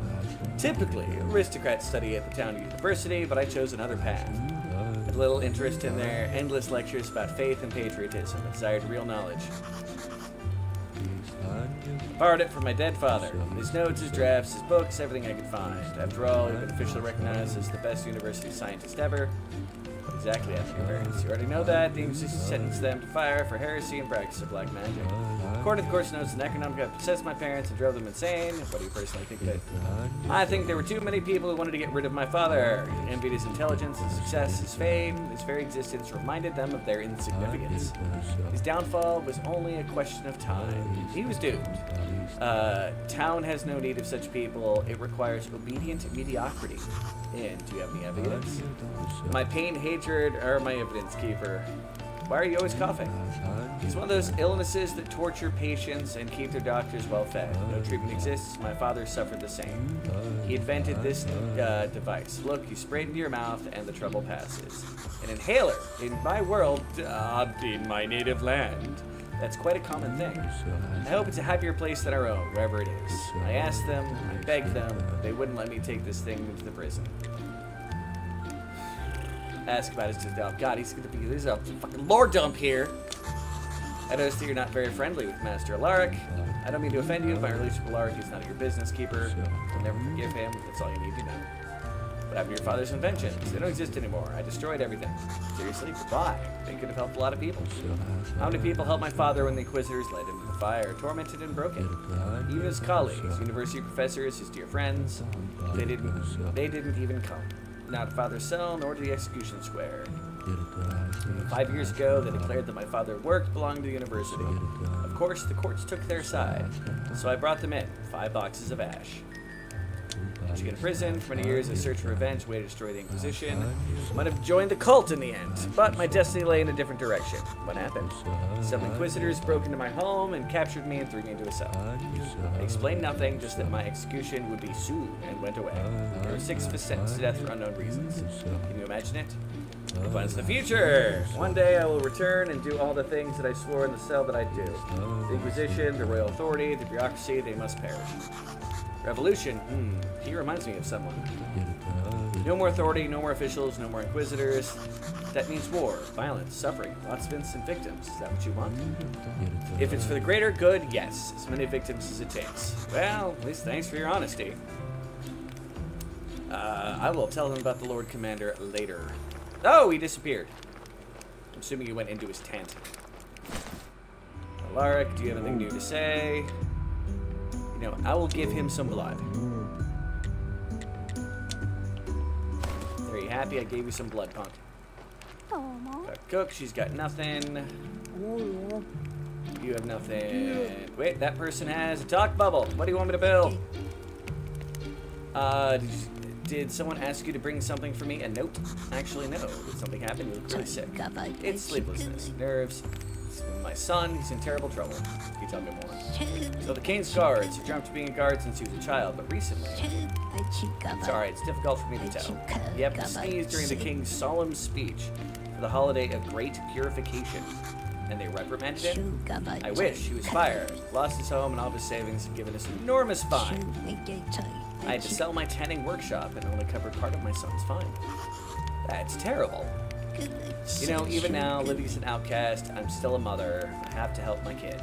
Typically, aristocrats study at the town university, but I chose another path. I had little interest in their endless lectures about faith and patriotism and desired real knowledge. I borrowed it from my dead father. His notes, his drafts, his books, everything I could find. After all, he'd been officially recognized as the best university scientist ever. exactly after your parents. You already know that. The Inquisition sentenced them to fire for heresy and practice of black magic. The court, of course, knows the Necronomicon possessed my parents and drove them insane. What do you personally think of it? I think there were too many people who wanted to get rid of my father. Envied his intelligence, his success, his fame. His very existence reminded them of their insignificance. His downfall was only a question of time. He was doomed. Town has no need of such people. It requires obedient mediocrity. And do you have any evidence? My pain, hatred, are my evidence keeper. Why are you always coughing? It's one of those illnesses that torture patients and keep their doctors well fed. No treatment exists. My father suffered the same. He invented this device. Look, you spray it into your mouth and the trouble passes. An inhaler in my world, in my native land. That's quite a common thing. I hope it's a happier place than our own, wherever it is. I asked them, I begged them, but they wouldn't let me take this thing into the prison. Ask about his dump. God, there's a fucking lore dump here. I noticed that you're not very friendly with Master Alaric. I don't mean to offend you. My relationship with Alaric is none of your business, keeper. You'll never forgive him. That's all you need to know. What happened to your father's inventions? They don't exist anymore. I destroyed everything. Seriously? Why? They could have helped a lot of people. How many people helped my father when the Inquisitors led him to the fire, tormented and broken? Even his colleagues, university professors, his dear friends, they didn't even come. Not to father's cell, nor to the execution square. 5 years ago, they declared that my father work belonged to the university. Of course, the courts took their side, so I brought them in, 5 boxes of ash. I was in prison for many years. I searched for revenge, way to destroy the Inquisition. Might have joined the cult in the end, but my destiny lay in a different direction. What happened? Some Inquisitors broke into my home and captured me and threw me into a cell. I explained nothing, just that my execution would be soon, and went away. There were 6 of us sentenced to death for unknown reasons. Can you imagine it? Plans the future. One day I will return and do all the things that I swore in the cell that I'd do. The Inquisition, the royal authority, the bureaucracy, they must perish. Revolution? He reminds me of someone. No more authority, no more officials, no more inquisitors. That means war, violence, suffering, lots of innocent victims. Is that what you want? If it's for the greater good, yes. As many victims as it takes. Well, at least thanks for your honesty. I will tell him about the Lord Commander later. Oh, he disappeared. I'm assuming he went into his tent. Alaric, do you have anything new to say? You know, I will give him some blood. Are you happy I gave you some blood, punk? Cook, she's got nothing. You have nothing. Wait, that person has a talk bubble. What do you want me to build? Did someone ask you to bring something for me? A note? Actually, no. Did something happen? You look really sick. It's sleeplessness, nerves. My son, he's in terrible trouble. Can you tell me more? So the King's guards, he dreamt of being a guard since he was a child, but recently... Sorry, it's difficult for me to tell. Yep, he sneezed during the King's solemn speech for the holiday of Great Purification. And they reprimanded him? I wish. He was fired, lost his home and all of his savings, and given us an enormous fine. I had to sell my tanning workshop and only covered part of my son's fine. That's terrible. You know, even now, living as an outcast, I'm still a mother. I have to help my kid.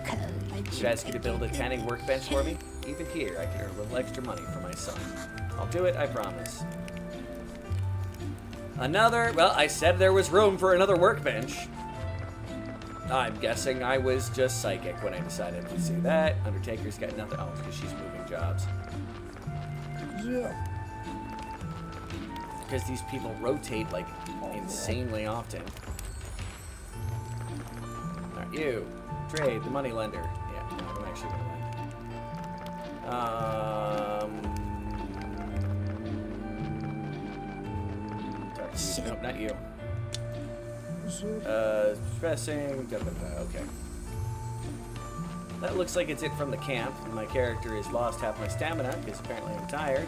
Should I ask you to build a tanning workbench for me? Even here, I can earn a little extra money for my son. I'll do it, I promise. Well, I said there was room for another workbench. I'm guessing I was just psychic when I decided to see that. Undertaker's got nothing. Oh, because she's moving jobs. Yeah. Because these people rotate, like, insanely often. Alright, you. Trade, the money lender. Yeah, no, I'm actually gonna lend. Nope, not you. Stressing. Okay. That looks like it's it from the camp. My character has lost half my stamina, because apparently I'm tired.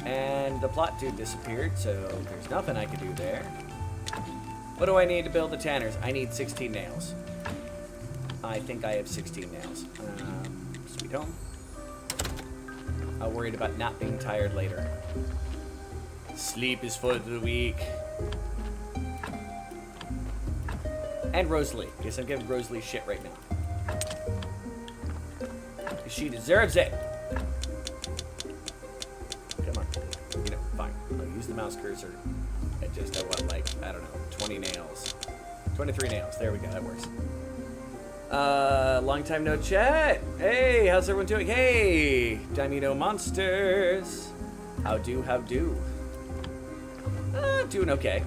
And the plot dude disappeared, so there's nothing I can do there. What do I need to build the tanners? I need 16 nails. I think I have 16 nails. Sweet home. I'm worried about not being tired later. Sleep is for the weak. And Rosalie. Guess I'm giving Rosalie shit right now. She deserves it. Come on. You know, fine. I'll use the mouse cursor. just, I want like, I don't know, 20 nails. 23 nails. There we go. That works. Long time no chat. Hey, how's everyone doing? Hey, Dimino Monsters. How do? Doing okay.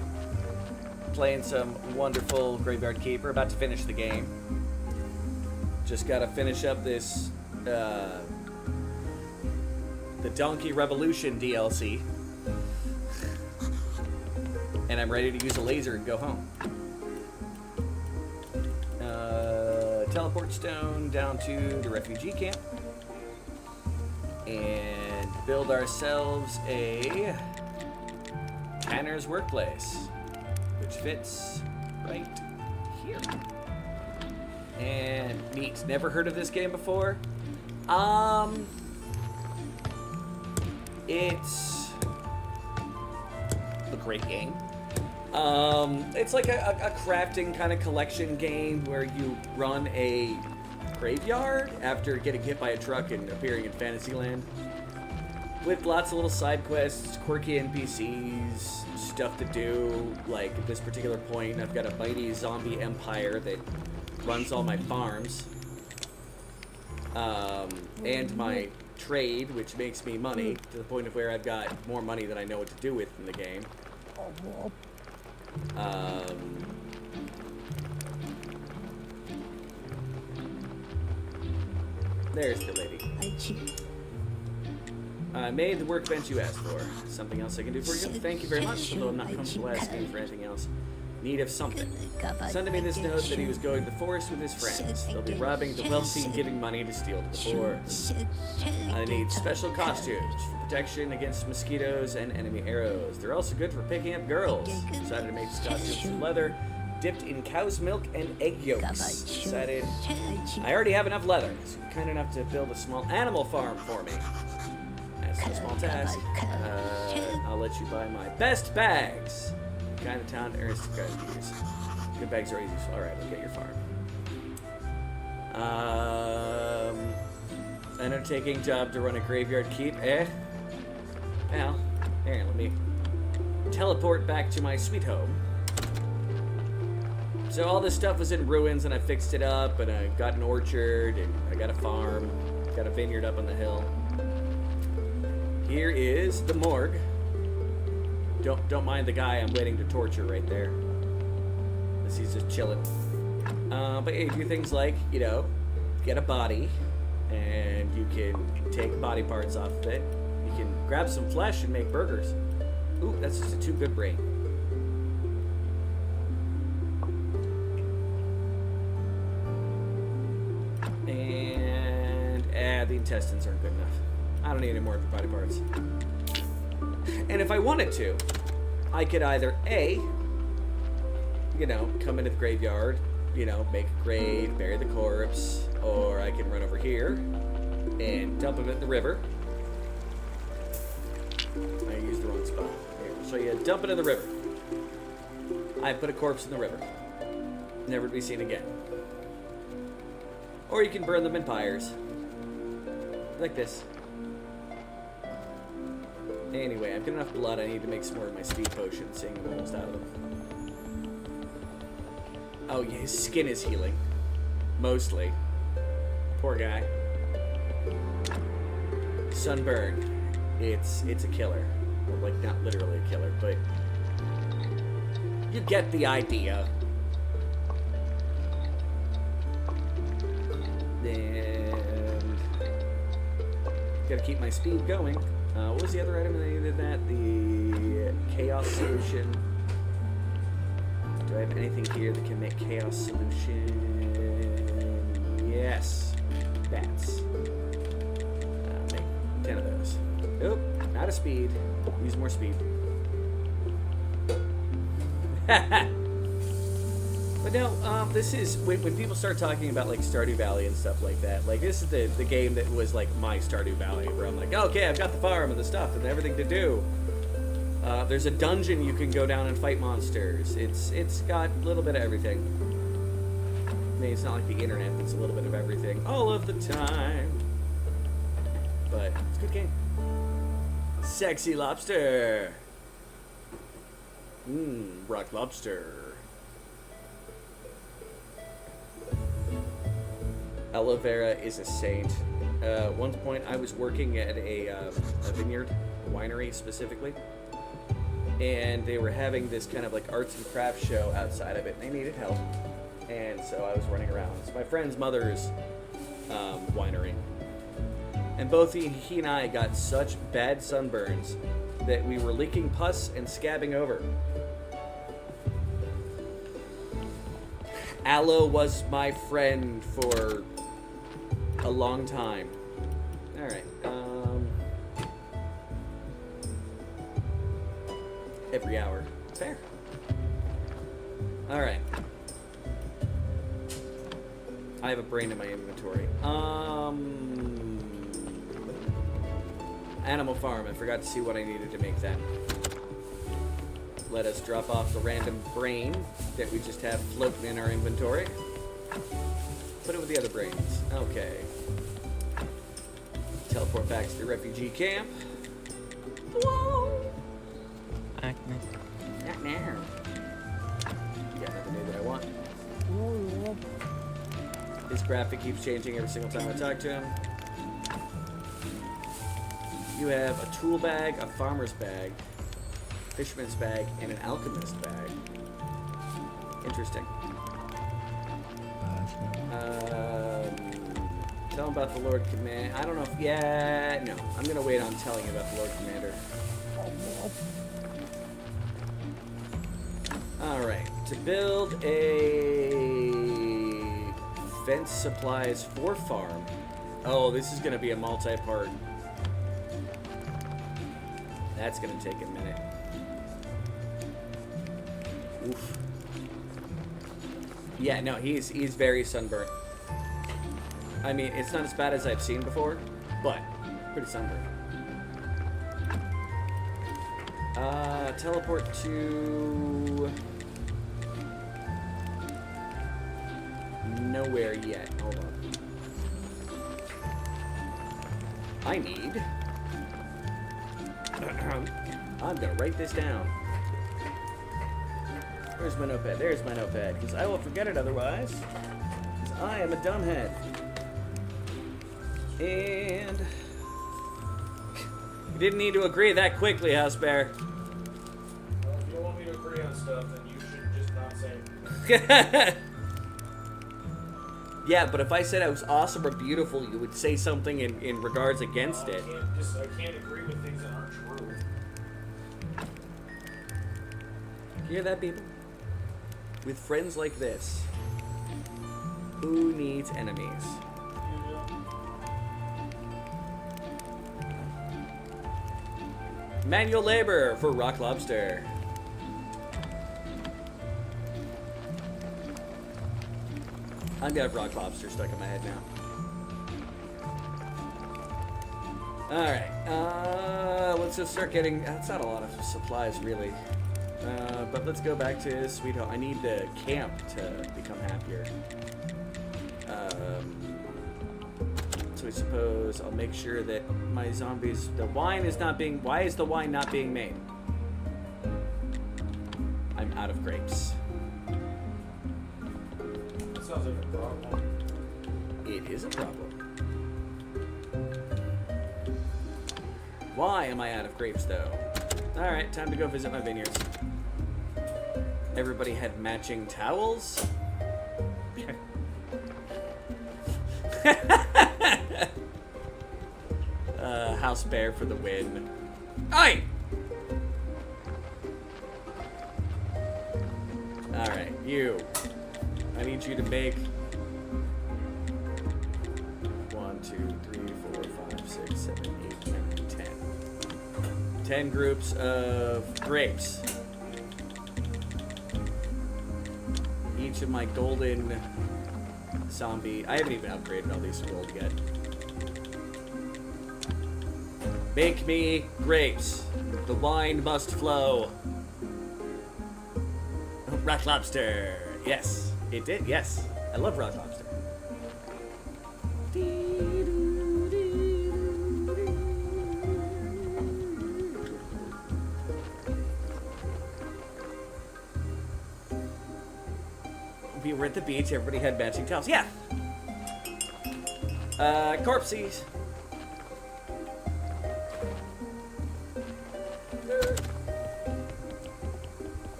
Playing some wonderful Graveyard Keeper. About to finish the game. Just gotta finish up this, the Donkey Revolution DLC. And I'm ready to use a laser and go home. Teleport stone down to the refugee camp. And build ourselves a Tanner's Workplace, which fits right here. And neat. Never heard of this game before. It's a great game. It's like a crafting kind of collection game where you run a graveyard after getting hit by a truck and appearing in Fantasyland. With lots of little side quests, quirky NPCs, stuff to do. Like at this particular point, I've got a mighty zombie empire that runs all my farms. And my trade, which makes me money, to the point of where I've got more money than I know what to do with in the game. There's the lady. I made the workbench you asked for. Something else I can do for you? Thank you very much, although I'm not comfortable asking for anything else. Need of something. Send me this note that he was going to the forest with his friends. They'll be robbing the wealthy and giving money to steal to the poor. I need special costumes for protection against mosquitoes and enemy arrows. They're also good for picking up girls. Decided to make these costumes from leather, dipped in cow's milk and egg yolks. Decided I already have enough leather, so you're kind enough to build a small animal farm for me. That's a small task. I'll let you buy my best bags. Kind of town to aristocrat use. Good bags are easy. So, all right, we'll get your farm. Undertaking job to run a graveyard keep. Well, here, let me teleport back to my sweet home. So all this stuff was in ruins, and I fixed it up, and I got an orchard, and I got a farm, got a vineyard up on the hill. Here is the morgue. Don't mind the guy I'm waiting to torture right there. He's just chilling. But yeah, you do things like, you know, get a body, and you can take body parts off of it. You can grab some flesh and make burgers. Ooh, that's just a too good brain. And the intestines aren't good enough. I don't need any more of your body parts. And if I wanted to, I could either A, you know, come into the graveyard, you know, make a grave, bury the corpse, or I can run over here and dump him in the river. I used the wrong spot. Here, so you dump it in the river. I put a corpse in the river. Never to be seen again. Or you can burn them in pyres. Like this. Anyway, I've got enough blood. I need to make some more of my speed potion, seeing I'm almost out of them. Oh yeah, his skin is healing. Mostly. Poor guy. Sunburn. It's a killer. Well, like, not literally a killer, but you get the idea. And gotta keep my speed going. What was the other item that needed that? The Chaos Solution. Do I have anything here that can make Chaos Solution? Yes. Bats. Make 10 of those. Nope. Out of speed. Use more speed. But no, this is, when people start talking about, like, Stardew Valley and stuff like that, like, this is the game that was, like, my Stardew Valley, where I'm like, okay, I've got the farm and the stuff and everything to do. There's a dungeon you can go down and fight monsters. It's got a little bit of everything. I mean, it's not like the internet, it's a little bit of everything all of the time. But it's a good game. Sexy lobster. Rock lobster. Aloe vera is a saint. One point I was working at a vineyard, winery specifically, and they were having this kind of like arts and crafts show outside of it, and they needed help. And so I was running around. It's my friend's mother's winery. And both he and I got such bad sunburns that we were leaking pus and scabbing over. Aloe was my friend for a long time. Alright, every hour. Fair. Alright. I have a brain in my inventory. Animal Farm. I forgot to see what I needed to make that. Let us drop off the random brain that we just have floating in our inventory. Put it with the other brains. Okay. Teleport back to the refugee camp. Whoa! Not now. Got nothing new that I want. His graphic keeps changing every single time I talk to him. You have a tool bag, a farmer's bag, fisherman's bag, and an alchemist bag. Interesting. Tell him about the Lord Commander. I don't know if... Yeah, no. I'm going to wait on telling you about the Lord Commander. Alright. To build a fence supplies for farm. Oh, this is going to be a multi-part. That's going to take a minute. Oof. Yeah, no, he's very sunburnt. I mean, it's not as bad as I've seen before, but pretty sunburnt. Teleport to... nowhere yet. Hold on. I need... I'm gonna write this down. Where's my notepad? There's my notepad, because I will forget it otherwise. Because I am a dumbhead. And... you didn't need to agree that quickly, House Bear. Well, if you don't want me to agree on stuff, then you should just not say it. Yeah, but if I said I was awesome or beautiful, you would say something in regards against it. I can't agree with things that aren't true. Hear that, people? With friends like this, who needs enemies? Manual labor for Rock Lobster. I'm gonna have Rock Lobster stuck in my head now. Alright, let's just start getting... that's not a lot of supplies, really. But let's go back to Sweet Home. I need the camp to become happier. So I suppose I'll make sure that my zombies... the wine is not being... why is the wine not being made? I'm out of grapes. That sounds like a problem. It is a problem. Why am I out of grapes, though? Alright, time to go visit my vineyards. Everybody had matching towels? House Bear for the win. Aye! Alright, you. I need you to make 1, 2, 3, 4, 5, 6, 7, 8, 9, 10. 10 groups of grapes. Each of my golden zombie... I haven't even upgraded all these to gold yet. Make me grapes. The wine must flow. Rock Lobster. Yes, it did. Yes, I love Rock Lobster. at the beach, everybody had matching towels. Yeah. Corpses.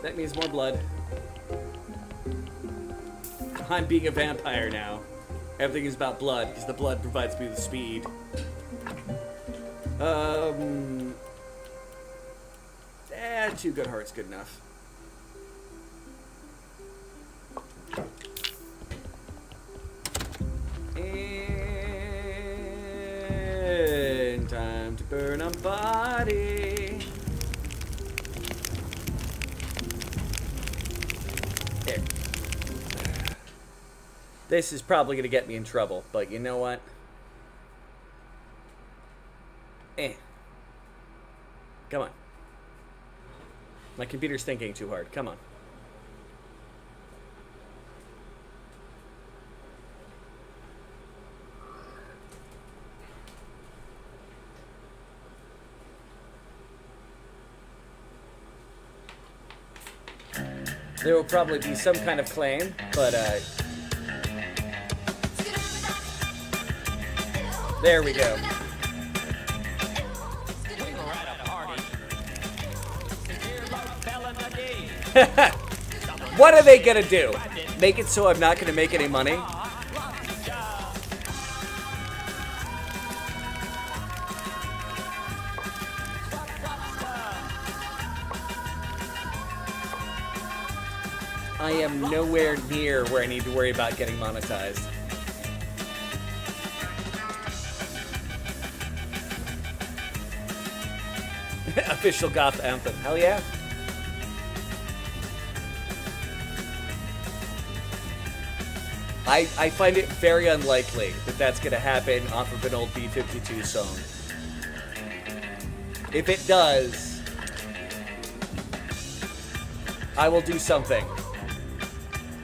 That means more blood. I'm being a vampire now. Everything is about blood, because the blood provides me with speed. Two good hearts, good enough. And time to burn a body. There. This is probably gonna get me in trouble, but you know what? Come on. My computer's thinking too hard. Come on. There will probably be some kind of claim, but there we go. What are they gonna do? Make it so I'm not gonna make any money? I am nowhere near where I need to worry about getting monetized. Official goth anthem. Hell yeah. I find it very unlikely that that's going to happen off of an old B-52 song. If it does, I will do something.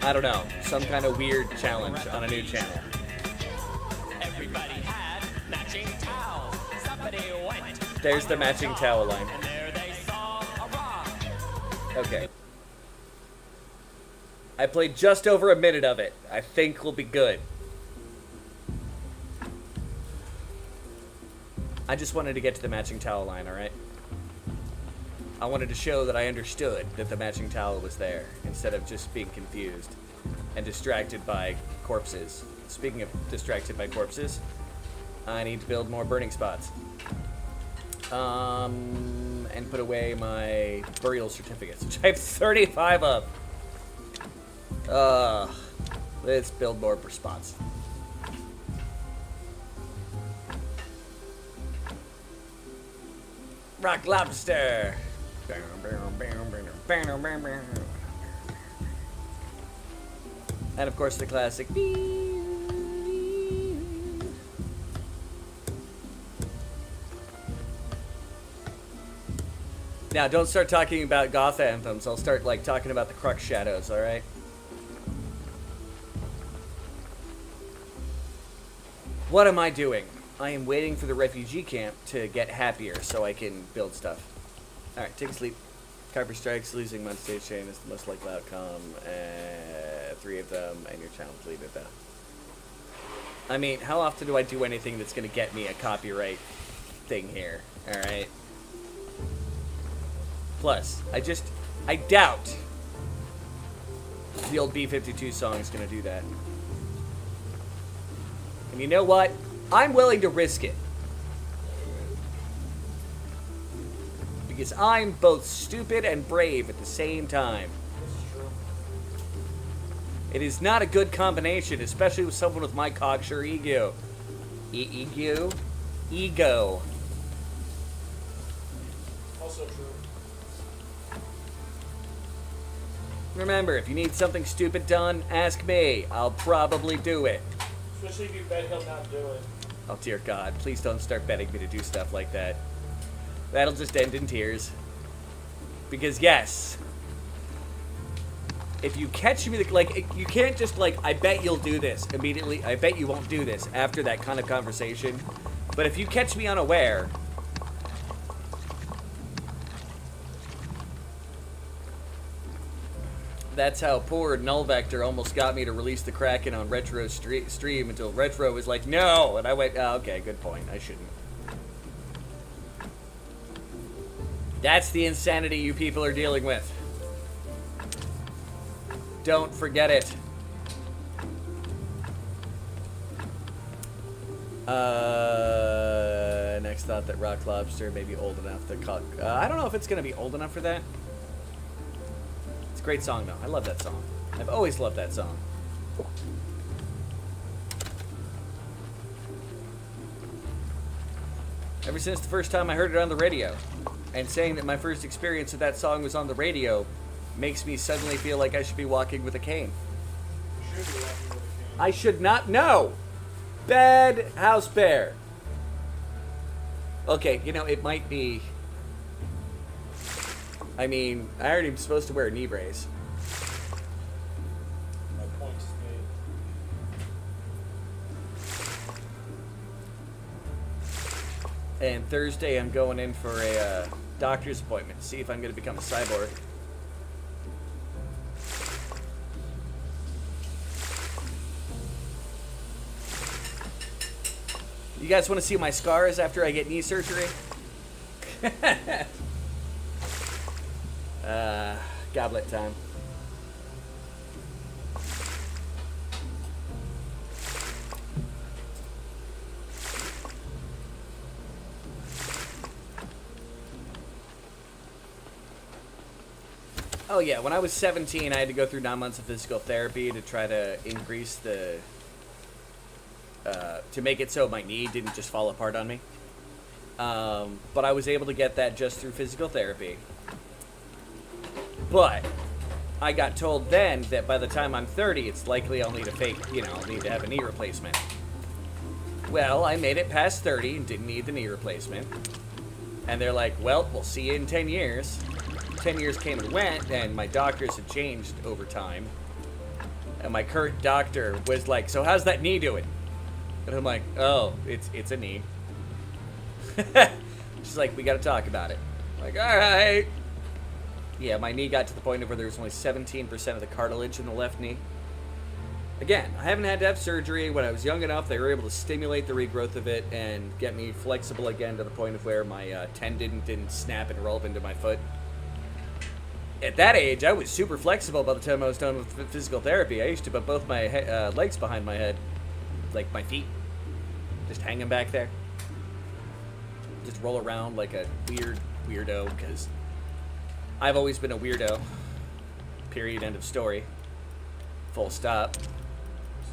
I don't know. Some kind of weird challenge on a new channel. Everybody had matching towels. Somebody went. There's the matching towel line. And there they saw a rock. Okay. I played just over a minute of it. I think we'll be good. I just wanted to get to the matching towel line, alright? I wanted to show that I understood that the matching towel was there, instead of just being confused and distracted by corpses. Speaking of distracted by corpses, I need to build more burning spots. And put away my burial certificates, which I have 35 of. Let's build more spots. Rock lobster. And of course the classic. Now don't start talking about goth anthems. I'll start like talking about the Crux Shadows, alright? What am I doing? I am waiting for the refugee camp to get happier so I can build stuff. Alright, take a sleep. Carper Strikes, losing my stage chain is the most likely outcome. 3 of them, and your channel deleted though. I mean, how often do I do anything that's going to get me a copyright thing here? Alright. Plus, I doubt the old B-52 song is going to do that. And you know what? I'm willing to risk it. Because I'm both stupid and brave at the same time. This is true. It is not a good combination, especially with someone with my cocksure ego. Ego? Ego. Also true. Remember, if you need something stupid done, ask me. I'll probably do it. Especially if you bet he'll not do it. Oh dear God, please don't start betting me to do stuff like that. That'll just end in tears. Because yes, if you catch me, like, you can't just like, I bet you'll do this immediately. I bet you won't do this after that kind of conversation. But if you catch me unaware, That's how poor Null Vector almost got me to release the Kraken on Retro stream until Retro was like, no! And I went, oh, okay, good point. I shouldn't. That's the insanity you people are dealing with. Don't forget it. Next thought that Rock Lobster may be old enough to call. I don't know if it's going to be old enough for that. It's a great song, though. I love that song. I've always loved that song. Ever since the first time I heard it on the radio. And saying that my first experience with that song was on the radio makes me suddenly feel like I should be walking with a cane. You should be laughing with a cane. I should not know. Bad house bear. Okay, you know, it might be. I mean, I already am supposed to wear a knee brace. My point is made. And Thursday, I'm going in for a doctor's appointment to see if I'm going to become a cyborg. You guys want to see my scars after I get knee surgery? Goblet time. Oh yeah, when I was 17, I had to go through 9 months of physical therapy to try to increase the, to make it so my knee didn't just fall apart on me. But I was able to get that just through physical therapy. But I got told then that by the time I'm 30, it's likely I'll need a fake, I'll need to have a knee replacement. Well, I made it past 30 and didn't need the knee replacement. And they're like, well, we'll see you in 10 years. 10 years came and went, and my doctors had changed over time. And my current doctor was like, so how's that knee doing? And I'm like, oh, it's a knee. She's like, we gotta talk about it. I'm like, all right. Yeah, my knee got to the point of where there was only 17% of the cartilage in the left knee. Again, I haven't had to have surgery. When I was young enough, they were able to stimulate the regrowth of it and get me flexible again to the point of where my tendon didn't snap and roll up into my foot. At that age, I was super flexible by the time I was done with physical therapy. I used to put both my legs behind my head, like my feet, just hanging back there. Just roll around like a weirdo, because I've always been a weirdo. Period, end of story. Full stop. This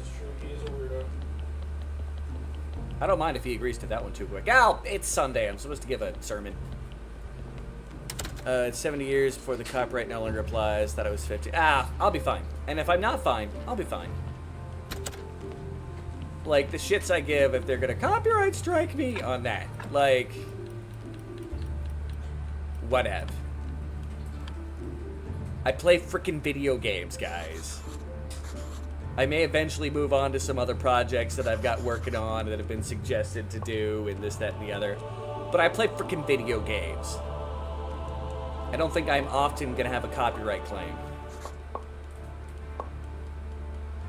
is true. He is a weirdo. I don't mind if he agrees to that one too quick. Ow! It's Sunday. I'm supposed to give a sermon. It's 70 years before the copyright no longer applies. Thought I was 50. I'll be fine. And if I'm not fine, I'll be fine. Like, the shits I give if they're gonna copyright strike me on that. Like, whatever. I play frickin' video games, guys. I may eventually move on to some other projects that I've got working on that have been suggested to do and this, that, and the other. But I play frickin' video games. I don't think I'm often gonna have a copyright claim.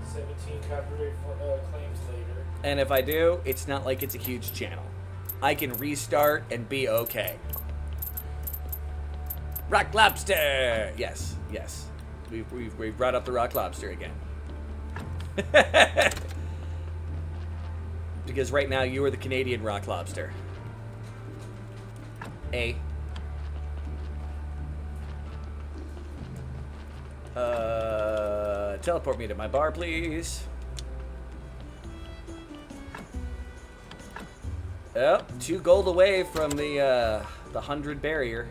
17 copyright claims later. And if I do, it's not like it's a huge channel. I can restart and be okay. Rock Lobster! Yes. We've brought up the Rock Lobster again. Because right now you are the Canadian Rock Lobster. Teleport me to my bar, please. Oh, 2 gold away from the 100 barrier.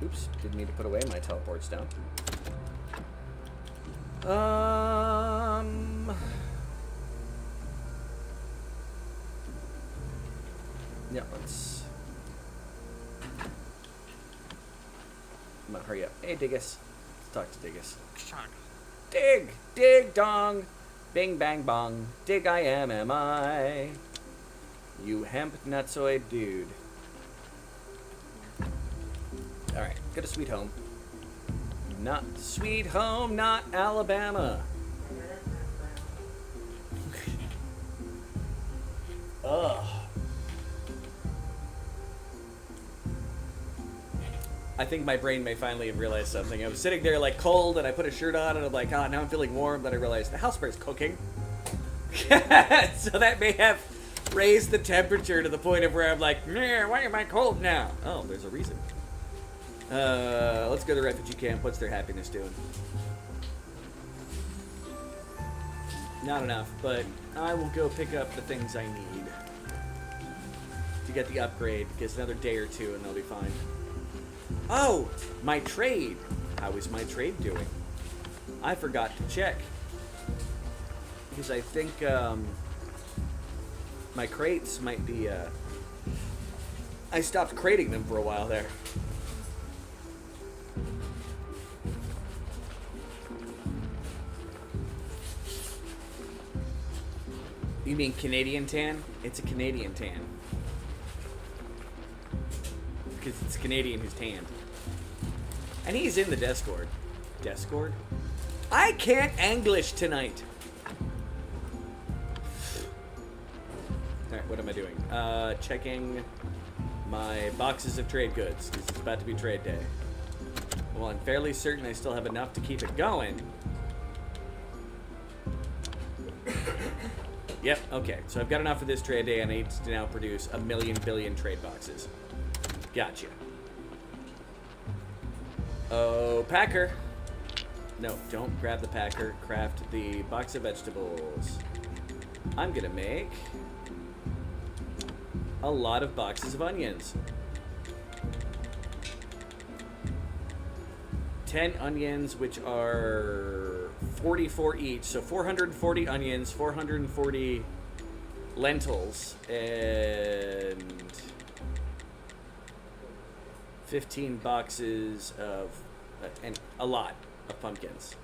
Oops, didn't mean to put away my teleport stone. Yeah, let's. Come on, hurry up. Hey, Diggus. Let's talk to Diggus. Dig, dong. Bing, bang, bong. Dig, I am I. You hemp nutsoid dude. Alright, go to Sweet Home. Not Sweet Home, not Alabama. Ugh. I think my brain may finally have realized something. I was sitting there like cold and I put a shirt on and I'm like, ah, now I'm feeling warm. Then I realized the house bear's cooking. So that may have raised the temperature to the point of where I'm like, "Meh, why am I cold now? Oh, there's a reason. Let's go to the refugee camp. What's their happiness doing? Not enough, but I will go pick up the things I need to get the upgrade. Because another day or two and they'll be fine. Oh, my trade. How is my trade doing? I forgot to check. Because I think my crates might be... I stopped crating them for a while there. You mean Canadian tan? It's a Canadian tan. Because it's Canadian who's tanned. And he's in the Discord. Discord? I can't English tonight. Alright, what am I doing? Checking my boxes of trade goods. This is about to be trade day. Well, I'm fairly certain I still have enough to keep it going. Yep, okay. So I've got enough for this trade day and I need to now produce 1,000,000 billion trade boxes. Gotcha. Oh, Packer. No, don't grab the Packer. Craft the box of vegetables. I'm gonna make a lot of boxes of onions. 10 onions, which are 44 each. So 440 onions, 440 lentils, and 15 boxes of, and a lot of pumpkins.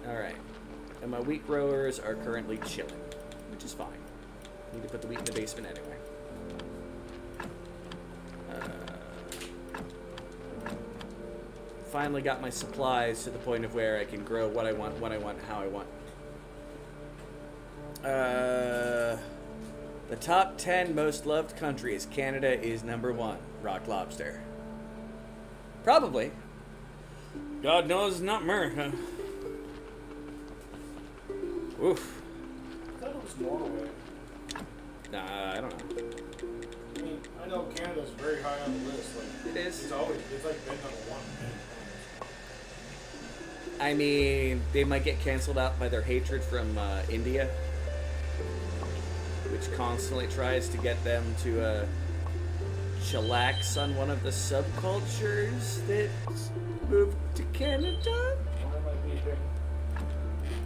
Alright. And my wheat growers are currently chilling, which is fine. Need to put the wheat in the basement anyway. Finally got my supplies to the point of where I can grow what I want, when I want, how I want. The top 10 most loved countries. Canada is #1. Rock Lobster. Probably. God knows, not America. Oof. I thought it was Norway. Nah, I don't know. I mean, I know Canada's very high on the list. Like, It is. it's like been #1. I mean, they might get canceled out by their hatred from India, which constantly tries to get them to chillax on one of the subcultures that moved to Canada. Why am I beeping?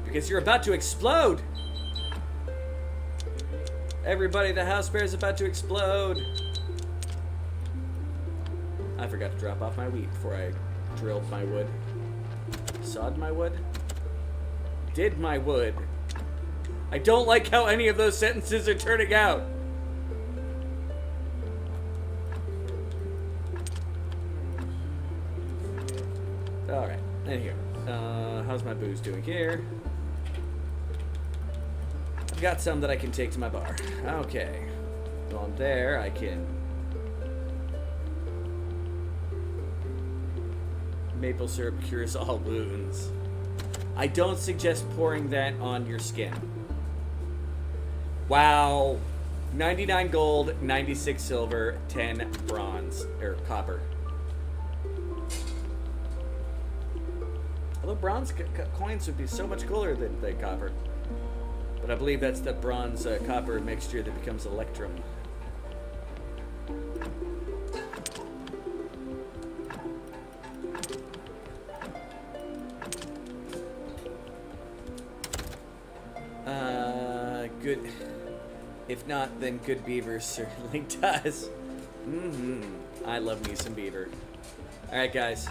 Because you're about to explode! Everybody, the house bear is about to explode! I forgot to drop off my wheat before I drilled my wood. Sawed my wood? Did my wood. I don't like how any of those sentences are turning out. Alright, anywho. How's my booze doing here? I've got some that I can take to my bar. Okay. While I'm there, I can... Maple syrup cures all wounds. I don't suggest pouring that on your skin. Wow. 99 gold, 96 silver, 10 bronze, or copper. Although bronze coins would be so much cooler than copper. But I believe that's the bronze copper mixture that becomes electrum. Good. If not, then good beaver certainly does. I love me some beaver. Alright, guys.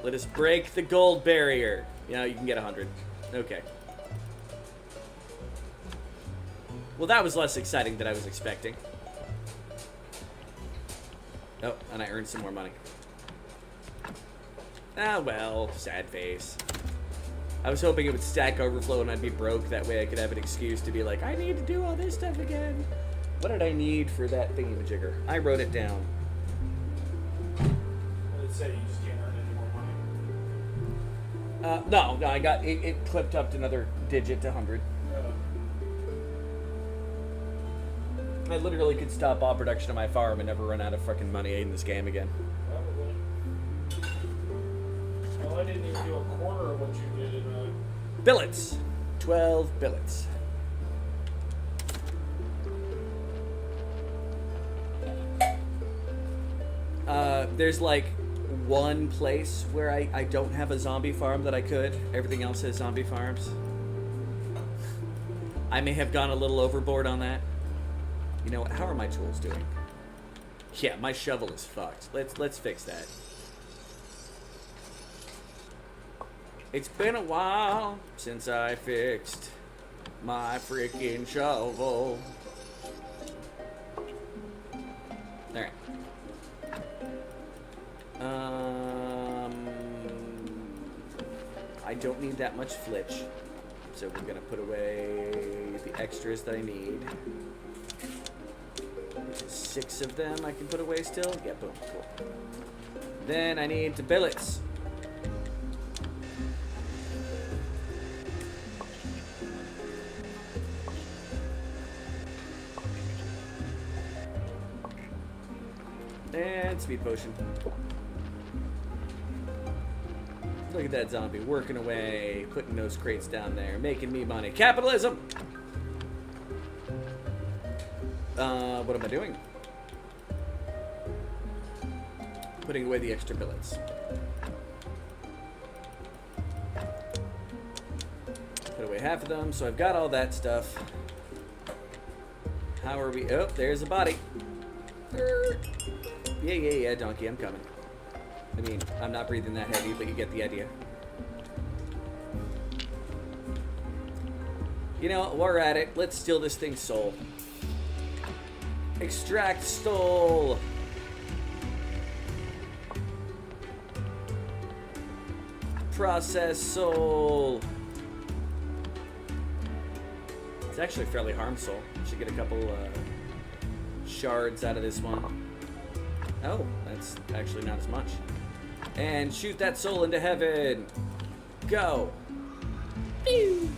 Let us break the gold barrier. You know, you can get 100. Okay. Well, that was less exciting than I was expecting. Oh, and I earned some more money. Ah, well, sad face. I was hoping it would Stack Overflow and I'd be broke. That way I could have an excuse to be like, I need to do all this stuff again. What did I need for that thingy-majigger? I wrote it down. Well, it said you just can't earn any more money. No, I got it clipped up to another digit to 100. I literally could stop all production on my farm and never run out of fucking money in this game again. Probably. Well, I didn't even do a quarter of what you did in Billets. 12 billets. There's like one place where I don't have a zombie farm that I could. Everything else has zombie farms. I may have gone a little overboard on that. You know what? How are my tools doing? Yeah, my shovel is fucked. Let's fix that. It's been a while since I fixed my freaking shovel. Alright. I don't need that much flitch. So we're gonna put away the extras that I need. Which is 6 of them I can put away still. Yeah, boom, cool. Then I need the billets. And speed potion. Look at that zombie working away, putting those crates down there, making me money. Capitalism! What am I doing? Putting away the extra billets. Put away half of them, so I've got all that stuff. How are we? Oh, there's a body. Yeah, donkey, I'm coming. I mean, I'm not breathing that heavy, but you get the idea. You know, while we're at it, let's steal this thing's soul. Extract soul. Process soul. It's actually fairly harm soul. Should get a couple shards out of this one. Oh, that's actually not as much. And shoot that soul into heaven. Go. Pew.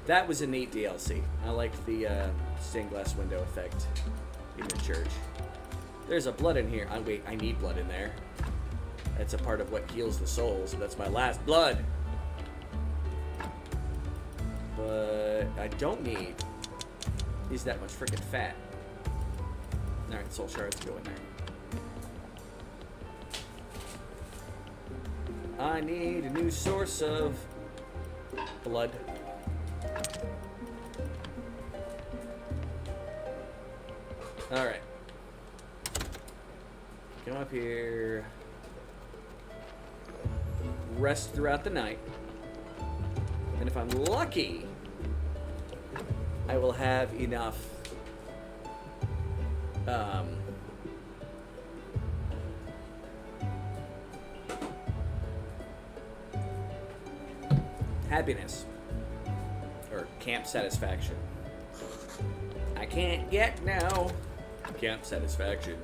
That was a neat DLC. I liked the stained glass window effect in the church. There's a blood in here. Wait, I need blood in there. That's a part of what heals the soul, so that's my last blood. But I don't need. He's that much freaking fat. Alright, soul shards go in there. I need a new source of blood. Alright. Come up here. Rest throughout the night. And if I'm lucky, I will have enough happiness or camp satisfaction. I can't get no camp satisfaction.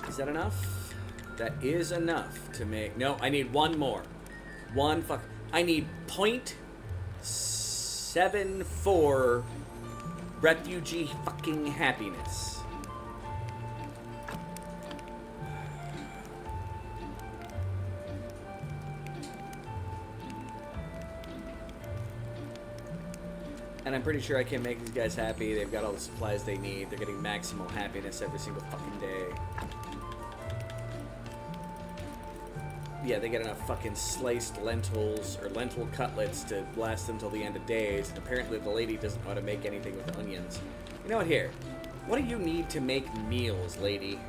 Is that enough? That is enough to make. No, I need one more. I need 0.74 refugee fucking happiness. And I'm pretty sure I can make these guys happy. They've got all the supplies they need. They're getting maximal happiness every single fucking day. Yeah, they get enough fucking sliced lentils or lentil cutlets to last them till the end of days. And apparently the lady doesn't know how to make anything with onions. You know what, here? What do you need to make meals, lady?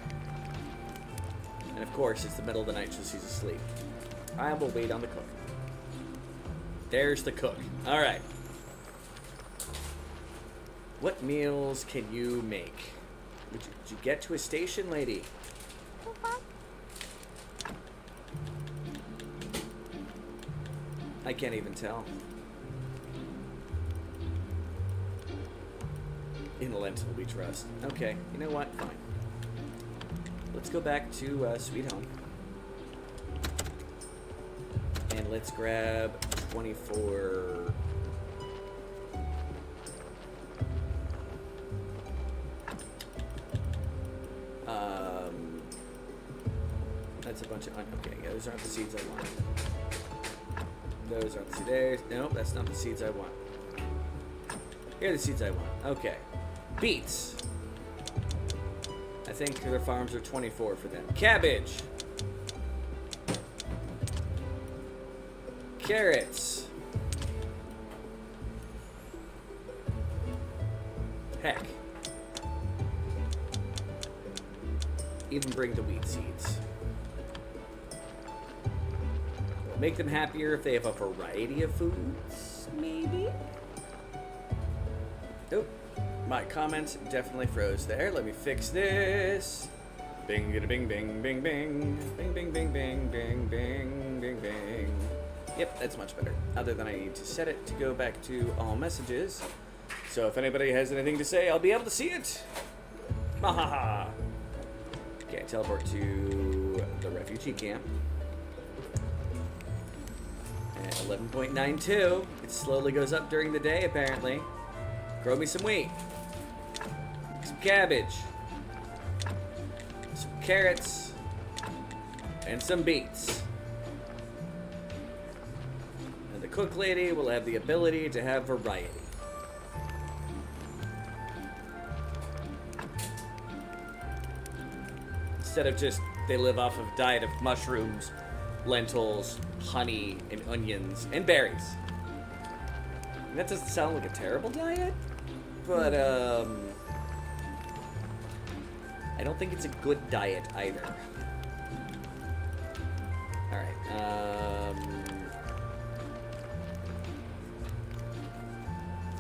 And of course, it's the middle of the night, so she's asleep. I will wait on the cook. There's the cook. Alright. What meals can you make? Did you get to a station, lady? I can't even tell. In Lentil we trust. Okay, you know what? Fine. Let's go back to Sweet Home. And let's grab 24... That's a bunch of... Okay, yeah, those aren't the seeds I want. Those aren't the seeds. Nope, that's not the seeds I want. Here are the seeds I want. Okay. Beets. I think their farms are 24 for them. Cabbage. Carrots. Heck. Even bring the wheat seeds. Make them happier if they have a variety of foods, maybe? Nope. My comments definitely froze there. Let me fix this. Bing, bing, bing, bing, bing. Bing, bing, bing, bing, bing, bing, bing, bing. Yep, that's much better. Other than I need to set it to go back to all messages. So if anybody has anything to say, I'll be able to see it. Mahaha. Okay, teleport to the refugee camp. At 11.92. It slowly goes up during the day, apparently. Grow me some wheat. Some cabbage. Some carrots. And some beets. And the cook lady will have the ability to have variety. Instead of just, they live off of a diet of mushrooms, lentils, honey, and onions, and berries. And that doesn't sound like a terrible diet, but, I don't think it's a good diet either. Alright,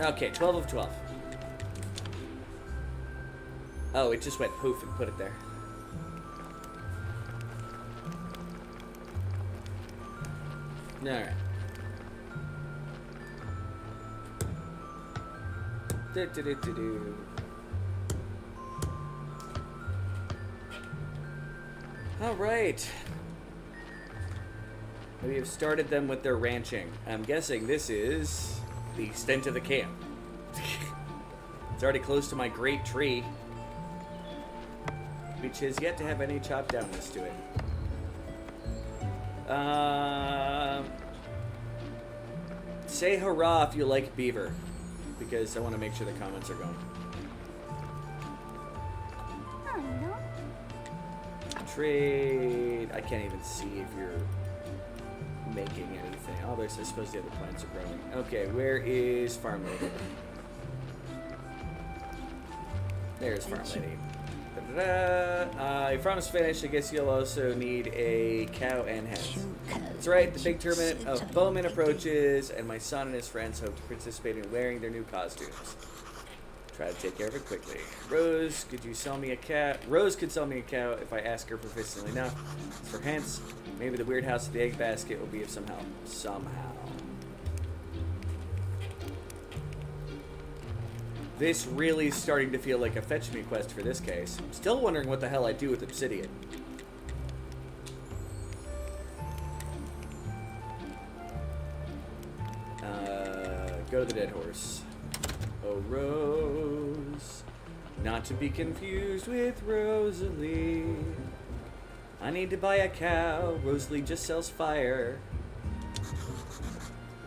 okay, 12 of 12. Oh, it just went poof and put it there. Alright. Alright. We have started them with their ranching. I'm guessing this is the extent of the camp. It's already close to my great tree, which has yet to have any chop downness to it. Say hurrah if you like beaver, because I want to make sure the comments are going. Trade. I can't even see if you're making anything. Oh, I suppose the other plants are growing. Okay, where is Farm Lady? There's Farm Lady. Your farm is finished. I guess you'll also need a cow and hens. That's right, the big tournament of bowmen approaches, and my son and his friends hope to participate in wearing their new costumes. Try to take care of it quickly. Rose, could you sell me a cow? Rose could sell me a cow if I ask her persistently enough. As for hence, maybe the weird house of the egg basket will be of some help. Somehow. This really is starting to feel like a fetch me quest for this case. I'm still wondering what the hell I do with obsidian. Go to the dead horse. Oh, Rose. Not to be confused with Rosalie. I need to buy a cow. Rosalie just sells fire.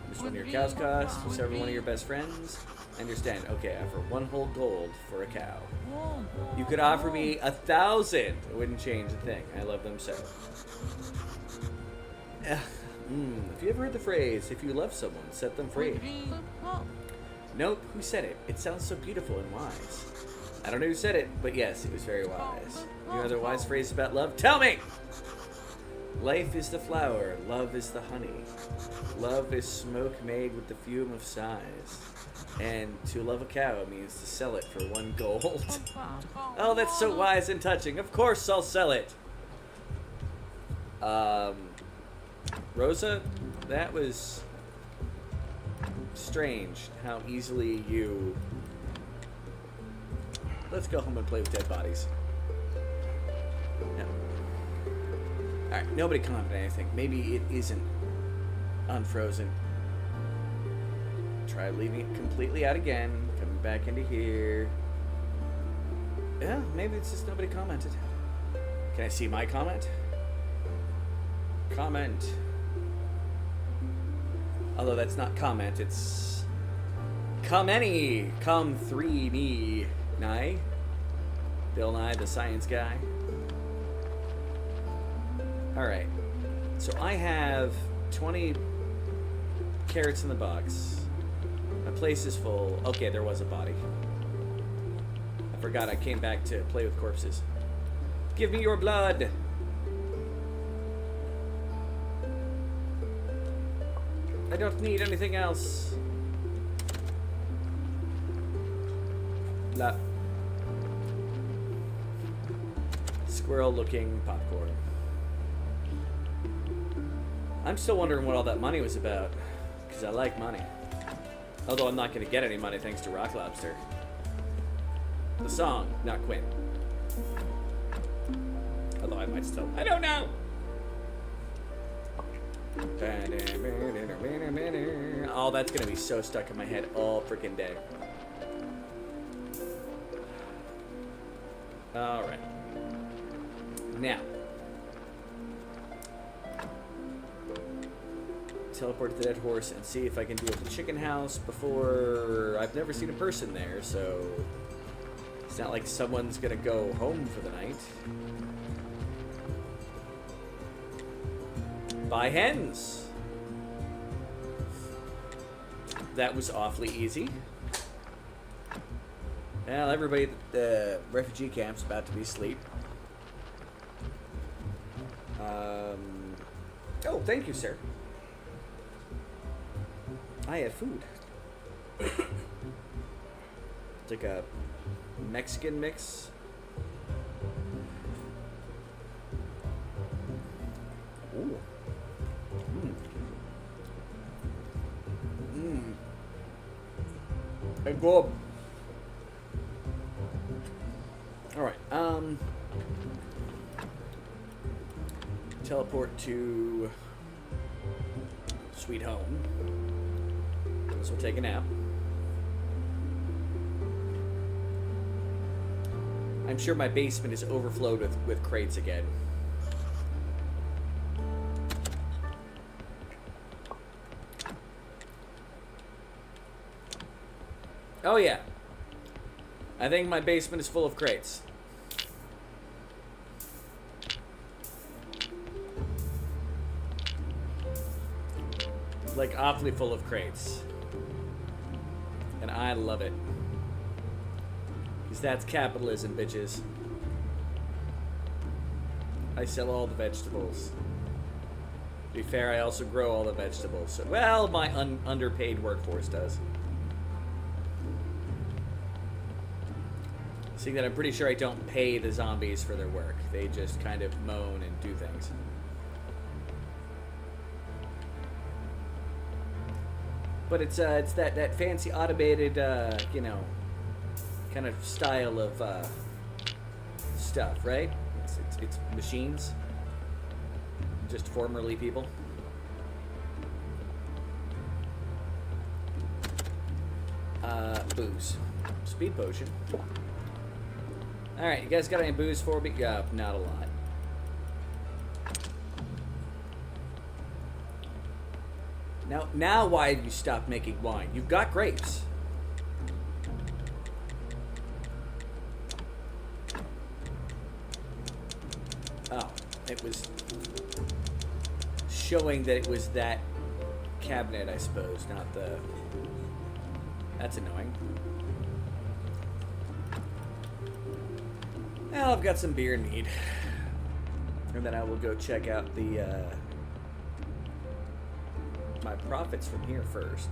Which one of your cows cost? Whichever one of your best friends? I understand. Okay, I offer 1 whole gold for a cow. You could offer me 1,000. It wouldn't change a thing. I love them so. Have you ever heard the phrase, if you love someone, set them free? Nope, who said it? It sounds so beautiful and wise. I don't know who said it, but yes, it was very wise. You know other wise phrases about love? Tell me! Life is the flower, love is the honey. Love is smoke made with the fume of sighs. And to love a cow means to sell it for 1 gold. Oh, that's so wise and touching. Of course I'll sell it. Rosa, that was strange how easily you... Let's go home and play with dead bodies. No. Alright, nobody commented anything. Maybe it isn't unfrozen. Try leaving it completely out again. Coming back into here. Yeah, maybe it's just nobody commented. Can I see my comment? Comment. Although that's not comment, it's... Come any! Come 3 me. Nye? Bill Nye, the science guy. Alright. So I have 20 carrots in the box. My place is full. Okay, there was a body. I forgot I came back to play with corpses. Give me your blood! I don't need anything else. La. Squirrel looking popcorn. I'm still wondering what all that money was about. Because I like money. Although I'm not going to get any money thanks to Rock Lobster. The song, not Quinn. Although I might still... I don't know! Oh, that's going to be so stuck in my head all freaking day. Alright. Now. Teleport to the dead horse and see if I can deal with the chicken house before... I've never seen a person there, so... It's not like someone's gonna go home for the night. Buy hens! That was awfully easy. Well, everybody at the refugee camp's about to be asleep. Oh, thank you, sir. I have food. It's like a Mexican mix. Ooh. Hey, Bob. Alright, teleport to Sweet Home. So we'll take a nap. I'm sure my basement is overflowed with crates again. Oh yeah. I think my basement is full of crates. Like awfully full of crates. And I love it. Because that's capitalism, bitches. I sell all the vegetables. To be fair, I also grow all the vegetables. So, well, my underpaid workforce does. Seeing that I'm pretty sure I don't pay the zombies for their work. They just kind of moan and do things. But it's that fancy automated, you know, kind of style of stuff, right? It's machines, just formerly people. Booze, speed potion. All right, you guys got any booze for me? Yeah, not a lot. Now why have you stopped making wine? You've got grapes. Oh, it was showing that it was that cabinet, I suppose, not the... That's annoying. Well, I've got some beer and mead. And then I will go check out the my profits from here first.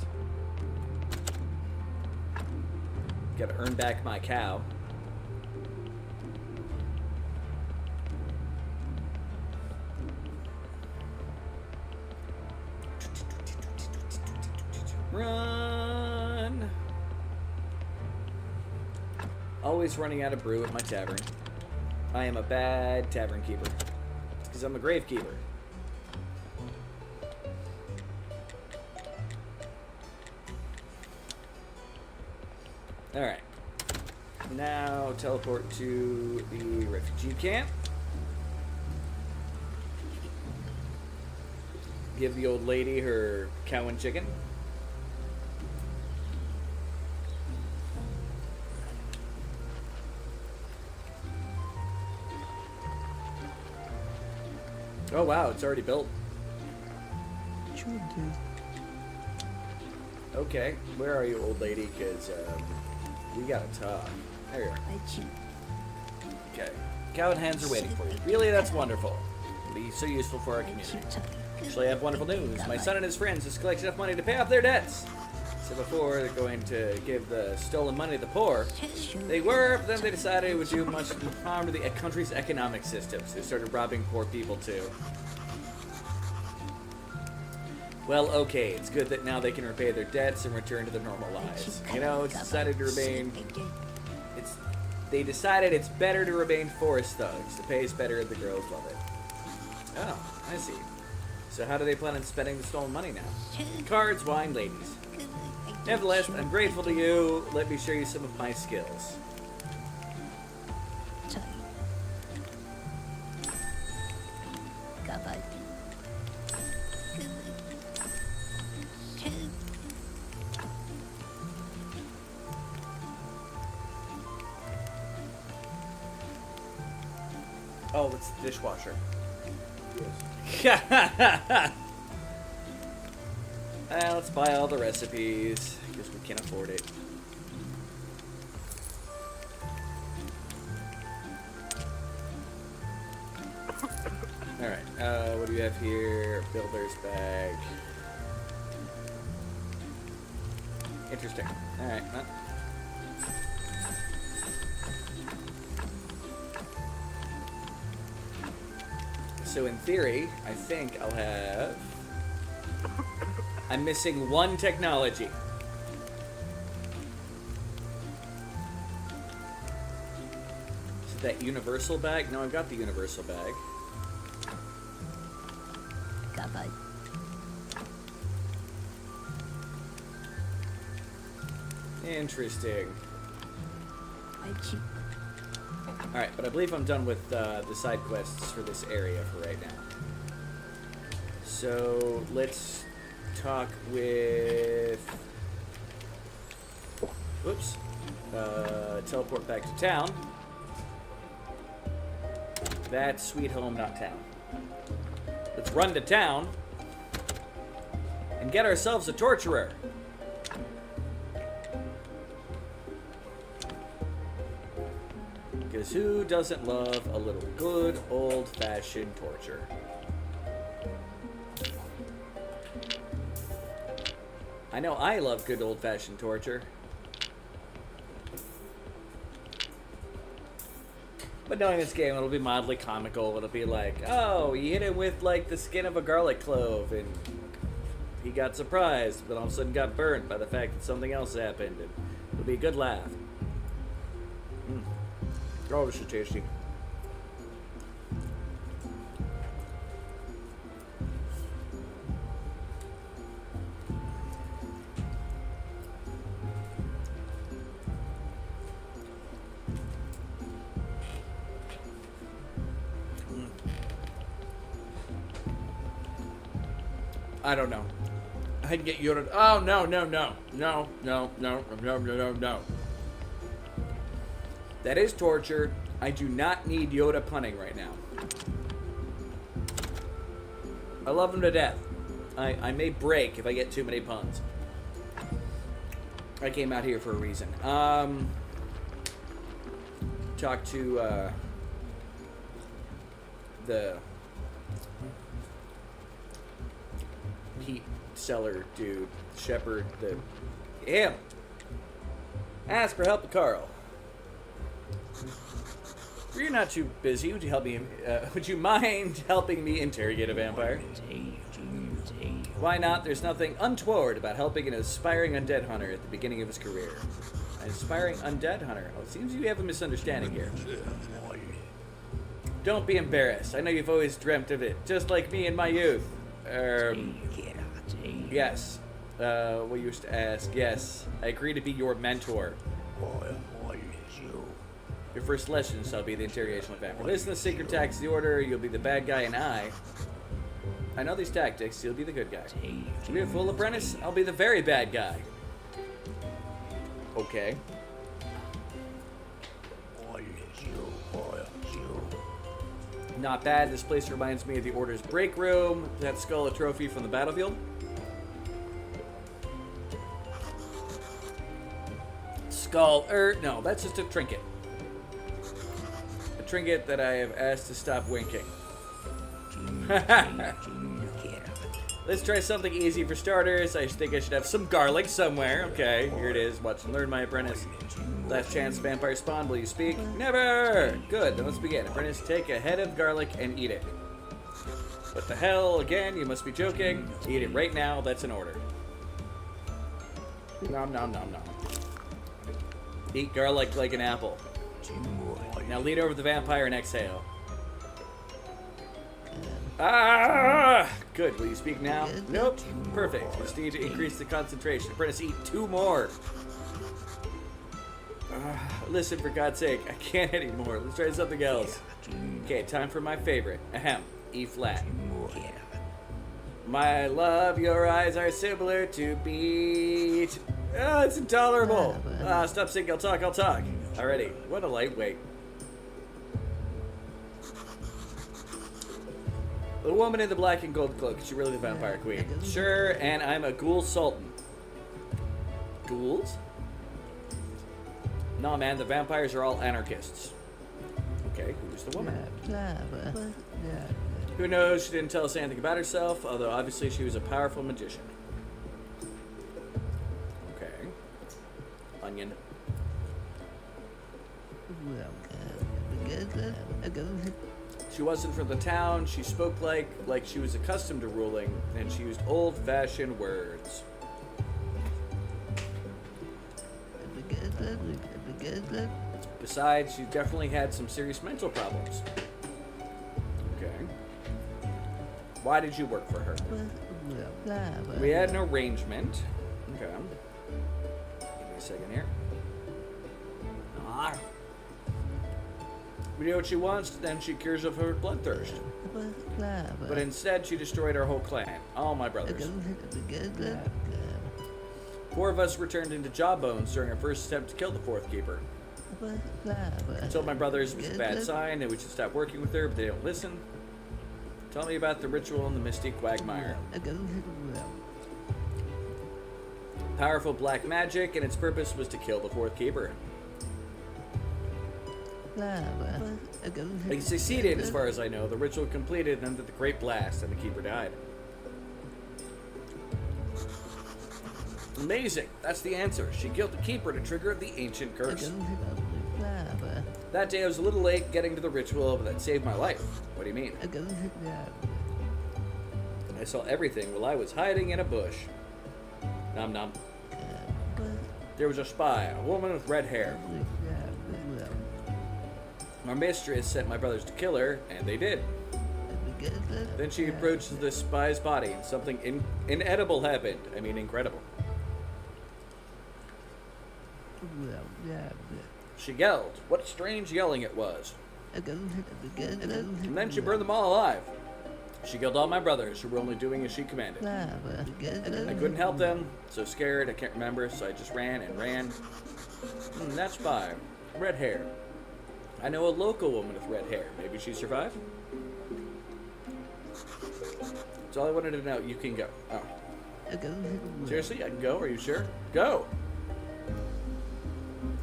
Gotta earn back my cow. Run! Always running out of brew at my tavern. I am a bad tavern keeper. Because I'm a grave keeper. Alright. Now teleport to the refugee camp. Give the old lady her cow and chicken. Oh wow, it's already built. Sure do. Okay, where are you, old lady? Because we gotta talk. There you are. Okay. Cow and hands are waiting for you. Really, that's wonderful. It'll be so useful for our community. Actually, I have wonderful news. My son and his friends just collected enough money to pay off their debts. So before they're going to give the stolen money to the poor, they were, but then they decided it would do much harm to the country's economic system, so they started robbing poor people too. Well, okay, it's good that now they can repay their debts and return to their normal lives. You know, it's decided to remain... They decided it's better to remain forest thugs. The pay is better, the girls love it. Oh, I see. So how do they plan on spending the stolen money now? Cards, wine, ladies. Nevertheless, I'm grateful to you. Let me show you some of my skills. Oh, it's the dishwasher. Yes. Let's buy all the recipes, because we can't afford it. Alright, what do we have here? Builder's bag. Interesting. Alright, well. So in theory, I think I'll have... I'm missing one technology. Is it that universal bag? No, I've got the universal bag. Interesting. Alright, but I believe I'm done with the side quests for this area for right now. So, let's talk with... Whoops. Teleport back to town. That's sweet home, not town. Let's run to town and get ourselves a torturer. Because who doesn't love a little good old-fashioned torture? I know I love good old-fashioned torture. But knowing this game, it'll be mildly comical. It'll be like, oh, you hit him with, like, the skin of a garlic clove, and he got surprised, but all of a sudden got burned by the fact that something else happened. And it'll be a good laugh. Oh, this is tasty. I don't know. I can get Yoda. Oh, no, no, no. No, no, no, no, no, no, no. That is torture. I do not need Yoda punning right now. I love him to death. I may break if I get too many puns. I came out here for a reason. Talk to the peat cellar dude, shepherd, him. Ask for help to Carl. If you're not too busy, would you help me? Would you mind helping me interrogate a vampire? Why not? There's nothing untoward about helping an aspiring undead hunter at the beginning of his career. An aspiring undead hunter? Oh, it seems you have a misunderstanding here. Don't be embarrassed. I know you've always dreamt of it, just like me in my youth. Yes. We used to ask. Yes. I agree to be your mentor. Your first lesson shall be the interrogation of vampire. Listen to the secret tactics of the order. You'll be the bad guy, and I know these tactics. You'll be the good guy. To be a full apprentice, I'll be the very bad guy. Okay. Not bad. This place reminds me of the Order's break room. That skull a trophy from the battlefield? Skull. No, that's just a trinket. A trinket that I have asked to stop winking. Let's try something easy for starters. I think I should have some garlic somewhere. Okay, here it is. Watch and learn, my apprentice. Last chance, vampire spawn. Will you speak? Never! Good, then let's begin. Apprentice, take a head of garlic and eat it. What the hell? Again, you must be joking. Eat it right now. That's an order. Nom nom nom nom. Eat garlic like an apple. Now lean over the vampire and exhale. Ah! Good. Will you speak now? Nope. Perfect. Just need to increase the concentration. Apprentice, eat 2 more. Listen, for God's sake, I can't anymore. Let's try something else. Okay, time for my favorite. Ahem. E flat. My love, your eyes are similar to beach. Ah, it's intolerable. Stop singing. I'll talk. Alrighty. What a lightweight. The woman in the black and gold cloak. Is she really the vampire queen? Sure, and I'm a ghoul sultan. Ghouls? No, man, the vampires are all anarchists. Okay, who's the woman? Who knows? She didn't tell us anything about herself, although obviously she was a powerful magician. Okay. Onion. She wasn't from the town. She spoke like she was accustomed to ruling, and she used old-fashioned words. Besides, she definitely had some serious mental problems. Okay. Why did you work for her? We had an arrangement. Okay. Give me a second here. We know what she wants, then she cures of her bloodthirst. But instead, she destroyed our whole clan, all my brothers. 4 of us returned into Jawbones during our first attempt to kill the 4th keeper. I told my brothers it was a bad sign and we should stop working with her, but they don't listen. Tell me about the ritual and the mystic quagmire. Powerful black magic, and its purpose was to kill the 4th keeper. They succeeded, as far as I know. The ritual completed under the Great Blast, and the keeper died. Amazing. That's the answer. She killed the keeper to trigger the ancient curse. That day I was a little late getting to the ritual, but that saved my life. What do you mean? I saw everything while I was hiding in a bush. Nom nom. There was a spy, a woman with red hair. Our mistress sent my brothers to kill her, and they did. Then she approached the spy's body, and something inedible happened. I mean, incredible. She yelled. What strange yelling it was. And then she burned them all alive. She killed all my brothers, who were only doing as she commanded. I couldn't help them, so scared, I can't remember, so I just ran and ran. That spy. Red hair. I know a local woman with red hair. Maybe she survived? That's all I wanted to know. You can go. Oh. Seriously? I can go? Are you sure? Go!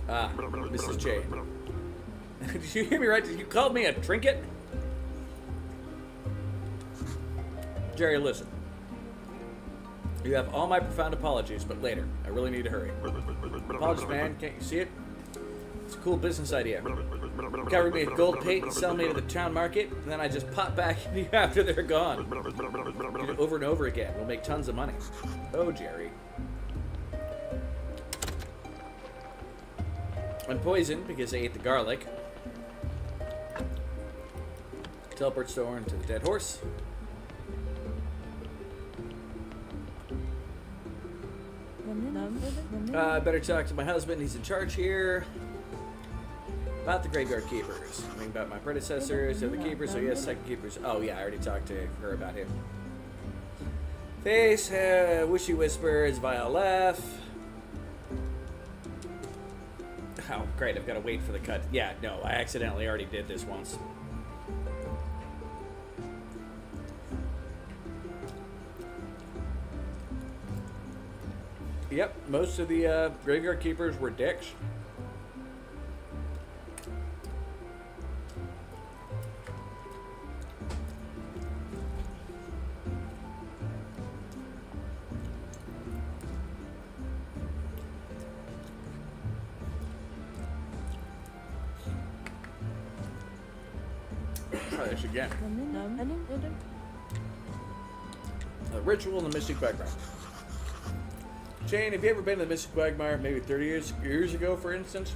Ah, Mrs. J. Did you hear me right? Did you call me a trinket? Jerry, listen. You have all my profound apologies, but later. I really need to hurry. Apologies, man. Can't you see it? It's a cool business idea. Cover me with gold paint and sell me to the town market, and then I just pop back into you after they're gone. Do it over and over again. We'll make tons of money. Oh, Jerry. I'm poisoned because I ate the garlic. Teleport Thorn to the dead horse. I better talk to my husband. He's in charge here. About the Graveyard Keepers. I mean, about my predecessors, the other keepers. So yes, second keepers. Oh yeah, I already talked to her about him. Face, Wishy Whispers, Vile F. Oh, great, I've got to wait for the cut. Yeah, no, I accidentally already did this once. Yep, most of the Graveyard Keepers were dicks. Try this again. A ritual in the Mystic Quagmire. Shane, have you ever been to the Mystic Quagmire maybe 30 years ago, for instance?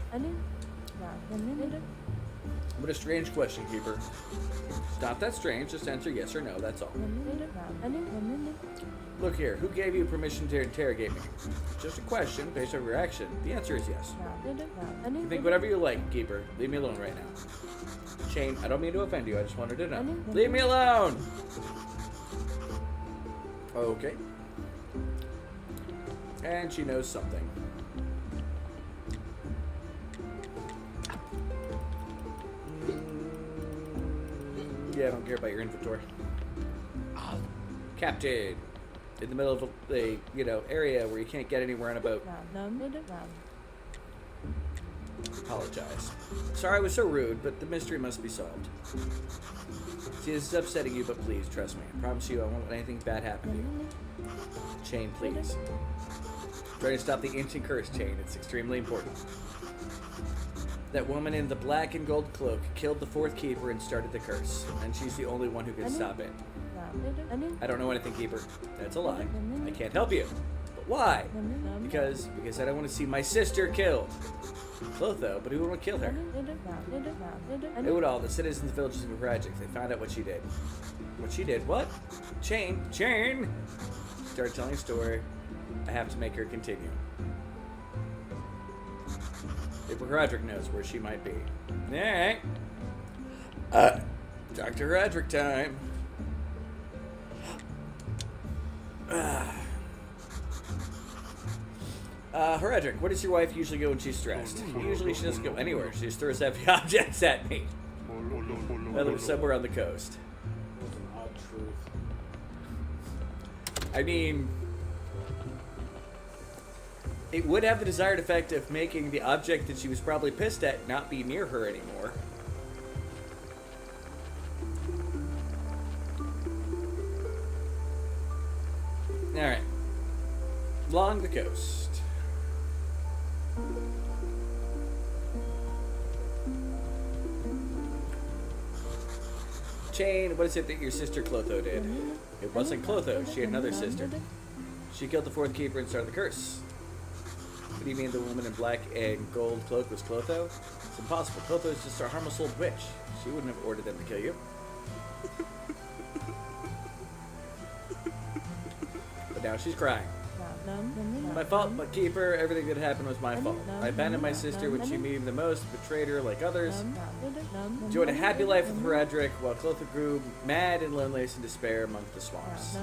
What a strange question, Keeper. It's not that strange, just answer yes or no, that's all. Look here, who gave you permission to interrogate me? It's just a question based on your action. The answer is yes. You think whatever you like, Keeper. Leave me alone right now. Shane, I don't mean to offend you, I just wanted to know. Leave me alone! Okay. And she knows something. Yeah, I don't care about your inventory. Captain! In the middle of a area where you can't get anywhere on a boat. Apologize. Sorry I was so rude, but the mystery must be solved. See, this is upsetting you, but please, trust me. I promise you I won't let anything bad happen to you. Chain, please. Trying to stop the ancient curse, Chain. It's extremely important. That woman in the black and gold cloak killed the fourth keeper and started the curse. And she's the only one who can stop it. I don't know anything, Keeper. That's a lie. I can't help you. But why? Because I don't want to see my sister killed. Clotho, but who would want to kill her? Udal, the citizens of the villages of Vragic. They found out what she did. What she did? What? Chain! Started telling a story. I have to make her continue. If Roderick knows where she might be. Alright. Dr. Roderick time. Roderick, where does your wife usually go when she's stressed? Usually she doesn't go anywhere. She just throws heavy objects at me. I live somewhere on the coast. That's an odd truth. I mean, it would have the desired effect of making the object that she was probably pissed at not be near her anymore. Alright. Along the coast. Chain, what is it that your sister Clotho did? It wasn't Clotho, she had another sister. She killed the fourth keeper and started the curse. What do you mean the woman in black and gold cloak was Clotho? It's impossible. Clotho is just a harmless old witch. She wouldn't have ordered them to kill you. But now she's crying. My fault, but Keeper, everything that happened was my fault. I abandoned my sister when she needed me the most, betrayed her like others. Enjoyed a happy life with Horadric while Clotho grew mad and lonely and despair among the swamps.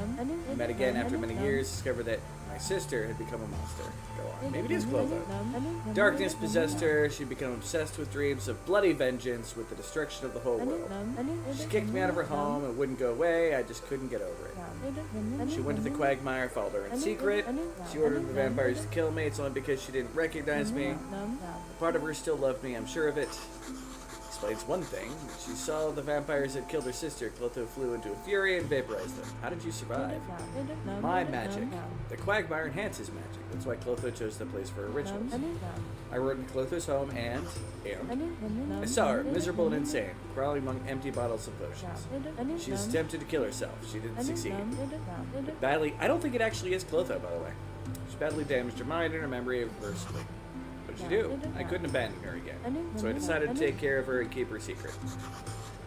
We met again after many years, discovered that my sister had become a monster. Go on. Maybe it is Clotho. Darkness possessed her. She'd become obsessed with dreams of bloody vengeance with the destruction of the whole world. She kicked me out of her home and wouldn't go away. I just couldn't get over it. She went to the Quagmire, followed her in secret. She ordered the vampires to kill me. It's only because she didn't recognize me. Part of her still loved me, I'm sure of it. explains one thing. She saw the vampires had killed her sister. Clotho flew into a fury and vaporized them. How did you survive? My magic. The quagmire enhances magic. That's why Clotho chose the place for her rituals. I rode into Clotho's home and I saw her, miserable and insane, crawling among empty bottles of potions. She's attempted to kill herself. She didn't succeed. Badly, I don't think it actually is Clotho, by the way. She badly damaged her mind and her memory irreversibly. What did you do? I couldn't abandon her again. So I decided to take care of her and keep her secret.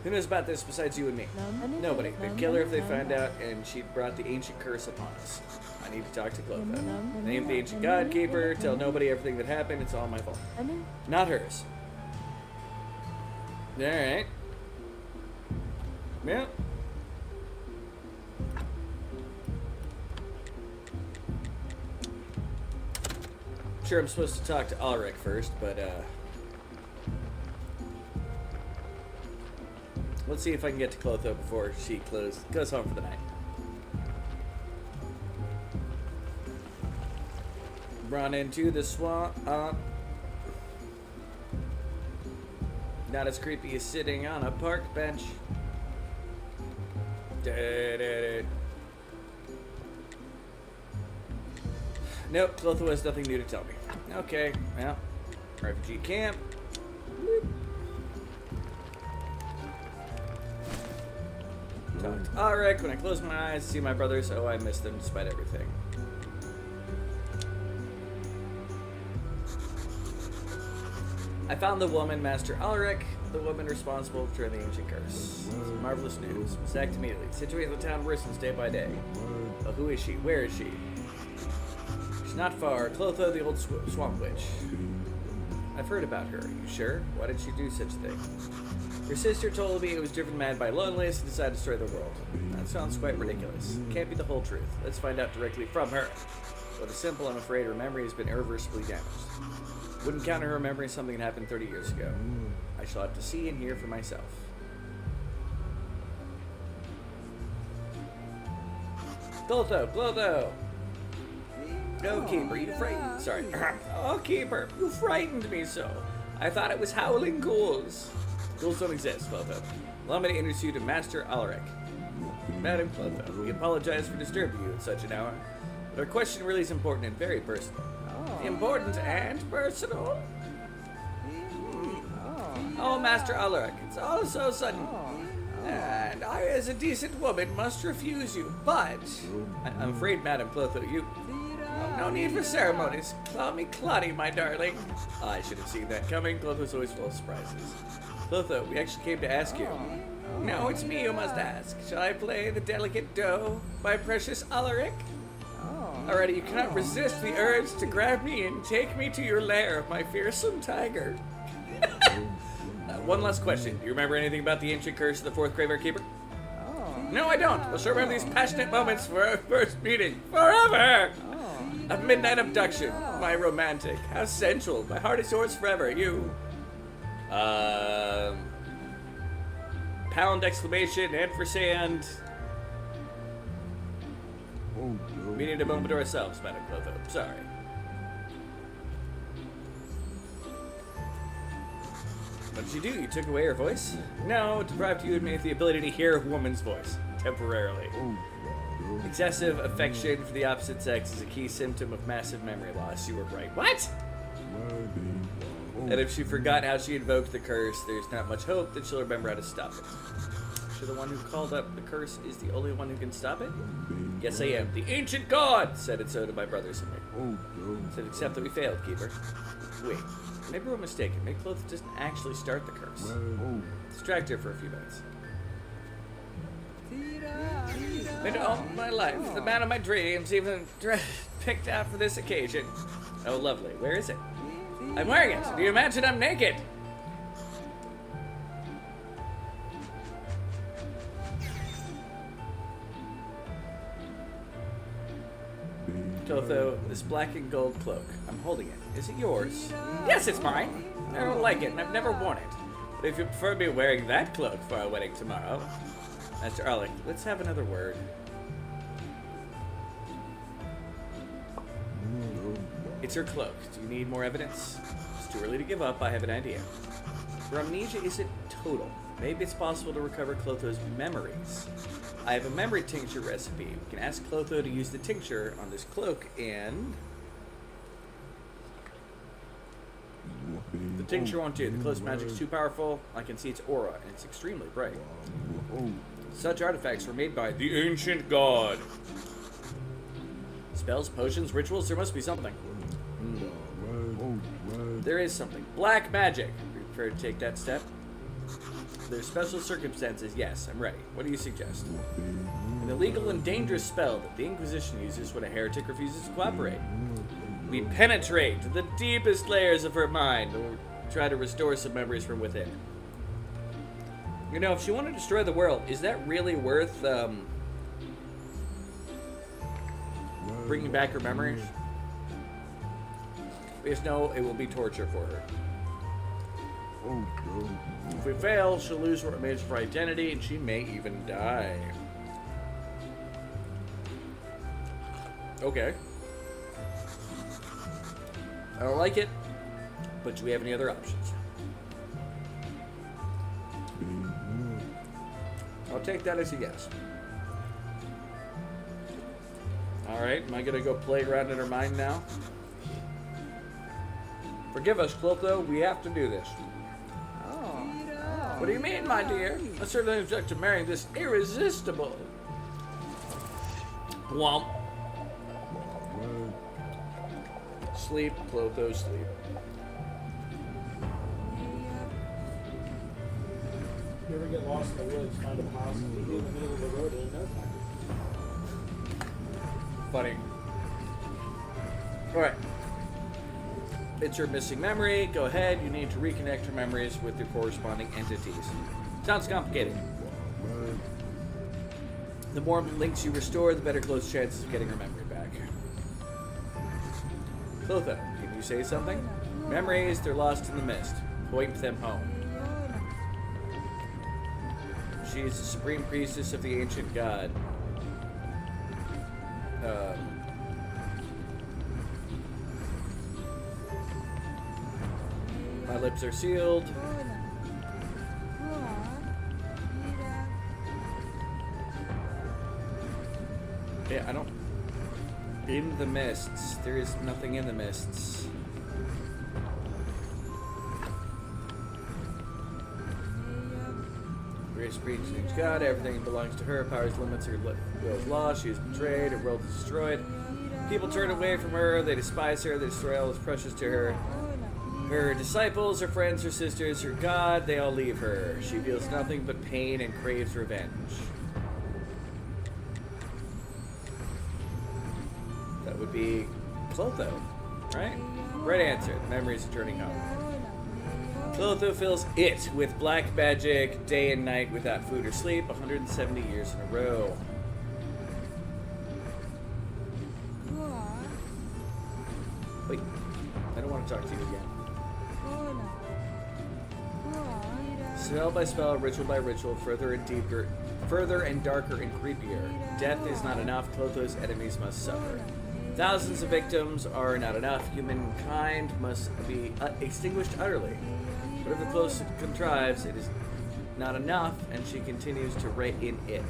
Who knows about this besides you and me? Nobody. They'd kill her if they found out, and she'd brought the ancient curse upon us. I need to talk to Clotho. Name the ancient god, keeper, tell nobody everything that happened. It's all my fault. Not hers. Alright. Yeah. Sure, I'm supposed to talk to Ulrich first, but let's see if I can get to Clotho before she goes home for the night. Run into the swamp. Not as creepy as sitting on a park bench. Nope, Clotho has nothing new to tell me. Okay, well, refugee camp. Talk to Ulrich. When I close my eyes, see my brothers. Oh, I miss them despite everything. I found the woman, Master Ulrich, the woman responsible for the ancient curse. Marvelous news. Was act immediately. Situation in the town worsens day by day. Well, who is she? Where is she? She's not far. Clotho, the old swamp witch. I've heard about her. Are you sure? Why did she do such a thing? Her sister told me it was driven mad by loneliness and decided to destroy the world. That sounds quite ridiculous. Can't be the whole truth. Let's find out directly from her. With a simple, I'm afraid her memory has been irreversibly damaged. Wouldn't count on her remembering something that happened 30 years ago. I shall have to see and hear for myself. Clotho! Oh, Keeper, you frightened... Sorry. Oh, Keeper, you frightened me so. I thought it was howling ghouls. Ghouls don't exist, Clotho. Allow me to introduce you to Master Ulrich. Madam Clotho, we apologize for disturbing you at such an hour, but our question really is important and very personal. Important and personal? Oh, Master Ulrich, it's all so sudden. And I, as a decent woman, must refuse you, but... I'm afraid, Madam Clotho, you... No need for ceremonies. Call me Claudia, my darling. I should have seen that coming. Clotho's always full of surprises. Clotho, we actually came to ask you. No, it's me who must ask. Shall I play the delicate doe, my precious Ulrich? Alrighty, you cannot resist the urge to grab me and take me to your lair, my fearsome tiger. One last question. Do you remember anything about the ancient curse of the fourth Graveyard Keeper? No, I don't. We'll sure remember these passionate moments for our first meeting. Forever! A midnight abduction. My romantic. How sensual. My heart is yours forever. You. Pound exclamation, ampersand. We need a moment to ourselves, Madam Clotho. Sorry. What did you do? You took away her voice? No, it deprived you and me of the ability to hear a woman's voice. Temporarily. Excessive affection for the opposite sex is a key symptom of massive memory loss. You were right. What? And if she forgot how she invoked the curse, there's not much hope that she'll remember how to stop it. She the one who called up the curse is the only one who can stop it? Yes, I am. The ancient god said it so to my brothers and me. Said except that we failed, Keeper. Wait, maybe we're mistaken. Maybe Clotho doesn't actually start the curse. Distract her for a few minutes. And all my life, the man of my dreams, even picked out for this occasion. Oh, lovely. Where is it? I'm wearing it. Do you imagine I'm naked? Clotho, this black and gold cloak. I'm holding it. Is it yours? Yes, it's mine. I don't like it, and I've never worn it. But if you prefer me wearing that cloak for our wedding tomorrow... Master Ulrich, let's have another word. It's her cloak. Do you need more evidence? It's too early to give up. I have an idea. Her amnesia isn't total. Maybe it's possible to recover Clotho's memories. I have a memory tincture recipe. We can ask Clotho to use the tincture on this cloak and... The tincture won't do. The cloak's magic is too powerful. I can see its aura, and it's extremely bright. Such artifacts were made by the ancient god. Spells, potions, rituals, there must be something. There is something. Black magic. Are you prepared to take that step? There's special circumstances, yes, I'm ready. What do you suggest? An illegal and dangerous spell that the Inquisition uses when a heretic refuses to cooperate. We penetrate the deepest layers of her mind and try to restore some memories from within. You know, if she wanted to destroy the world, is that really worth bringing back her memories? We just know it will be torture for her. If we fail, she'll lose what remains of her identity, and she may even die. Okay. I don't like it, but do we have any other options? I'll take that as a yes. Alright, am I gonna go play around in her mind now? Forgive us, Clotho, we have to do this. What do you mean, my dear? I certainly object to marrying this irresistible. Womp. Sleep, Clotho, sleep. You ever get lost in the woods, find a house, and be in the middle of the road in no time? Funny. Alright. It's your missing memory. Go ahead. You need to reconnect your memories with your corresponding entities. Sounds complicated. The more links you restore, the better Clotho's chances of getting her memory back. Clotho, can you say something? Memories, they're lost in the mist. Point them home. She is the supreme priestess of the ancient god. My lips are sealed. Yeah, I don't... In the mists. There is nothing in the mists. Grace preaches God, everything belongs to her, powers limits, her will is lost, she is betrayed, her world is destroyed. People turn away from her, they despise her, they destroy all that's precious to her. Her disciples, her friends, her sisters, her God, they all leave her. She feels nothing but pain and craves revenge. That would be Clotho, right? Right answer. Memories of turning home. Clotho fills it with black magic day and night without food or sleep 170 years in a row. Wait, I don't want to talk to you again. Spell by spell, ritual by ritual, further and deeper, further and darker and creepier. Death is not enough, Clotho's enemies must suffer. Thousands of victims are not enough, humankind must be extinguished utterly. Whatever Clotho contrives, it is not enough, and she continues to write in it.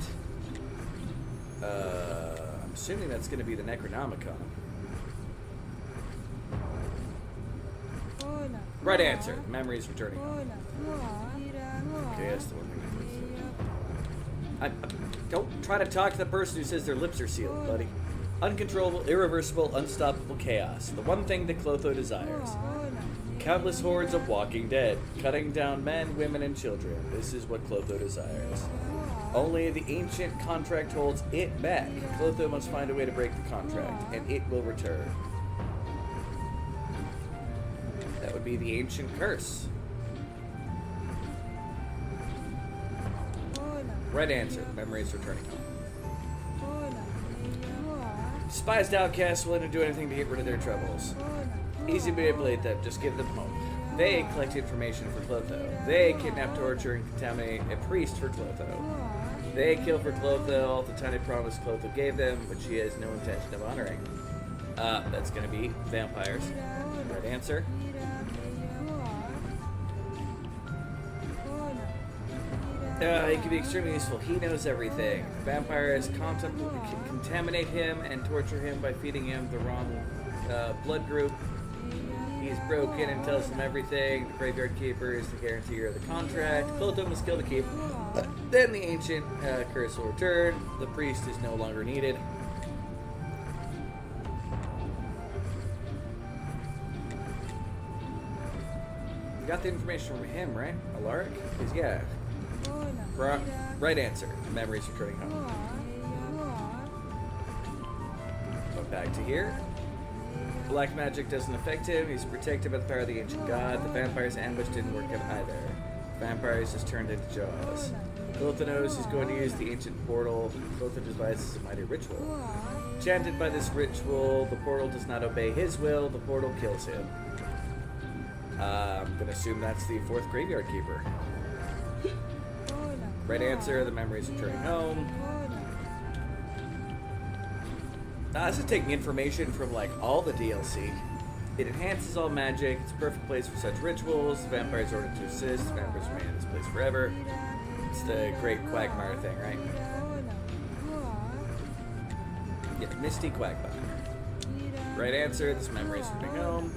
I'm assuming that's going to be the Necronomicon. Right answer. Memories returning home. Okay, that's the one thing. Don't try to talk to the person who says their lips are sealed, buddy. Uncontrollable, irreversible, unstoppable chaos. The one thing that Clotho desires. Countless hordes of walking dead, cutting down men, women, and children. This is what Clotho desires. Only the ancient contract holds it back. Clotho must find a way to break the contract, and it will return. That would be the ancient curse. Right answer. Memories returning home. Despised outcasts willing to do anything to get rid of their troubles. Easy to manipulate them, just give them hope. They collect information for Clotho. They kidnap, torture, and contaminate a priest for Clotho. They kill for Clotho all the tiny promise Clotho gave them, but she has no intention of honoring. That's gonna be vampires. Right answer. He can be extremely useful. He knows everything. Vampires can contaminate him and torture him by feeding him the wrong blood group. He's broken and tells them everything. The Graveyard Keeper is the guarantor of the contract. Clotho must kill the keep. Then the ancient curse will return. The priest is no longer needed. You got the information from him, right? Alaric? Because, yeah. Right answer. Memories returning home. Go back to here. Black magic doesn't affect him. He's protected by the power of the ancient god. The vampire's ambush didn't work out either. Vampires just turned into jaws. Clotho knows he's going to use the ancient portal. Clotho devises a mighty ritual. Enchanted by this ritual, the portal does not obey his will. The portal kills him. I'm gonna assume that's the fourth Graveyard Keeper. Right answer, the memories returning home. This is taking information from like all the DLC. It enhances all magic. It's a perfect place for such rituals. The vampires ordered to assist. The vampires remain in this place forever. It's the great Quagmire thing, right? Yeah, Misty Quagmire. Right answer, this memory is returning home.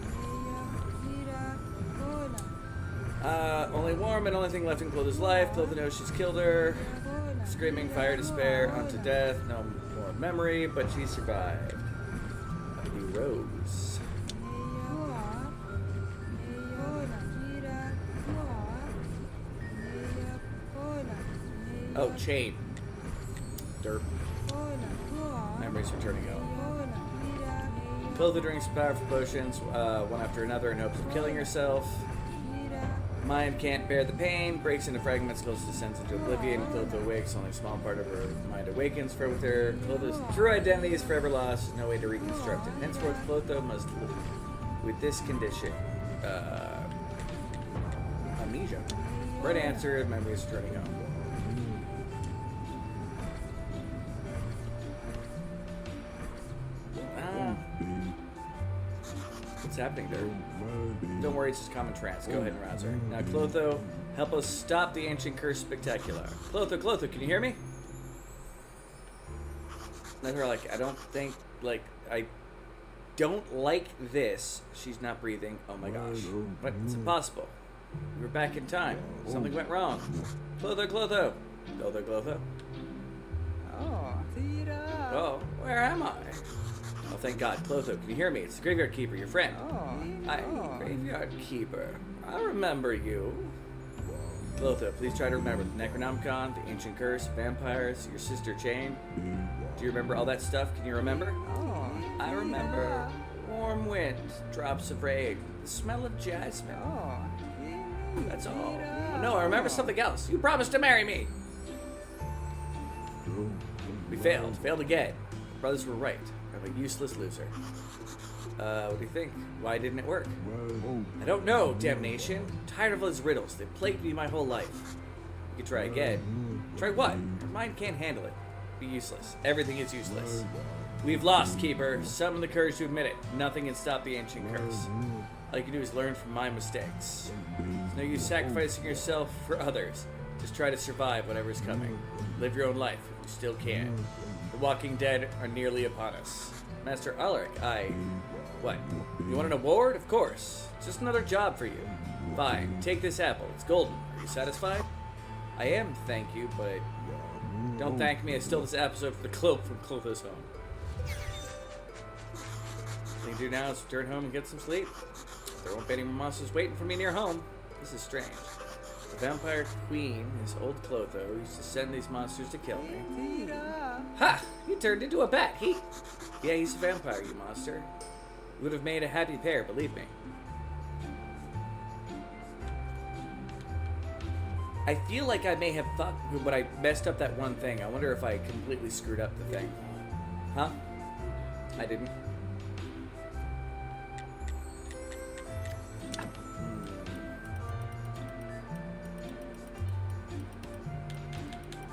Only warm and only thing left in Clotho's life. Clotho knows she's killed her. Screaming fire, despair, unto death. No more memory, but she survived. He rose. Oh, chain. Derp. Memories returning home. Clotho drinks powerful potions, one after another in hopes of killing herself. Mind can't bear the pain, breaks into fragments, Clotho descends into oblivion. Clotho awakes, only a small part of her mind awakens with her. Clotho's true identity is forever lost, no way to reconstruct it. Henceforth, Clotho must live with this condition. Amnesia. Right answer, memories returning home. What's happening there? Don't worry, it's just common trance. Go ahead and rouse her. Now, Clotho, help us stop the ancient curse spectacular. Clotho, can you hear me? And they're like, I don't like this. She's not breathing. Oh my gosh. But it's impossible. We're back in time. Something went wrong. Clotho. Oh, where am I? Oh, thank God. Clotho, can you hear me? It's the Graveyard Keeper, your friend. Hi, Graveyard Keeper. I remember you. Clotho, please try to remember the Necronomicon, the Ancient Curse, vampires, your sister Chain. Do you remember all that stuff? Can you remember? I remember warm wind, drops of rain, the smell of jasmine. That's all. No, I remember something else. You promised to marry me. We failed again. Brothers were right. I'm a useless loser. What do you think? Why didn't it work? I don't know, damnation. I'm tired of all those riddles. They plagued me my whole life. You could try again. Try what? Your mind can't handle it. Be useless. Everything is useless. We've lost, Keeper. Summon the courage to admit it. Nothing can stop the ancient curse. All you can do is learn from my mistakes. There's no use sacrificing yourself for others. Just try to survive whatever's coming. Live your own life if you still can. The Walking Dead are nearly upon us. Master Alaric, What? You want an award? Of course. It's just another job for you. Fine. Take this apple. It's golden. Are you satisfied? I am, thank you, but don't thank me. I stole this episode for the cloak from Clotho's home. All you do now is return home and get some sleep. There won't be any more monsters waiting for me near home. This is strange. The vampire queen, his old Clotho, used to send these monsters to kill me. Ha! You turned into a bat. Yeah, he's a vampire, you monster. You would have made a happy pair, believe me. I feel like I may have thought, but I messed up that one thing. I wonder if I completely screwed up the thing. Huh? I didn't.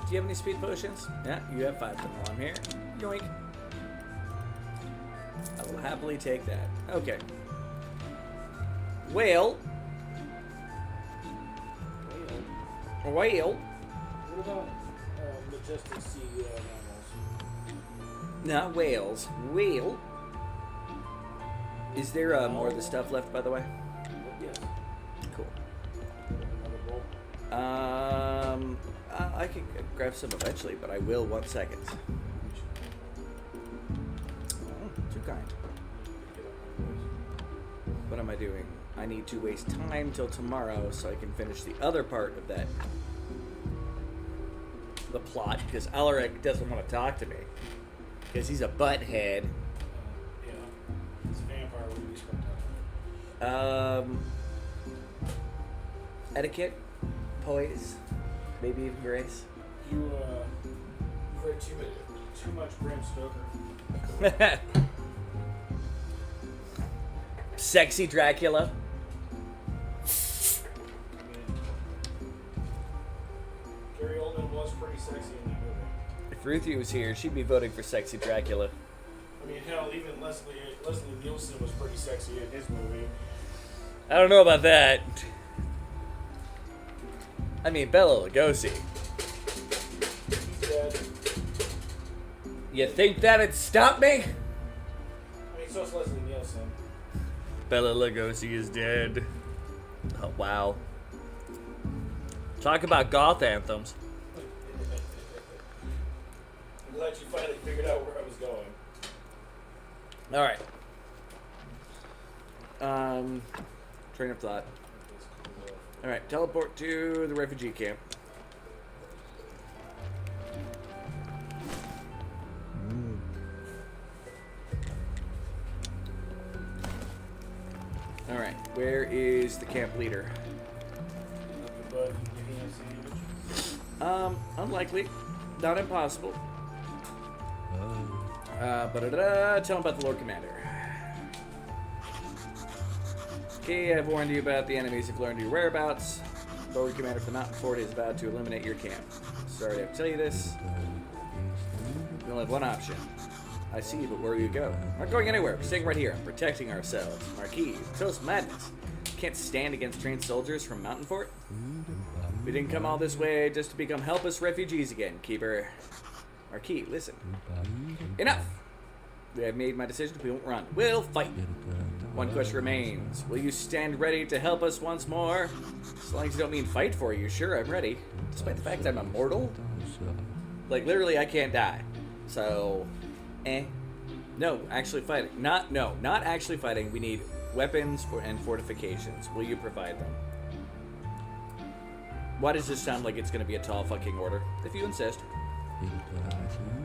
Do you have any speed potions? Yeah, you have 5 of them while I'm here. Yoink. I will happily take that. Okay. Well. What about majestic sea mammals? Not whales. Whale. Is there more of the stuff left, by the way? Yes. Cool. Another bowl. I can grab some eventually, but I will 1 second. Oh, too kind. What am I doing? I need to waste time till tomorrow so I can finish the other part of that. The plot, because Alaric doesn't want to talk to me. Because he's a butthead. Yeah. It's a vampire movie. Spectacular. Etiquette, poise, maybe even grace. You read too much Bram Stoker. Sexy Dracula. Gary Oldman was pretty sexy in that movie. If Ruthie was here, she'd be voting for Sexy Dracula. I mean, hell, even Leslie Nielsen was pretty sexy in his movie. I don't know about that. I mean, Bela Lugosi. He's dead. You think that'd stop me? I mean, so's Leslie Nielsen. Bela Lugosi is dead. Oh, wow. Talk about goth anthems. I'm glad you finally figured out where I was going. All right. Train of thought. All right, teleport to the refugee camp. All right, where is the camp leader? Unlikely, not impossible. Tell him about the Lord Commander. Okay, I've warned you about the enemies. You've learned your whereabouts. Lord Commander for the Mountain Fort is about to eliminate your camp. Sorry to have to tell you this. We only have one option. I see, but where will you go? We're not going anywhere. We're staying right here. I'm protecting ourselves. Marquis, toast madness. Can't stand against trained soldiers from Mountain Fort. We didn't come all this way just to become helpless refugees again, Keeper. Marquis, listen. Enough! We have made my decision. We won't run. We'll fight. One question remains. Will you stand ready to help us once more? As long as you don't mean fight for you, sure, I'm ready. Despite the fact that I'm immortal. Like, literally, I can't die. So, No, actually fighting. Not actually fighting. We need weapons and fortifications. Will you provide them? Why does this sound like it's going to be a tall fucking order? If you insist.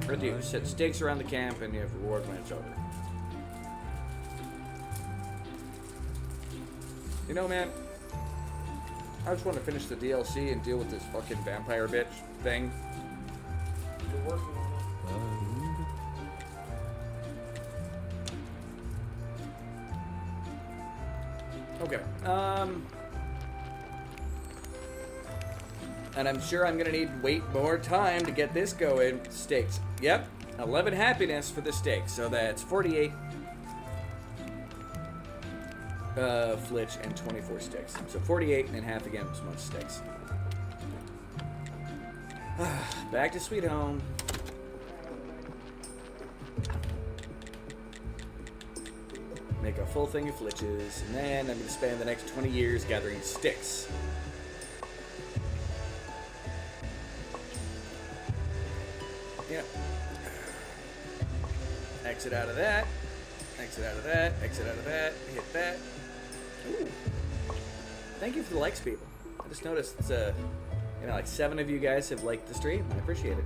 Reduce. Set stakes around the camp and you have reward when it's over. You know, man, I just want to finish the DLC and deal with this fucking vampire bitch thing. You're working on Okay. And I'm sure I'm gonna need wait more time to get this going. Stakes. Yep. 11 happiness for the stakes. So that's 48 flitch and 24 sticks. So 48 and half again as much sticks. Back to sweet home. Make a full thing of flitches, and then I'm going to spend the next 20 years gathering sticks. Yep. Exit out of that. Exit out of that. Exit out of that. Hit that. Ooh. Thank you for the likes, people. I just noticed, like 7 of you guys have liked the stream. I appreciate it.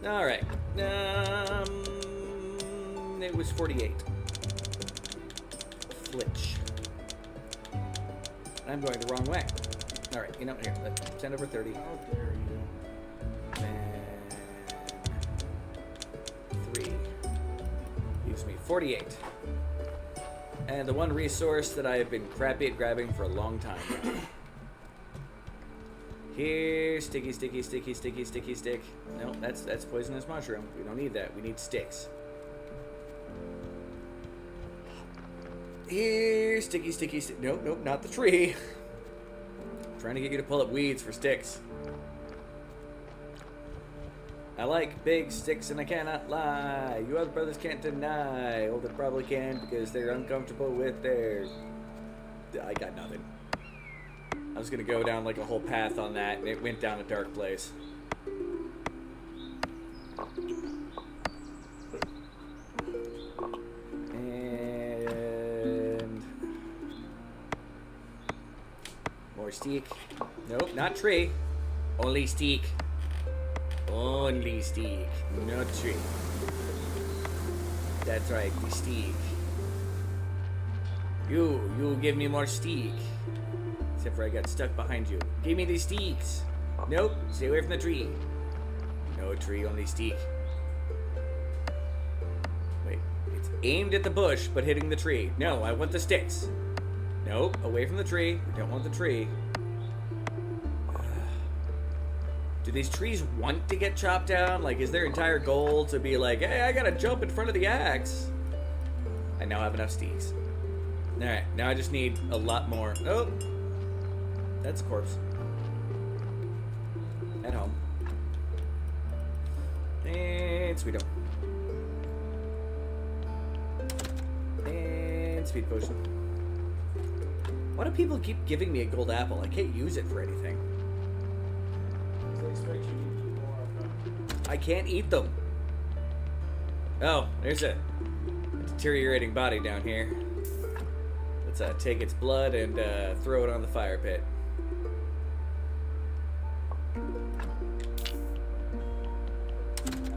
All right. It was 48. Flitch. I'm going the wrong way. All right, here, let's send over 30. How dare you? And 3. Leaves me 48. And the one resource that I have been crappy at grabbing for a long time. Here, sticky, sticky, sticky, sticky, sticky, stick. No, that's poisonous mushroom. We don't need that. We need sticks. Here, sticky, sticky, stick. Nope, not the tree. I'm trying to get you to pull up weeds for sticks. I like big sticks and I cannot lie. You other brothers can't deny. Well, they probably can because they're uncomfortable with their... I got nothing. I was gonna go down like a whole path on that and it went down a dark place. And... more steak. Nope, not tree. Only steak. Only steak, not tree. That's right, the steak. You give me more steak. Except for I got stuck behind you. Give me the steaks. Nope, stay away from the tree. No tree, only steak. Wait, it's aimed at the bush, but hitting the tree. No, I want the sticks. Nope, away from the tree. We don't want the tree. Do these trees want to get chopped down? Like, is their entire goal to be like, hey, I gotta jump in front of the axe? I now have enough steaks. Alright, now I just need a lot more. Oh! That's a corpse. At home. And sweet home. And speed potion. Why do people keep giving me a gold apple? I can't use it for anything. They expect you to eat more of them. I can't eat them. Oh, there's a deteriorating body down here. Let's take its blood and throw it on the fire pit.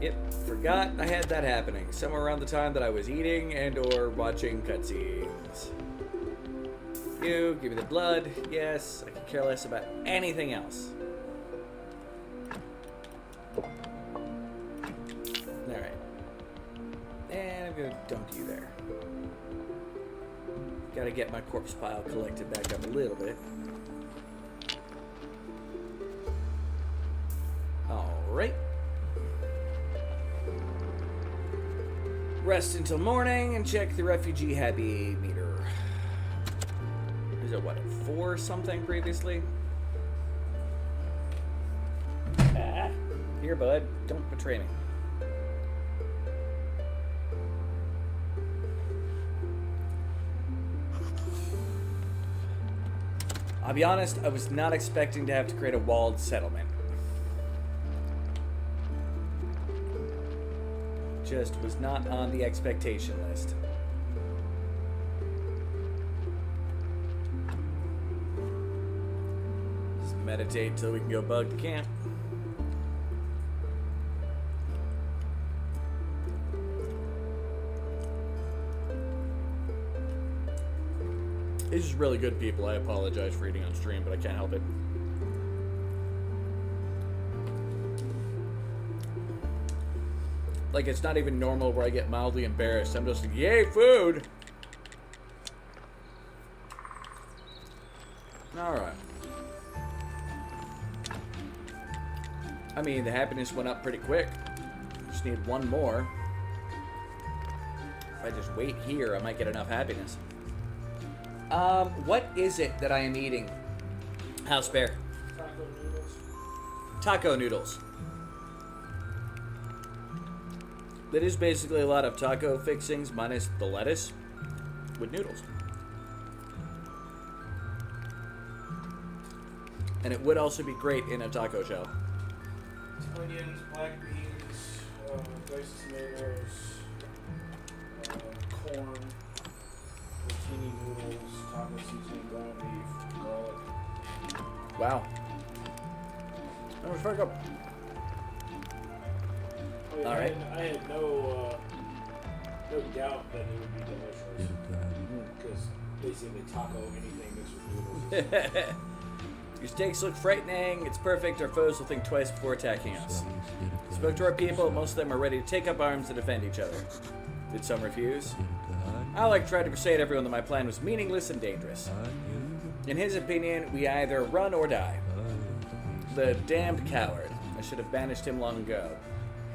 Yep, forgot I had that happening. Somewhere around the time that I was eating and or watching cutscenes. You, give me the blood. Yes, I could care less about anything else. Alright. And I'm gonna dump you there. Gotta get my corpse pile collected back up a little bit. Alright. Rest until morning and check the refugee happy meter. Is it what, 4 something previously? Ah, here, bud. Don't betray me. I'll be honest, I was not expecting to have to create a walled settlement. Just was not on the expectation list. Just meditate till we can go bug the camp. It's just really good people. I apologize for eating on stream, but I can't help it. Like, it's not even normal where I get mildly embarrassed. I'm just like, yay, food! Alright. I mean, the happiness went up pretty quick. Just need one more. If I just wait here, I might get enough happiness. What is it that I am eating? House Bear. Taco noodles. Taco noodles. That is basically a lot of taco fixings minus the lettuce with noodles. And it would also be great in a taco shell. Onions, black beans, diced tomatoes, corn, zucchini noodles, taco seasoning, ground beef, garlic. Wow. That was very good. Oh, yeah, All right. I had no doubt that it would be delicious because basically taco anything mixed with noodles. Your steaks look frightening. It's perfect. Our foes will think twice before attacking us. Spoke to our people. Most of them are ready to take up arms to defend each other. Did some refuse? Alec tried to persuade everyone that my plan was meaningless and dangerous. In his opinion, we either run or die. The damned coward. I should have banished him long ago.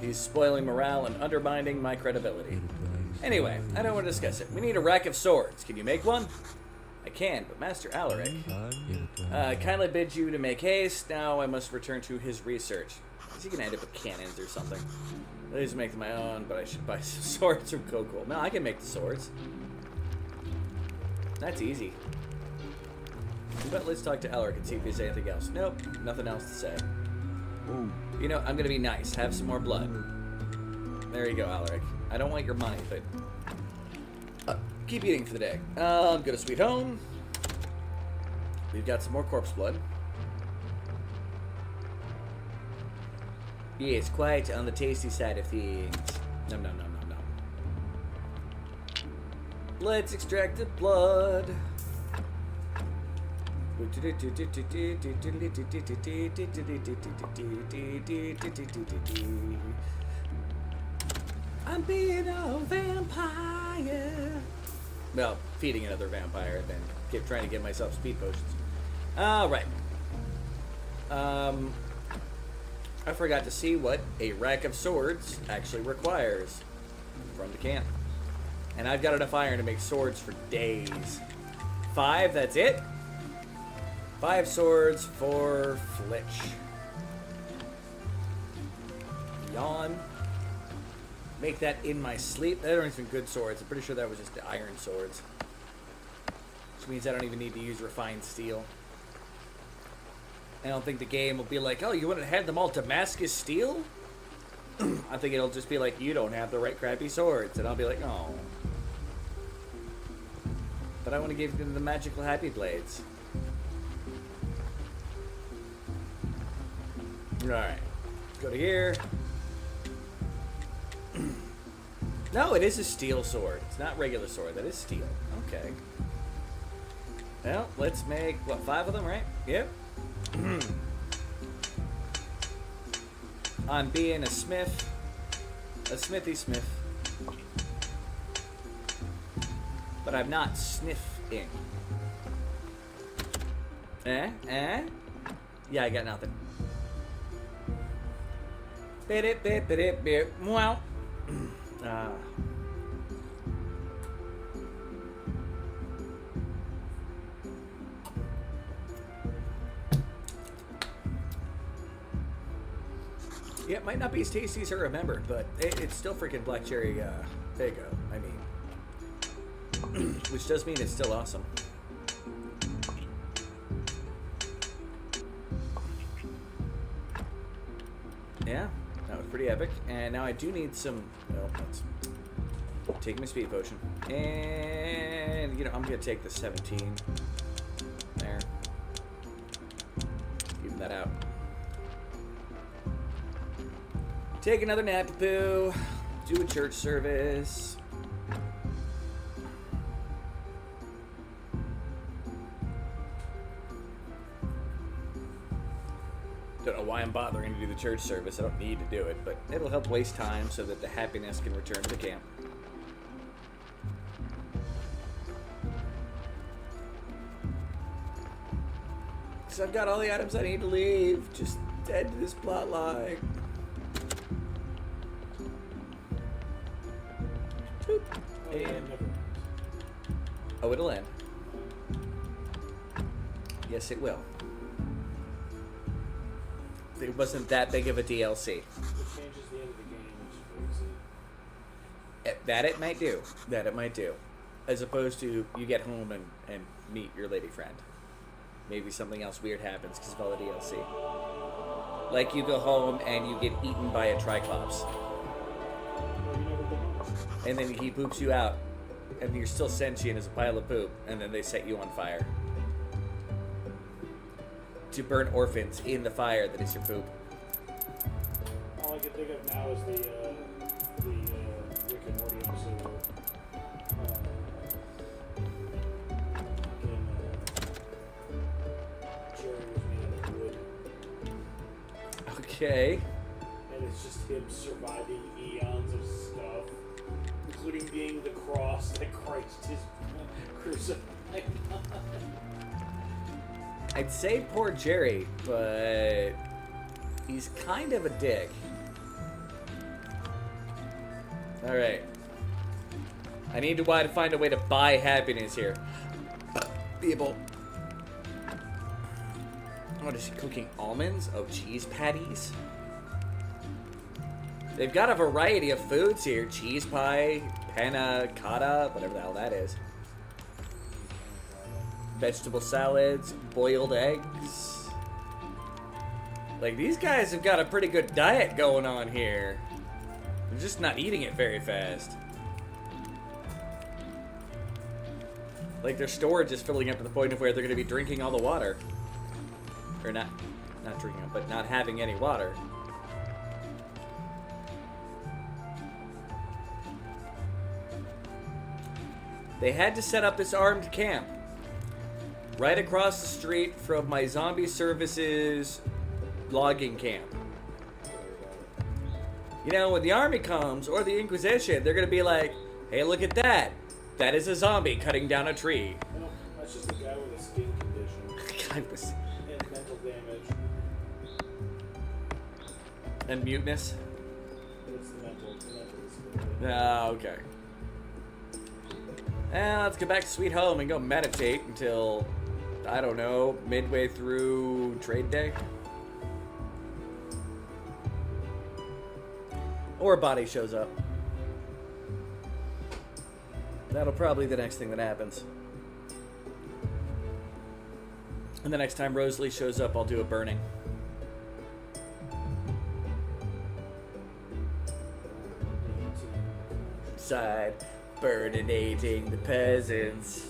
He's spoiling morale and undermining my credibility. Anyway, I don't want to discuss it. We need a rack of swords. Can you make one? I can, but Master Alaric kindly bids you to make haste. Now I must return to his research. Because you can end up with cannons or something. I used to make my own, but I should buy some swords from Coco. No, I can make the swords. That's easy. But let's talk to Elric and see if he has anything else. Nope, nothing else to say. Ooh. You know, I'm gonna be nice. Have some more blood. There you go, Elric. I don't want your money, but keep eating for the day. Go to Sweet Home. We've got some more corpse blood. Yes, quite on the tasty side of things. Nom nom nom nom nom. Let's extract the blood. I'm being a vampire. Well, feeding another vampire and then keep trying to get myself speed potions. Alright. I forgot to see what a rack of swords actually requires from the camp. And I've got enough iron to make swords for days. 5, that's it? 5 swords for Flitch. Yawn. Make that in my sleep. That aren't even good swords. I'm pretty sure that was just the iron swords. Which means I don't even need to use refined steel. I don't think the game will be like, oh, you wouldn't have them all Damascus steel? I think it'll just be like, you don't have the right crappy swords. And I'll be like, oh. But I want to give them the magical happy blades. Alright. Go to here. No, it is a steel sword. It's not regular sword. That is steel. Okay. Well, let's make, what, 5 of them, right? Yep. I'm being a smith. A smithy smith. But I'm not sniffing. Eh? Yeah, I got nothing. Wow. Yeah, it might not be as tasty as I remember, but it's still freaking black cherry Faygo. I mean, which does mean it's still awesome. Yeah, that was pretty epic. And now I do need some. Well, let's take my speed potion, and you know I'm gonna take the 17 there. Even that out. Take another nappy poo. Do a church service. Don't know why I'm bothering to do the church service. I don't need to do it, but it'll help waste time so that the happiness can return to camp. So I've got all the items I need to leave. Just dead to this plot line. Boop. And oh, it'll end. Yes, it will. It wasn't that big of a DLC. It changes the end of the game, which is crazy. That it might do. That it might do. As opposed to you get home and meet your lady friend. Maybe something else weird happens because of all the DLC. Like you go home and you get eaten by a Triclops. And then he poops you out. And you're still sentient as a pile of poop. And then they set you on fire. To burn orphans in the fire that is your poop. All I can think of now is the Rick and Morty episode where Jerry was made out of wood. Okay. And it's just him surviving eons of stuff, including being the cross that Christ is crucified on. I'd say poor Jerry, but he's kind of a dick. Alright. I need to find a way to buy happiness here. People. What is he cooking? Almonds? Oh, cheese patties? They've got a variety of foods here. Cheese pie, panna cotta, whatever the hell that is. Vegetable salads, boiled eggs. Like, these guys have got a pretty good diet going on here. They're just not eating it very fast. Like, their storage is filling up to the point of where they're going to be drinking all the water. Or not drinking it, but not having any water. They had to set up this armed camp right across the street from my zombie services logging camp. You know, when the army comes, or the Inquisition, they're going to be like, hey, look at that. That is a zombie cutting down a tree. No, that's just a guy with a skin condition God, was... and mental damage. And muteness? It's the mental disability. Ah, okay. Let's get back to Sweet Home and go meditate until, I don't know, midway through trade day. Or a body shows up. That'll probably be the next thing that happens. And the next time Rosalie shows up, I'll do a burning. Side, burninating the peasants.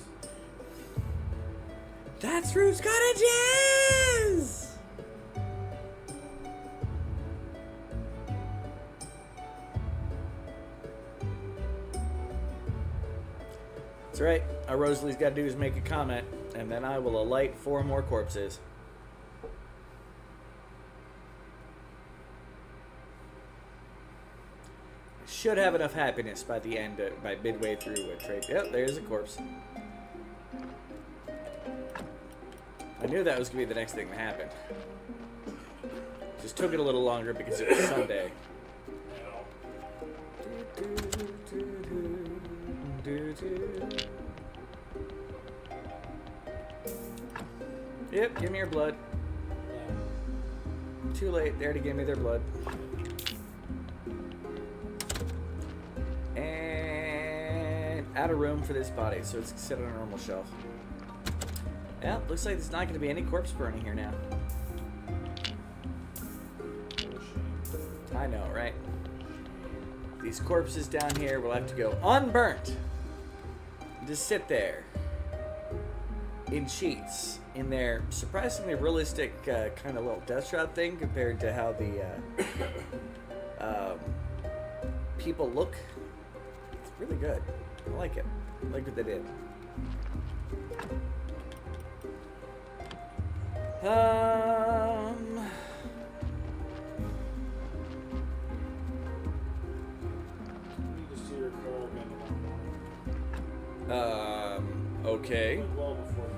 That's Roots Cottages! That's right. All Rosalie's got to do is make a comment, and then I will alight 4 more corpses. Should have enough happiness by the end, by midway through a trade. Yep, there's a corpse. I knew that was going to be the next thing that happened. Just took it a little longer because it was Sunday. Yep, give me your blood. Too late, they already gave me their blood. And out of room for this body, so it's set on a normal shelf. Yeah, looks like there's not going to be any corpse burning here now. I know, right? These corpses down here will have to go unburnt. Just sit there in sheets in their surprisingly realistic kind of little death shot thing compared to how the people look. It's really good. I like it. I like what they did. Okay. Well before.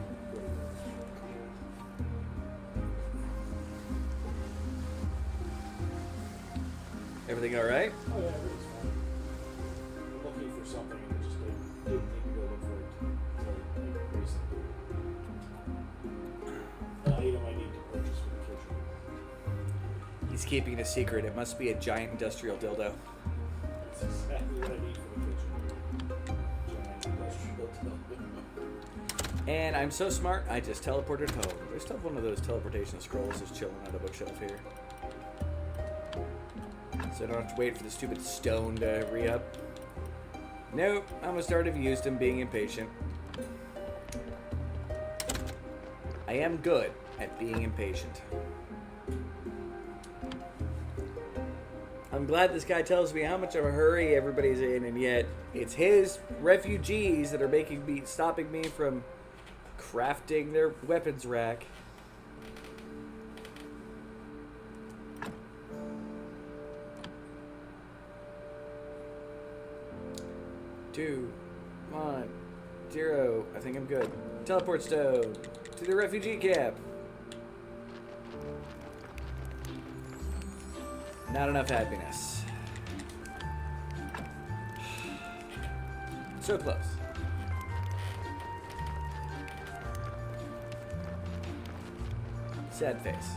Everything all right? Oh yeah, everything's fine. I'm looking for something and I just didn't think to go look for it until like, recently. An item I need to purchase for the kitchen. He's keeping it a secret. It must be a giant industrial dildo. That's exactly what I need for the kitchen. Giant industrial dildo. And I'm so smart, I just teleported home. I still have one of those teleportation scrolls just chilling on a bookshelf here. So I don't have to wait for the stupid stone to re-up. Nope, I'm gonna start have used him being impatient. I am good at being impatient. I'm glad this guy tells me how much of a hurry everybody's in, and yet it's his refugees that are stopping me from crafting their weapons rack. Two, 1, 0. I think I'm good. Teleport stone to the refugee camp. Not enough happiness. So close. Sad face.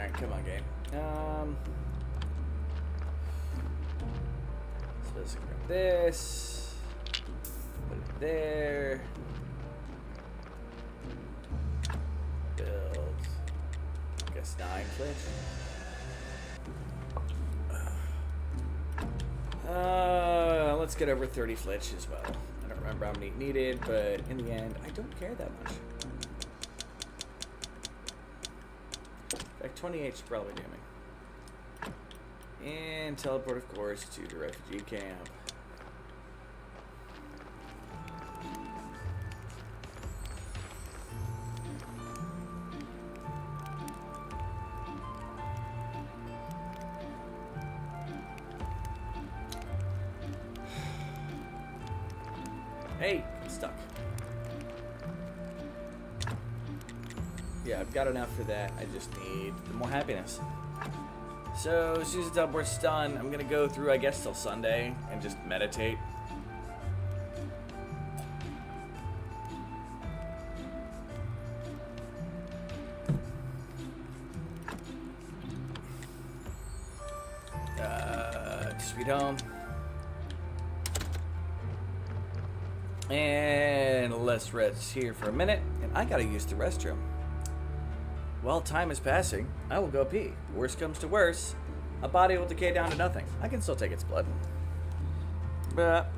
Alright, come on, game. So let's grab this. Put it there. Build. I guess 9 flint. Let's get over 30 flitch as well. I don't remember how many needed, but in the end, I don't care that much. In fact, 28 should probably do me. And teleport, of course, to the refugee camp. Hey, I'm stuck. Yeah, I've got enough for that. I just need more happiness. So, as soon as the teleport's done, I'm gonna go through, I guess, till Sunday and just meditate. Sweet home. And let's rest here for a minute, and I gotta use the restroom. While time is passing, I will go pee. Worst comes to worst, a body will decay down to nothing. I can still take its blood. But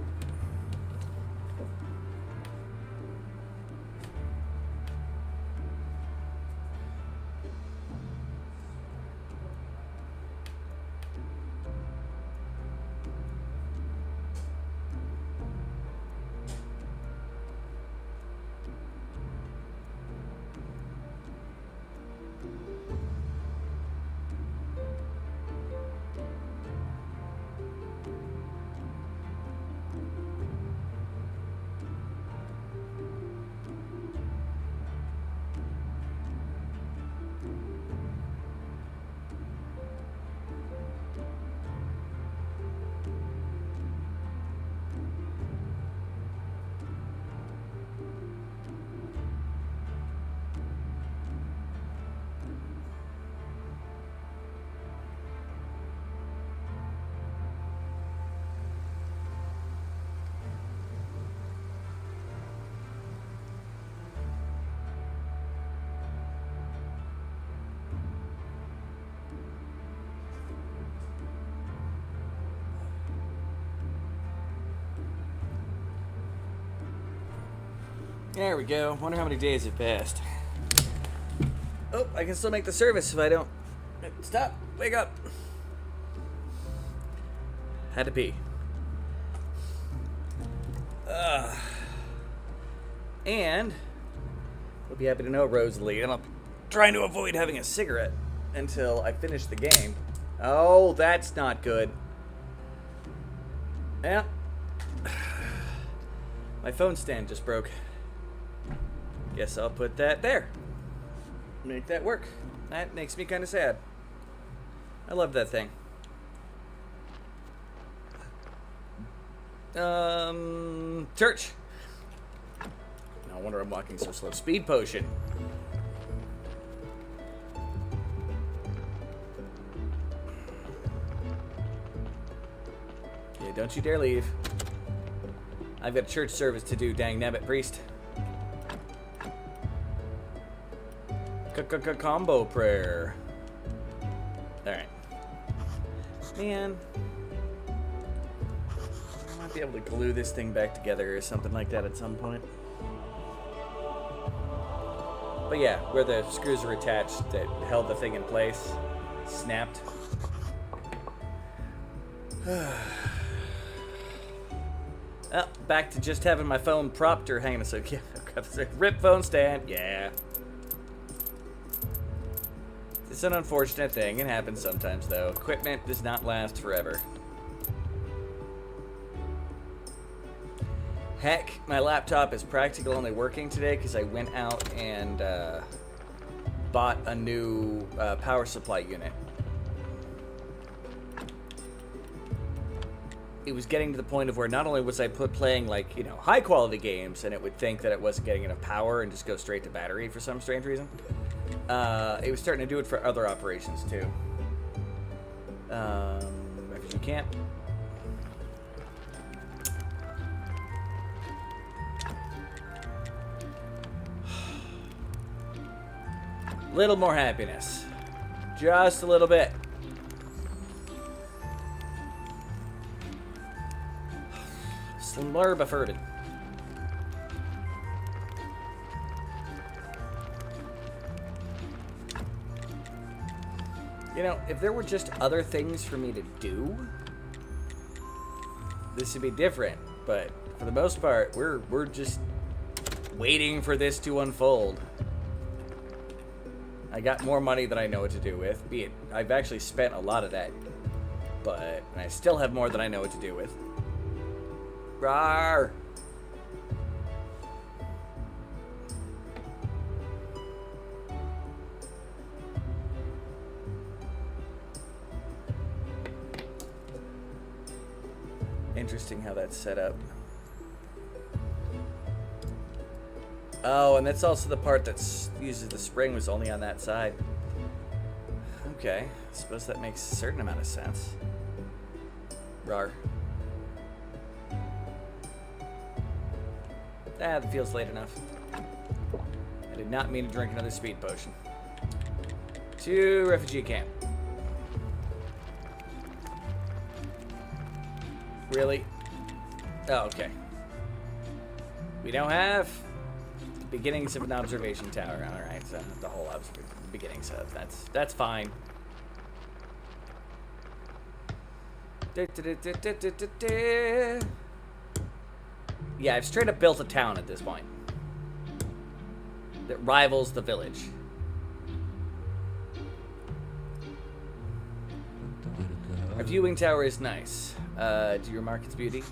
there we go. Wonder how many days have passed. Oh, I can still make the service if I don't. Stop. Wake up. Had to pee. And you'll be happy to know, Rosalie, and I'm trying to avoid having a cigarette until I finish the game. Oh, that's not good. Yeah. My phone stand just broke. Guess I'll put that there. Make that work. That makes me kind of sad. I love that thing. Church. No wonder I'm walking so slow. Speed potion. Yeah, don't you dare leave. I've got church service to do, dang nabbit priest. Combo prayer. Alright. Man. I might be able to glue this thing back together or something like that at some point. But yeah, where the screws are attached that held the thing in place, snapped. Oh, back to just having my phone propped or hanging. So yeah, rip phone stand. Yeah. It's an unfortunate thing. It happens sometimes, though. Equipment does not last forever. Heck, my laptop is practically only working today because I went out and bought a new power supply unit. it was getting to the point of where not only was I playing like, you know, high quality games and it would think that it wasn't getting enough power and just go straight to battery for some strange reason. It was starting to do it for other operations too. Refugee camp. Little more happiness. Just a little bit. Slumber befurted. You know, if there were just other things for me to do, this would be different. But for the most part, we're just waiting for this to unfold. I got more money than I know what to do with. Be it, I've actually spent a lot of that, but I still have more than I know what to do with. Rawr! Interesting how that's set up. Oh, and that's also the part that uses the spring was only on that side. Okay, I suppose that makes a certain amount of sense. Rawr. That feels late enough. I did not mean to drink another speed potion. To refugee camp. Really? Oh, okay. We now have beginnings of an observation tower. All right, so the whole beginning, so that's fine. Yeah, I've straight up built a town at this point that rivals the village. Our viewing tower is nice. Do you remark its beauty?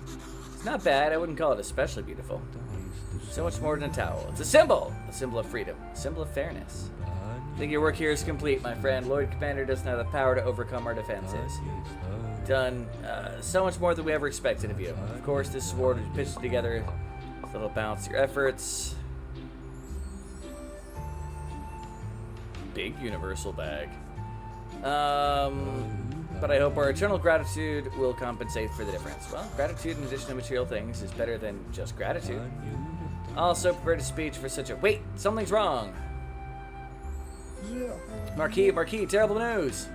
It's not bad. I wouldn't call it especially beautiful. So much more than a towel. It's a symbol of freedom, a symbol of fairness. I think your work here is complete, my friend. Lord Commander doesn't have the power to overcome our defenses. Done so much more than we ever expected of you. Of course, this sword was pitched together so it'll balance your efforts. Big universal bag. But I hope our eternal gratitude will compensate for the difference. Well, gratitude in addition to material things is better than just gratitude. Also, prepared a speech for such a... Wait, something's wrong. Marquis, terrible news.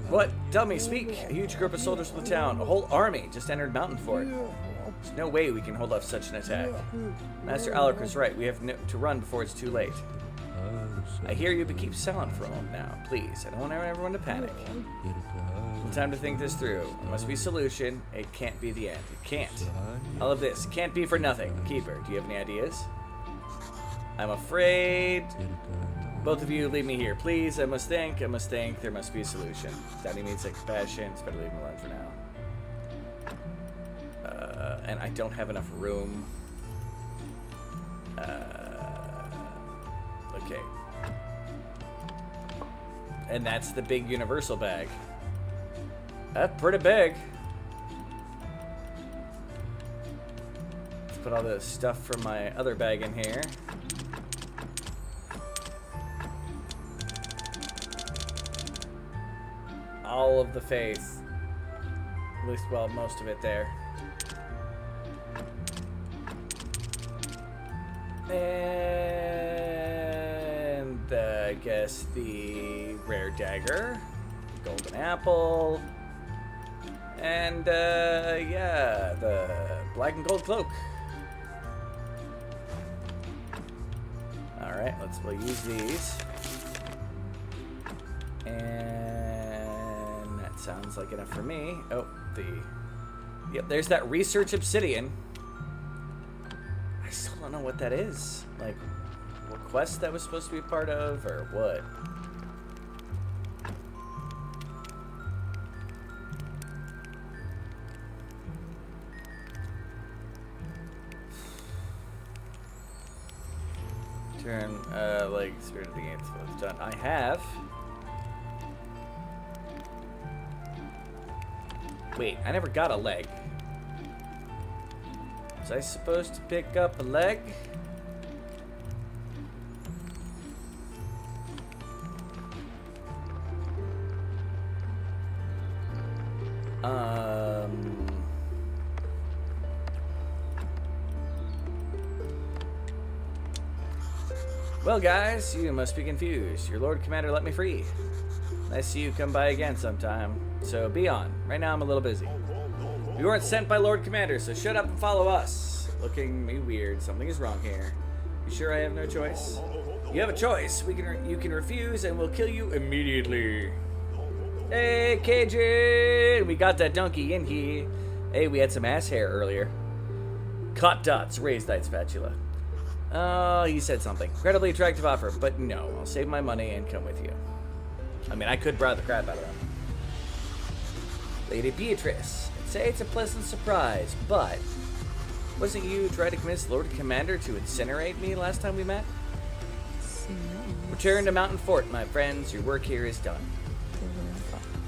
What? Tell me, speak. A huge group of soldiers from the town, a whole army, just entered Mountain Fort. There's no way we can hold off such an attack. Master Alaric was right. We have to run before it's too late. I hear you, but keep silent for a moment now, please. I don't want everyone to panic. Time to think this through. There must be a solution. It can't be the end. It can't. All of this. It can't be for nothing. Keeper, do you have any ideas? I'm afraid... Both of you, leave me here, please. I must think. There must be a solution. Daddy needs like compassion. It's better leave him alone for now. And I don't have enough room. Okay. And that's the big universal bag. That's pretty big. Let's put all the stuff from my other bag in here. All of the faith. At least, well, most of it there. And I guess the rare dagger, golden apple, and yeah, the black and gold cloak. All right, we'll use these. And that sounds like enough for me. Oh, yep, there's that research obsidian. I still don't know what that is. Like, what quest that was supposed to be a part of, or what? Turn, like, Spirit of the Games was done. I have... Wait, I never got a leg. Was I supposed to pick up a leg? Well, guys, you must be confused. Your Lord Commander let me free. Nice to see you come by again sometime. So be on. Right now I'm a little busy. We weren't sent by Lord Commander, so shut up and follow us. Looking me weird. Something is wrong here. You sure I have no choice? You have a choice. You can refuse, and we'll kill you immediately. Hey, Cajun! We got that donkey in here. Hey, we had some ass hair earlier. Caught dots. Raised that spatula. Oh, he said something. Incredibly attractive offer, but no. I'll save my money and come with you. I mean, I could bribe the crap out of him. Lady Beatrice. I'd say it's a pleasant surprise, but... wasn't you trying to convince Lord Commander to incinerate me last time we met? Return to Mountain Fort, my friends. Your work here is done.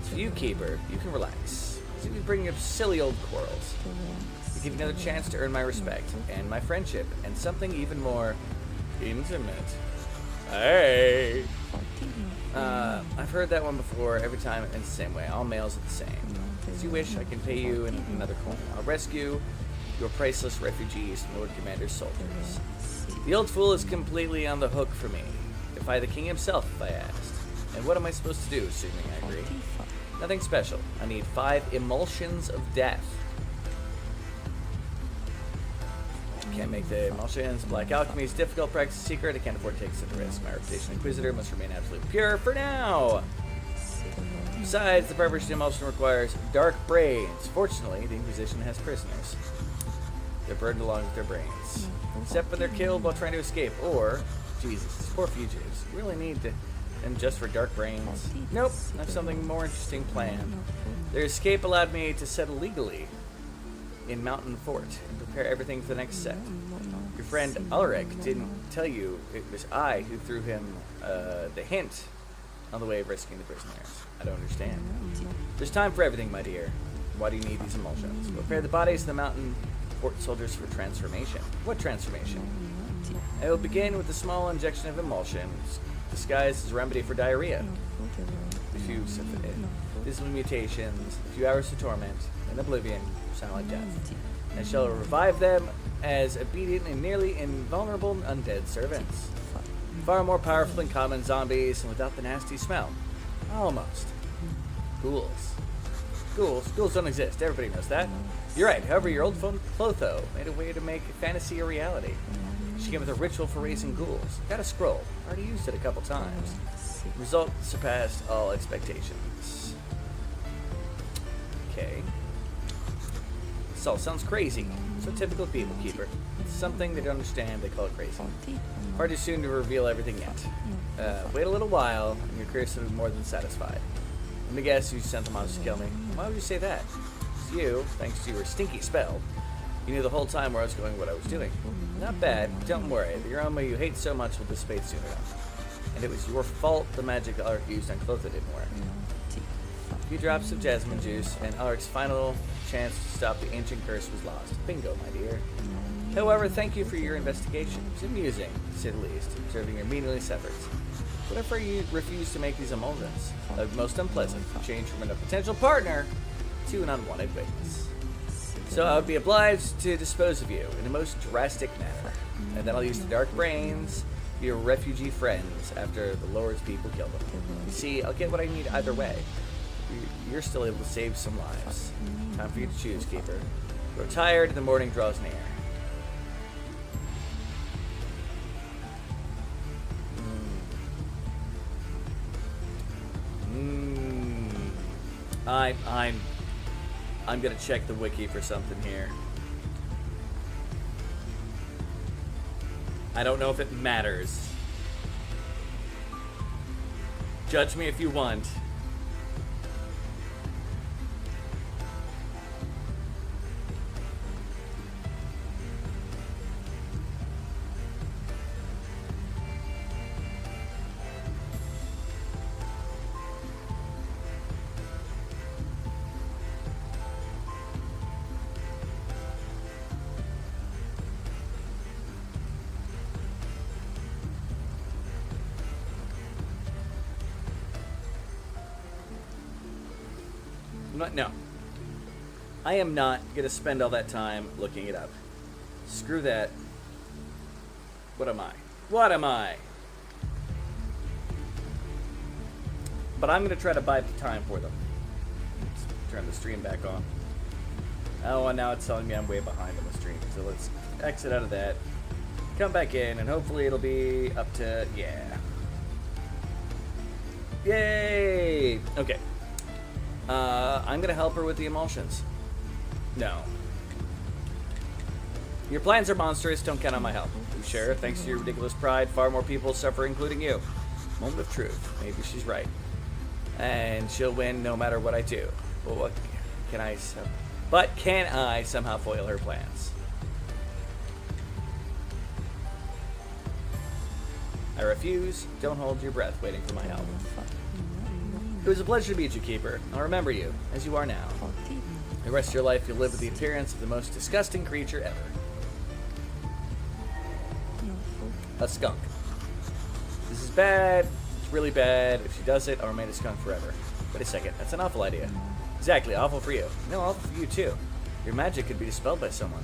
So you, Keeper, you can relax. So you bring up silly old quarrels. You give me another chance to earn my respect and my friendship and something even more intimate. Hey! I've heard that one before, every time in the same way. All males are the same. As you wish, I can pay you in another coin. I'll rescue your priceless refugees from Lord Commander's soldiers. The old fool is completely on the hook for me. Defy the king himself if I asked. And what am I supposed to do, assuming I agree? Nothing special. I need 5 emulsions of death. Can't make the emulsions. Black alchemy is difficult. Practice secret. I can't afford to take such a risk. My reputation Inquisitor must remain absolutely pure for now. Besides, the preparation emulsion requires dark brains. Fortunately, the Inquisition has prisoners. They're burdened along with their brains. Except when they're killed while trying to escape. Or, Jesus, these poor fugitives. You really need them just for dark brains. Nope, I have something more interesting planned. Their escape allowed me to settle legally in Mountain Fort and prepare everything for the next set. Your friend Ulrich didn't tell you it was I who threw him the hint on the way of rescuing the prisoners. I don't understand. There's time for everything, my dear. Why do you need these emulsions? Prepare the bodies of the Mountain Fort soldiers for transformation. What transformation? I will begin with a small injection of emulsions, disguised as a remedy for diarrhea. Visible mutations, a few hours of torment, and oblivion sound like death. I shall revive them as obedient and nearly invulnerable undead servants. Far more powerful than common zombies and without the nasty smell. Almost. Ghouls. Ghouls don't exist. Everybody knows that. You're right. However, your old friend Clotho made a way to make fantasy a reality. She came with a ritual for raising ghouls. Got a scroll. Already used it a couple times. Result surpassed all expectations. Okay. This all sounds crazy. So typical people, Keeper. It's something they don't understand, they call it crazy. Far too soon to reveal everything yet. Wait a little while, and your curiosity will be more than satisfied. Let me guess you sent the monsters to kill me. Why would you say that? It's you, thanks to your stinky spell. You knew the whole time where I was going, what I was doing. Not bad. Don't worry. The aroma you hate so much will dissipate soon enough. And it was your fault the magic Ulrich used on Clotho didn't work. A few drops of jasmine juice, and Ulrich's final chance to stop the ancient curse was lost. Bingo, my dear. However, thank you for your investigation. It's amusing, to say the least, observing your meaningless efforts. What if you refuse to make these emulsions? That would be most unpleasant. Change from a potential partner to an unwanted witness. So I would be obliged to dispose of you in a most drastic manner. And then I'll use the dark brains of your refugee friends after the Lord's people kill them. You see, I'll get what I need either way. You're still able to save some lives. Time for you to choose, Keeper. Grow tired and the morning draws near. I'm gonna check the wiki for something here. I don't know if it matters. Judge me if you want. No. I am not going to spend all that time looking it up. Screw that. What am I? What am I? But I'm going to try to buy the time for them. Let's turn the stream back on. Oh, and now it's telling me I'm way behind on the stream. So let's exit out of that. Come back in, and hopefully it'll be up to... Yeah. Yay! Okay. I'm going to help her with the emulsions. No. Your plans are monstrous. Don't count on my help. Sheriff, thanks to your ridiculous pride, far more people suffer, including you. Moment of truth. Maybe she's right. And she'll win no matter what I do. But what can I... But can I somehow foil her plans? I refuse. Don't hold your breath waiting for my help. It was a pleasure to meet you, Keeper. I'll remember you, as you are now. The rest of your life, you'll live with the appearance of the most disgusting creature ever. A skunk. This is bad. It's really bad. If she does it, I'll remain a skunk forever. Wait a second. That's an awful idea. Exactly. Awful for you. No, awful for you, too. Your magic could be dispelled by someone.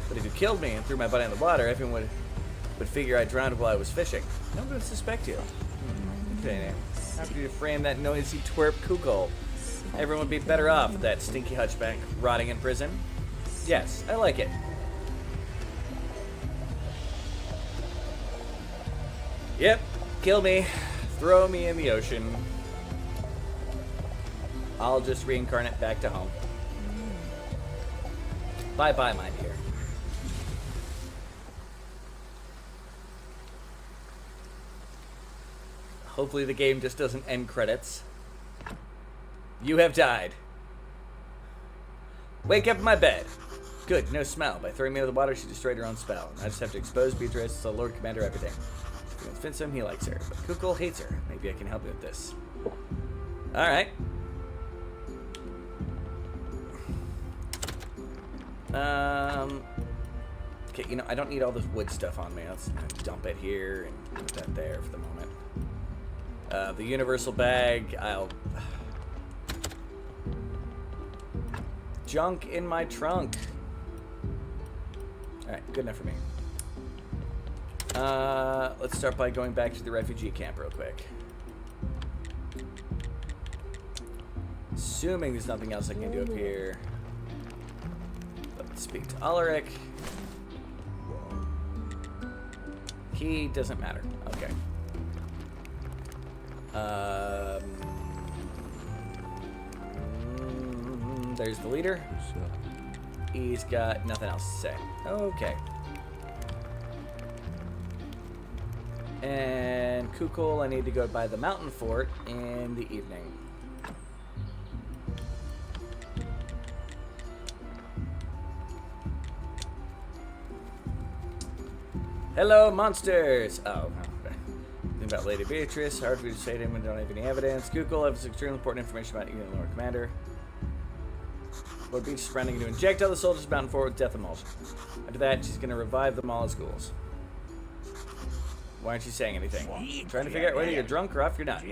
But if you killed me and threw my body in the water, everyone would figure I drowned while I was fishing. No one would suspect you. Okay, now. After you frame that noisy twerp Kukul, everyone would be better off with that stinky hunchback rotting in prison. Yes, I like it. Yep, kill me. Throw me in the ocean. I'll just reincarnate back to home. Bye-bye, my dear. Hopefully the game just doesn't end credits. You have died. Wake up in my bed. Good, no smell. By throwing me into the water, she destroyed her own spell. I just have to expose Beatrice to Lord Commander everything. Convince him he likes her, but Kukul hates her. Maybe I can help you with this. Alright. Okay, you know, I don't need all this wood stuff on me. Let's dump it here and put that there for the moment. The universal bag, I'll... Junk in my trunk. Alright, good enough for me. Let's start by going back to the refugee camp real quick. Assuming there's nothing else I can do up here. Let's speak to Ulrich. Key doesn't matter. Okay. There's the leader. He's got nothing else to say. Okay. And Kukul, I need to go by the mountain fort in the evening. Hello, monsters! Oh, okay. Think about Lady Beatrice. Hard for you to say to him when don't have any evidence. Kukul, I have some extremely important information about you and Lord Commander. Lord Beach is planning to inject all the soldiers of Mountain Fort with death emulsion. After that, she's going to revive them all as ghouls. Why aren't you saying anything? Trying to figure out whether you're drunk or off your nut.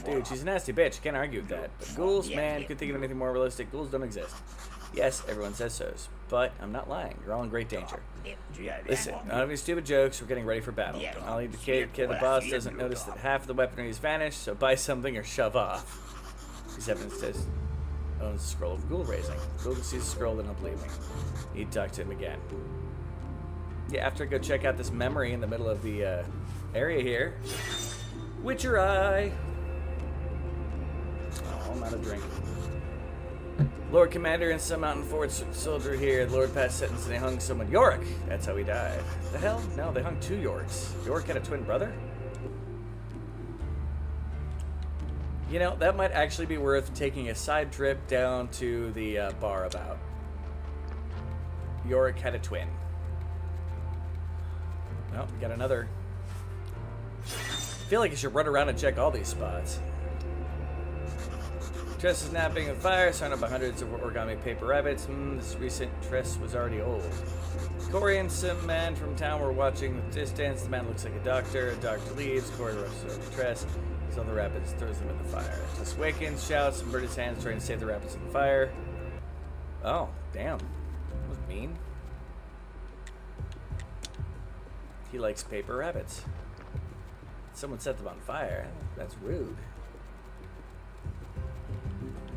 Dude, she's a nasty bitch. Can't argue with that. But ghouls, man, couldn't think of anything more realistic. Ghouls don't exist. Yes, everyone says so. But I'm not lying. You're all in great danger. Listen, not any stupid jokes. We're getting ready for battle. I'll need to kid the boss doesn't notice that half of the weaponry has vanished, so buy something or shove off. These evidence says owns a scroll of ghoul raising. Ghoul sees the scroll, then he'll believe me. Need to talk to him again. Yeah, after I go check out this memory in the middle of the area here. Witcher Eye. Oh, I'm out of drink. Lord Commander and some Mountain Fort soldier here. The Lord passed sentence and they hung someone. Yorick! That's how he died. The hell? No, they hung two Yoriks. Yorick had a twin brother? You know, that might actually be worth taking a side trip down to the bar about. Yorick had a twin. Oh, we got another. I feel like I should run around and check all these spots. Tress is napping on fire, surrounded by hundreds of origami paper rabbits. This recent Tress was already old. Corey and some man from town were watching with distance. The man looks like a doctor. A doctor leaves. Corey rushes over to Tress. He's on the rapids, throws them in the fire. Just wakens, shouts, and burns his hands, trying to save the rapids from the fire. Oh, damn. That was mean. He likes paper rabbits. Someone set them on fire. That's rude.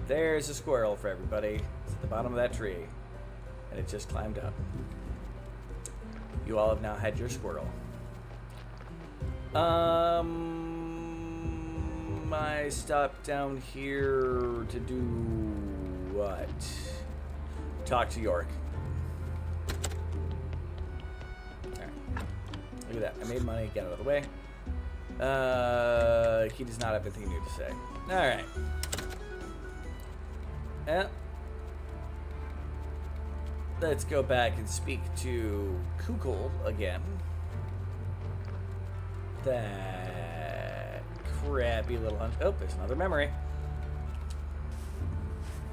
There's a squirrel for everybody. It's at the bottom of that tree. And it just climbed up. You all have now had your squirrel. I stopped down here to do what? Talk to York. Alright. Look at that. I made money. Get out of the way. He does not have anything new to say. Alright. Let's go back and speak to Kukul again. That crappy little hunch. Oh, there's another memory.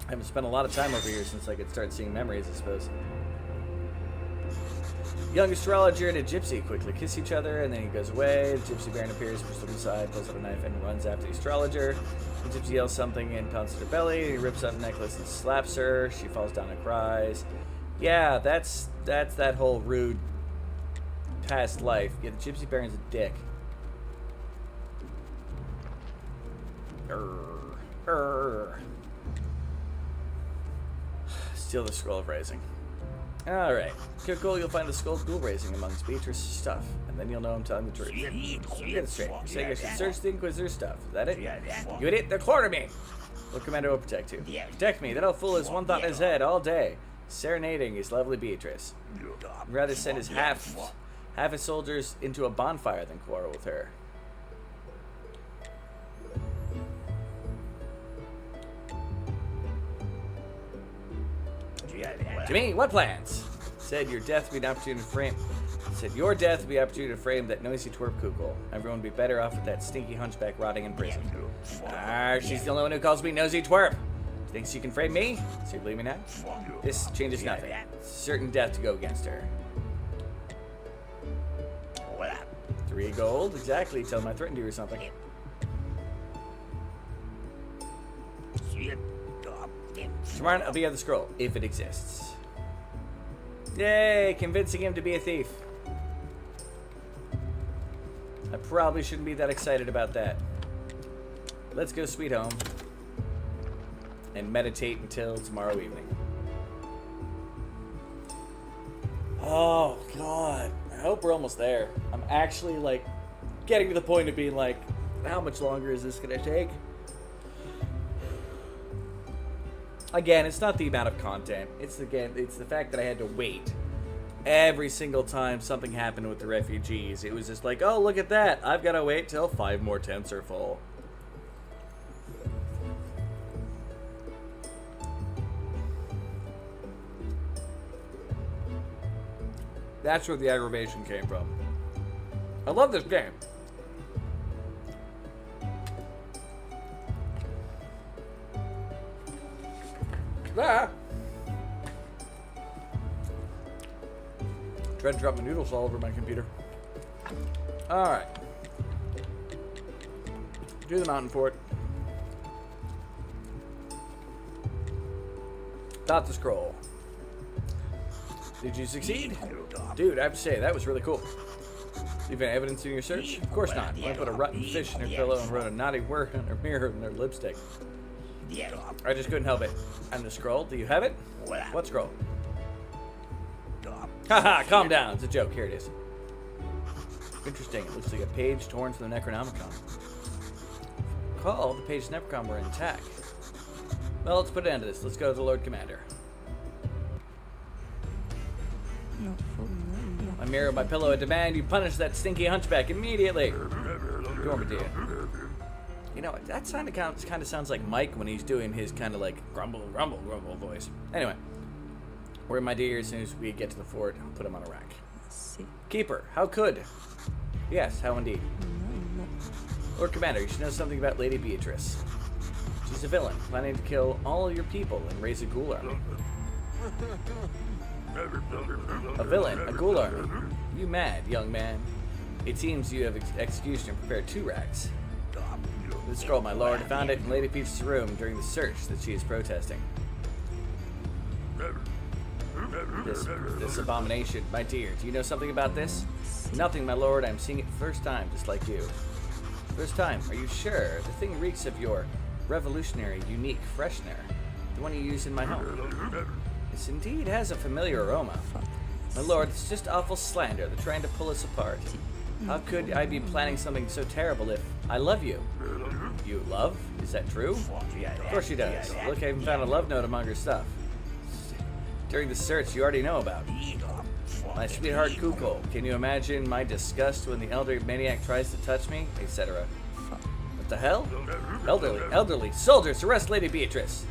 I haven't spent a lot of time over here since I could start seeing memories, I suppose. Young astrologer and a gypsy quickly kiss each other, and then he goes away. The gypsy baron appears, pushes him aside, pulls out a knife, and runs after the astrologer. The gypsy yells something and pounds at her belly. He rips out a necklace and slaps her. She falls down and cries. Yeah, that's that whole rude past life. Yeah, the gypsy baron's a dick. Steal the scroll of raising. Alright. Cool, you'll find the skull of ghoul raising amongst Beatrice's stuff, and then you'll know I'm telling the truth. Get it straight. You're saying I should search the Inquisitor's stuff. Is that it? You idiot, they're cornering me! Lord Commander will protect you. Protect me, that old fool has one thought in his head all day. Serenading his lovely Beatrice. He'd rather send his half his soldiers into a bonfire than quarrel with her. Jimmy, what plans? Said your death would be an opportunity to frame. Said your death would be an opportunity to frame that noisy twerp Kukul. Everyone would be better off with that stinky hunchback rotting in prison. She's the only one who calls me nosy twerp. Thinks you can frame me? So you believe me now? This changes nothing. Certain death to go against her. 3 gold, exactly. Tell him I threatened you or something. Tomorrow I'll be at the scroll, if it exists. Yay, convincing him to be a thief. I probably shouldn't be that excited about that. Let's go sweet home. And meditate until tomorrow evening. Oh, God. I hope we're almost there. I'm actually, like, getting to the point of being like, how much longer is this going to take? Again, it's not the amount of content. It's the fact that I had to wait. Every single time something happened with the refugees, it was just like, oh, look at that. I've got to wait till 5 more tents are full. That's where the aggravation came from. I love this game. Ah. Tried to drop my noodles all over my computer. Alright. Do the mountain fort. Dot the scroll. Did you succeed? Dude, I have to say, that was really cool. Leave any evidence in your search? Of course not. I put a rotten fish in her pillow and wrote a naughty word on her mirror in her lipstick. I just couldn't help it. And the scroll, do you have it? What scroll? Haha, calm down. It's a joke. Here it is. Interesting. It looks like a page torn from the Necronomicon. Recall, the page Necronomicon were intact. Well, let's put an end to this. Let's go to the Lord Commander. My mirror, my pillow, I demand you punish that stinky hunchback immediately. You want me to? You know, that kind of sounds like Mike when he's doing his kind of like grumble, grumble, grumble voice. Anyway, we're my dear. As soon as we get to the fort, I'll put him on a rack. Keeper, how could? Yes, how indeed. Lord Commander, you should know something about Lady Beatrice. She's a villain, planning to kill all your people and raise a ghoul army. A villain, a ghoul army. You mad, young man? It seems you have execution and prepared 2 racks. The scroll, my lord. I found it in Lady Peach's room during the search that she is protesting. This abomination. My dear, do you know something about this? Nothing, my lord. I'm seeing it first time, just like you. First time. Are you sure? The thing reeks of your revolutionary, unique freshener. The one you use in my home. This indeed has a familiar aroma. My lord, it's just awful slander. They're trying to pull us apart. How could I be planning something so terrible if I love you? You love? Is that true? Of course she does. Look, I even found a love note among her stuff. During the search you already know about. My sweetheart Kukul, can you imagine my disgust when the elderly maniac tries to touch me, etc.? What the hell? Elderly soldiers, arrest Lady Beatrice!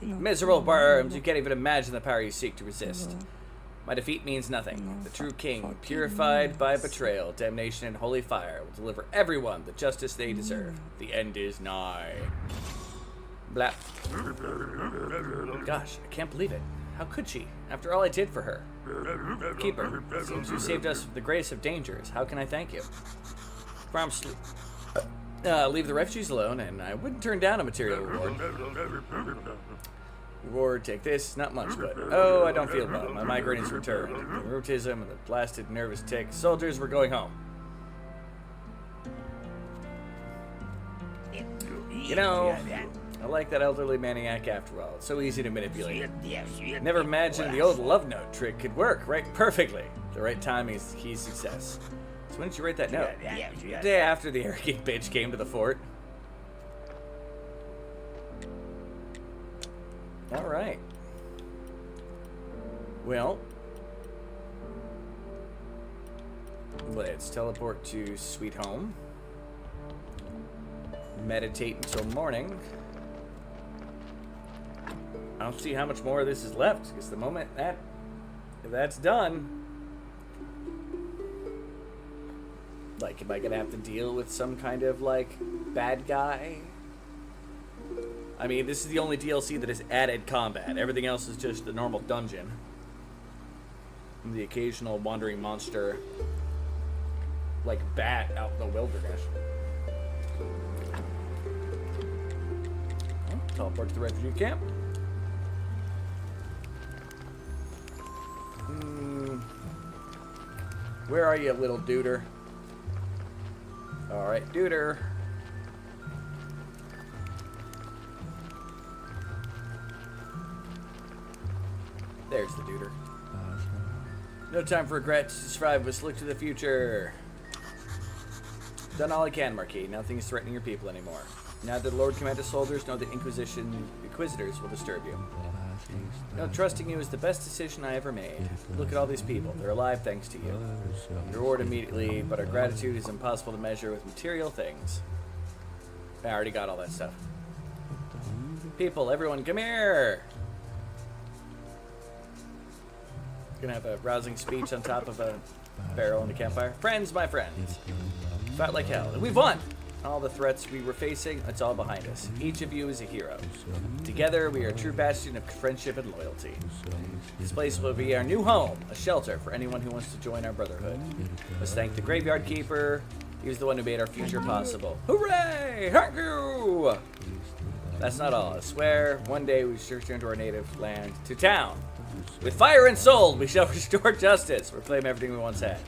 Miserable worms, you can't even imagine the power you seek to resist. My defeat means nothing. The true king, purified by betrayal, damnation, and holy fire, will deliver everyone the justice they deserve. The end is nigh. Blah. Gosh, I can't believe it. How could she? After all I did for her. Keeper, it seems you saved us from the greatest of dangers. How can I thank you? Promise leave the refugees alone, and I wouldn't turn down a material reward. Reward, take this. Not much, but oh, I don't feel well. My migraine has returned. The rheumatism and the blasted nervous tick. Soldiers, we're going home. You know, I like that elderly maniac after all. It's so easy to manipulate. Never imagined the old love note trick could work right perfectly. The right timing is the key to success. So when did you write that note? The day after the arrogant bitch came to the fort. Alright. Well, let's teleport to Sweet Home. Meditate until morning. I don't see how much more of this is left, because the moment if that's done, like, am I gonna have to deal with some kind of, like, bad guy? I mean, this is the only DLC that has added combat. Everything else is just the normal dungeon. And the occasional wandering monster, like bat out in the wilderness. Oh, teleport to the refugee camp. Where are you, little duder? Alright, duder. There's the duder. No time for regrets. To survive must look to the future. Done all I can, Marquis. Nothing is threatening your people anymore. Now that the Lord commanded soldiers, know the Inquisitors will disturb you. No, trusting you is the best decision I ever made. Look at all these people. They're alive thanks to you. Reward immediately, but our gratitude is impossible to measure with material things. I already got all that stuff. People, everyone, come here! Gonna have a rousing speech on top of a barrel in the campfire. Friends, my friends. Fought like hell. And we've won! All the threats we were facing, it's all behind us. Each of you is a hero. Together, we are a true bastion of friendship and loyalty. This place will be our new home, a shelter for anyone who wants to join our brotherhood. Let's thank the Graveyard Keeper. He was the one who made our future possible. Hooray! Thank you! That's not all. I swear, one day we shall return to our native land, to town. With fire and soul, we shall restore justice, reclaim everything we once had.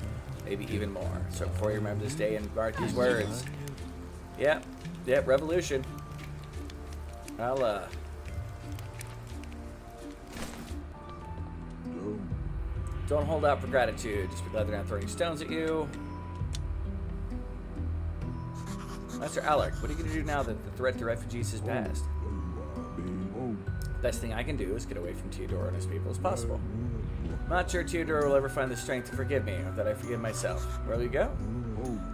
Maybe even more. So before you remember this day and mark these words. Yep, revolution. I'll, don't hold out for gratitude. Just be glad they're not throwing stones at you. Master Alaric, what are you going to do now that the threat to refugees has passed? Best thing I can do is get away from Teodoro and his people as possible. I'm not sure Teodoro will ever find the strength to forgive me, or that I forgive myself. Where will you go?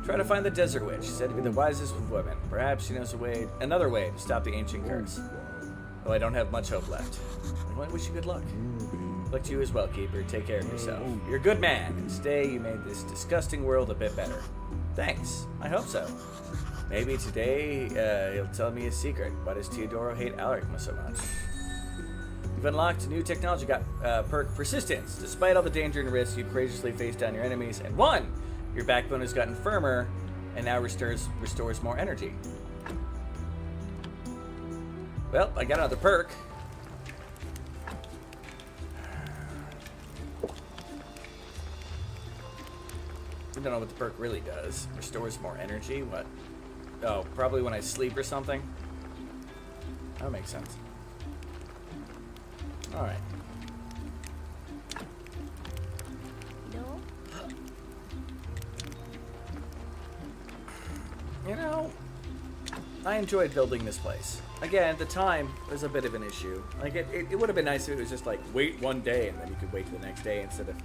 Try to find the Desert Witch, said to be the wisest of women. Perhaps she knows another way to stop the ancient curse. Though I don't have much hope left. I want to wish you good luck. Luck to you as well, Keeper. Take care of yourself. You're a good man, and today you made this disgusting world a bit better. Thanks. I hope so. Maybe today he'll tell me a secret. Why does Teodoro hate Alaric so much? You've unlocked a new technology perk Persistence. Despite all the danger and risk, you courageously faced down your enemies and won! Your backbone has gotten firmer and now restores more energy. Well, I got another perk. I don't know what the perk really does. Restores more energy? What? Oh, probably when I sleep or something? That makes sense. Alright. No? You know, I enjoyed building this place. Again, at the time, it was a bit of an issue. Like, it would have been nice if it was just like, wait one day and then you could wait till the next day instead of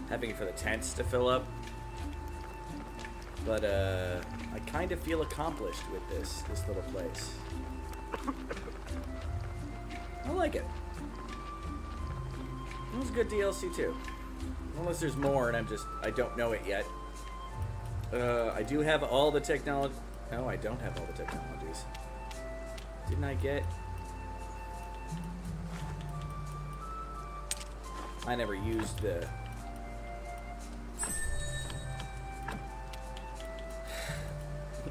having it for the tents to fill up. But, I kind of feel accomplished with this little place. I like it. It was good DLC too. Unless there's more and I don't know it yet. I do have all the technology. No, I don't have all the technologies. Didn't I get? I never used the...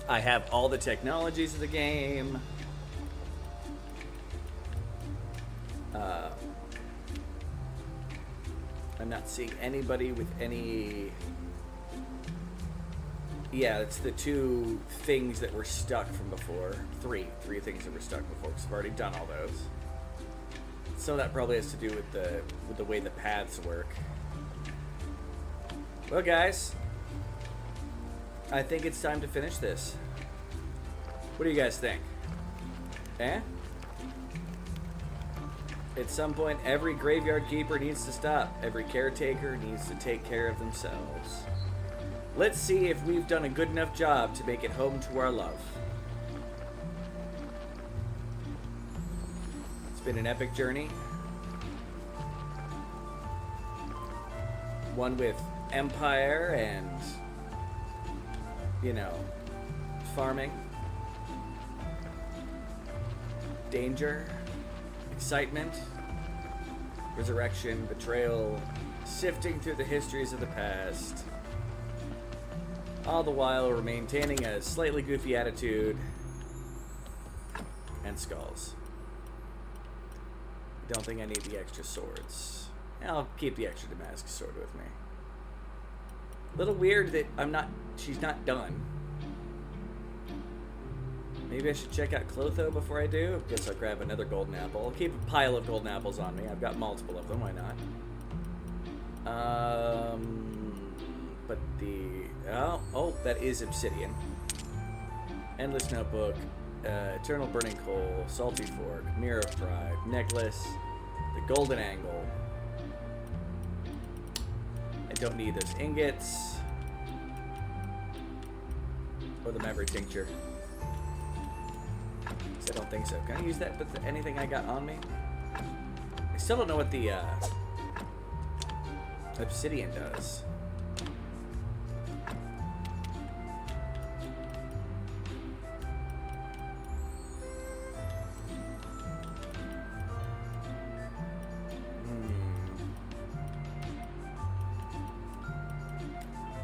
I have all the technologies of the game. I'm not seeing anybody with any... Yeah, it's the two things that were stuck from before. Three things that were stuck before, because I've already done all those. Some of that probably has to do with the way the paths work. Well, guys, I think it's time to finish this. What do you guys think? Eh? At some point, every graveyard keeper needs to stop. Every caretaker needs to take care of themselves. Let's see if we've done a good enough job to make it home to our love. It's been an epic journey. One with empire and, you know, farming, danger, excitement, resurrection, betrayal, sifting through the histories of the past, all the while we're maintaining a slightly goofy attitude and skulls. I don't think I need the extra swords. I'll keep the extra Damascus sword with me. A little weird that she's not done. Maybe I should check out Clotho before I do. Guess I'll grab another golden apple. I'll keep a pile of golden apples on me. I've got multiple of them, why not? But that is obsidian. Endless notebook, eternal burning coal, salty fork, mirror of pride, necklace, the golden angle. I don't need those ingots or the memory tincture. I don't think so. Can I use that with anything I got on me? I still don't know what the obsidian does.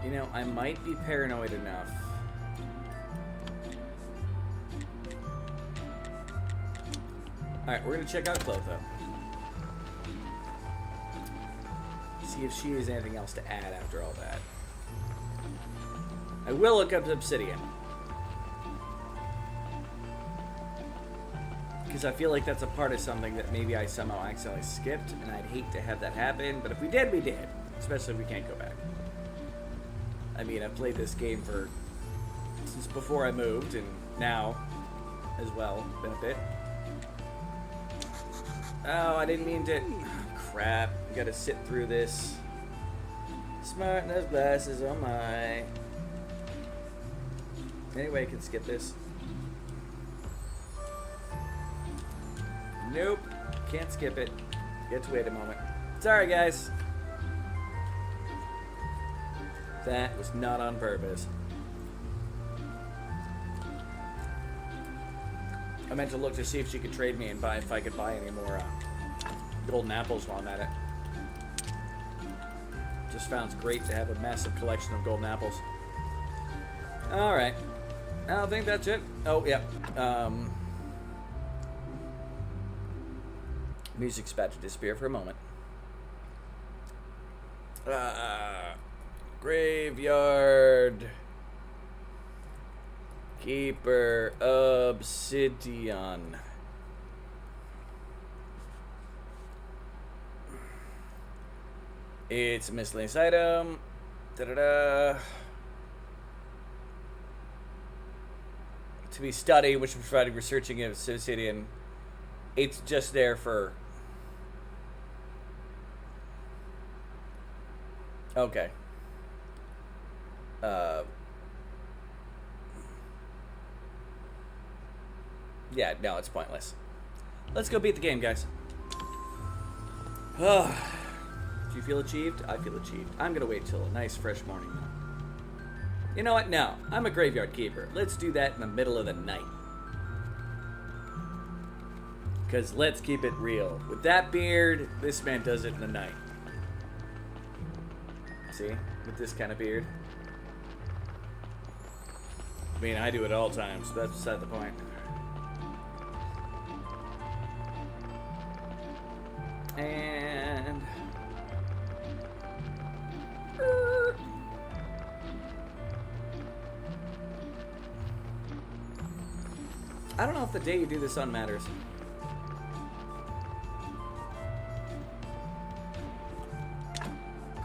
You know, I might be paranoid enough. Alright, we're gonna check out Clotho. See if she has anything else to add after all that. I will look up obsidian. Because I feel like that's a part of something that maybe I somehow accidentally skipped, and I'd hate to have that happen, but if we did, we did. Especially if we can't go back. I mean, I've played this game since before I moved, and now as well, been a bit. Oh, I didn't mean to. Crap. I gotta sit through this. Smartness glasses, oh my. Anyway, I can skip this. Nope. Can't skip it. Get to wait a moment. Sorry, guys. That was not on purpose. I meant to look to see if she could trade me and if I could buy any more golden apples while I'm at it. Just found it's great to have a massive collection of golden apples. All right. I think that's it. Oh, yeah. Music's about to disappear for a moment. Graveyard Keeper Obsidian. It's a miscellaneous item. Da-da-da. To be studied, which is provided researching of obsidian. It's just there for... Okay. Yeah, no, it's pointless. Let's go beat the game, guys. Do you feel achieved? I feel achieved. I'm gonna wait till a nice fresh morning now. You know what? No, I'm a graveyard keeper. Let's do that in the middle of the night. Because let's keep it real. With that beard, this man does it in the night. See? With this kind of beard. I mean, I do it at all times, but that's beside the point. And... I don't know if the day you do this on matters.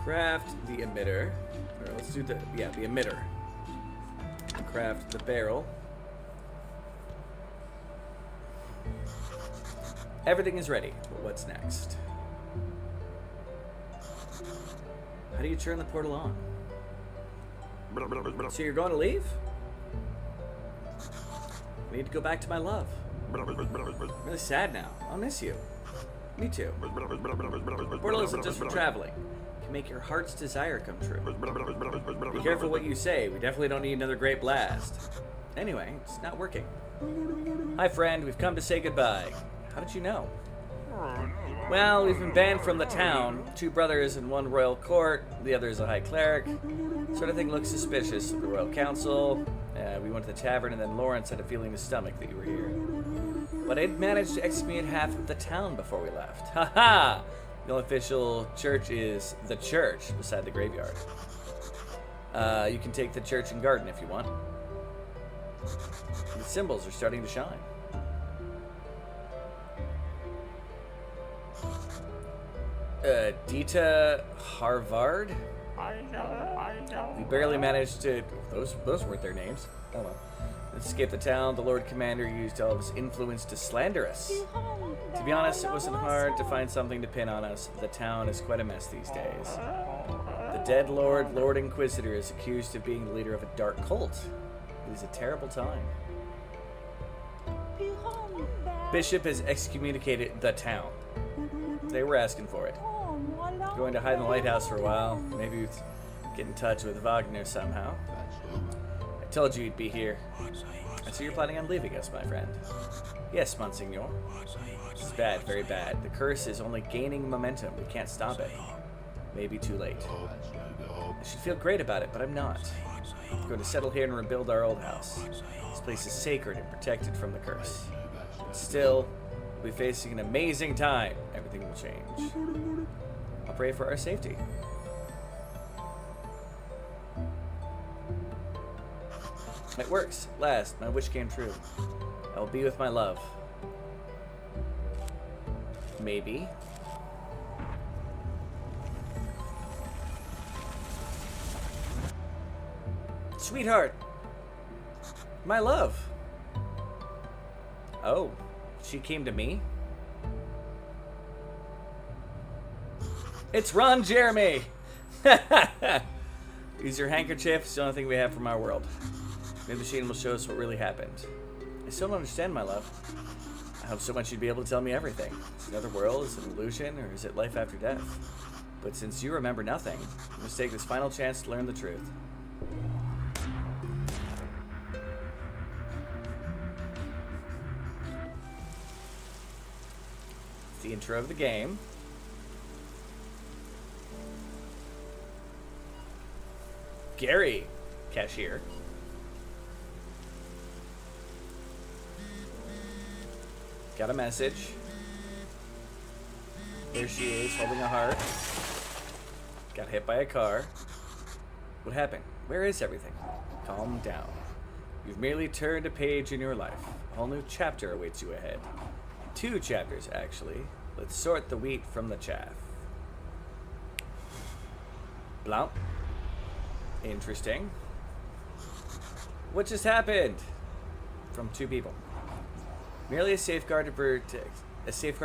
Craft the emitter. Or let's do the emitter. Craft the barrel. Everything is ready, but what's next? How do you turn the portal on? So you're going to leave? I need to go back to my love. I'm really sad now. I'll miss you. Me too. Portal isn't just for traveling. It can make your heart's desire come true. Be careful what you say. We definitely don't need another great blast. Anyway, it's not working. Hi, friend. We've come to say goodbye. How did you know? Well, we've been banned from the town. 2 brothers and 1 royal court. The other is a high cleric. Sort of thing looks suspicious. The royal council. We went to the tavern, and then Lawrence had a feeling in his stomach that you were here. But I'd managed to excommunicate half of the town before we left. Ha ha! The only official church is the church beside the graveyard. You can take the church and garden if you want. The symbols are starting to shine. Dita Harvard? We barely managed to... Those weren't their names. Oh well. Let's escape the town. The Lord Commander used all of his influence to slander us. To be honest, it wasn't hard to find something to pin on us. The town is quite a mess these days. The dead Lord Inquisitor, is accused of being the leader of a dark cult. It is a terrible time. Bishop has excommunicated the town. They were asking for it. Going to hide in the lighthouse for a while. Maybe get in touch with Wagner somehow. I told you you'd be here. I see you're planning on leaving us, my friend. Yes, Monsignor. It's bad, very bad. The curse is only gaining momentum. We can't stop it. Maybe too late. I should feel great about it, but I'm not. I'm going to settle here and rebuild our old house. This place is sacred and protected from the curse. But still, we'll be facing an amazing time. Everything will change. I'll pray for our safety. It works. At last, my wish came true. I will be with my love. Maybe. Sweetheart. My love. Oh, she came to me? It's Ron Jeremy! Use your handkerchief. It's the only thing we have from our world. Maybe the machine will show us what really happened. I still don't understand, my love. I hope so much you'd be able to tell me everything. Is it another world? Is it an illusion? Or is it life after death? But since you remember nothing, you must take this final chance to learn the truth. It's the intro of the game. Gary, cashier. Got a message. There she is, holding a heart. Got hit by a car. What happened? Where is everything? Calm down. You've merely turned a page in your life. A whole new chapter awaits you ahead. 2 chapters, actually. Let's sort the wheat from the chaff. Blount. Interesting. What just happened? From 2 people. Merely a safeguard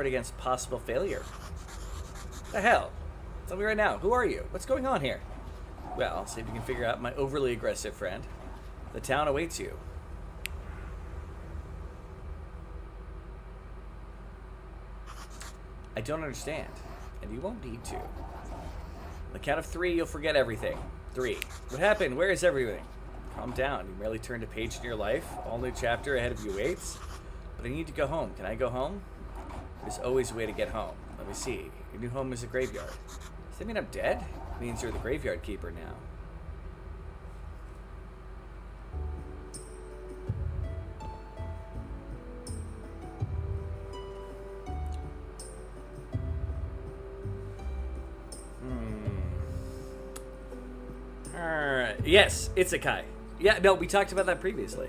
against possible failure. The hell? Tell me right now. Who are you? What's going on here? Well, see if you can figure out my overly aggressive friend. The town awaits you. I don't understand, and you won't need to. On the count of 3, you'll forget everything. 3. What happened? Where is everything? Calm down. You merely turned a page in your life. All new chapter ahead of you waits. But I need to go home. Can I go home? There's always a way to get home. Let me see. Your new home is a graveyard. Does that mean I'm dead? It means you're the graveyard keeper now. Alright. Yes, Isekai. Yeah, no, we talked about that previously.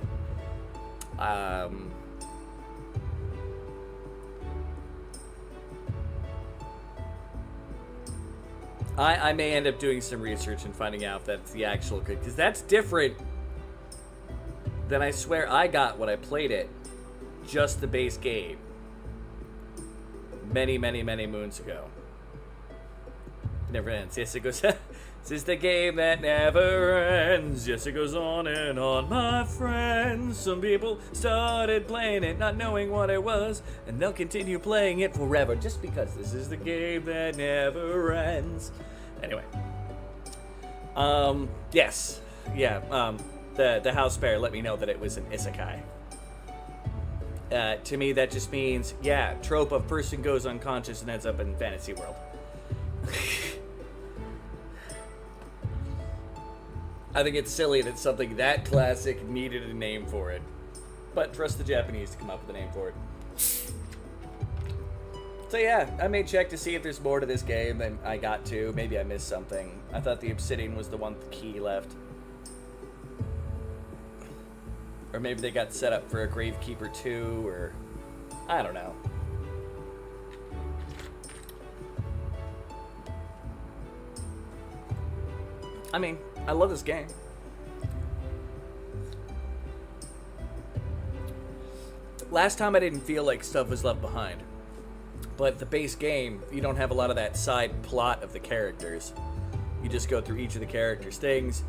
I may end up doing some research and finding out that's the actual good, because that's different than I swear I got when I played it, just the base game, many, many, many moons ago. Never ends. Yes, it goes. This is the game that never ends. Yes, it goes on and on, my friends. Some people started playing it, not knowing what it was, and they'll continue playing it forever, just because this is the game that never ends. Anyway. Yes. Yeah, the house bear let me know that it was an isekai. To me, that just means, yeah, trope of person goes unconscious and ends up in fantasy world. I think it's silly that something that classic needed a name for it. But trust the Japanese to come up with a name for it. So yeah, I may check to see if there's more to this game than I got to. Maybe I missed something. I thought the Obsidian was the one with the key left. Or maybe they got set up for a Gravekeeper 2, or... I don't know. I mean, I love this game. Last time I didn't feel like stuff was left behind. But the base game, you don't have a lot of that side plot of the characters. You just go through each of the characters' things,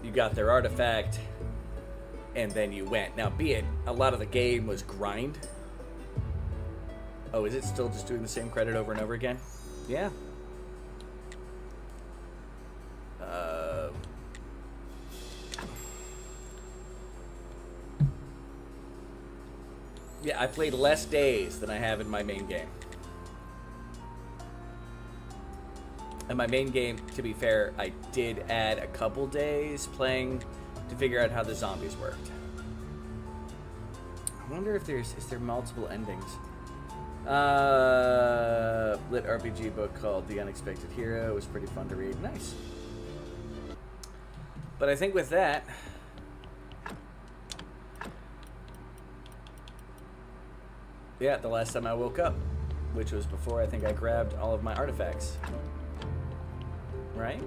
you got their artifact, and then you went. Now, be it, a lot of the game was grind. Oh, is it still just doing the same credit over and over again? Yeah. Yeah, I played less days than I have in my main game. And my main game, to be fair, I did add a couple days playing to figure out how the zombies worked. I wonder if is there multiple endings? Lit RPG book called The Unexpected Hero. It was pretty fun to read. Nice. But I think with that, yeah, the last time I woke up, which was before I think I grabbed all of my artifacts. Right?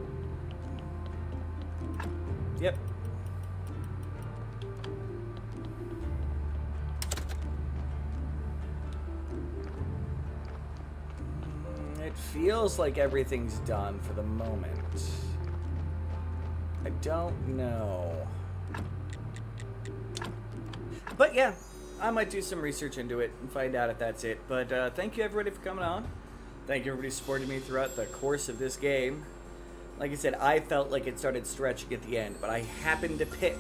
Yep. It feels like everything's done for the moment. I don't know. But yeah, I might do some research into it and find out if that's it. But thank you everybody for coming on. Thank you everybody supporting me throughout the course of this game. Like I said, I felt like it started stretching at the end, but I happened to pick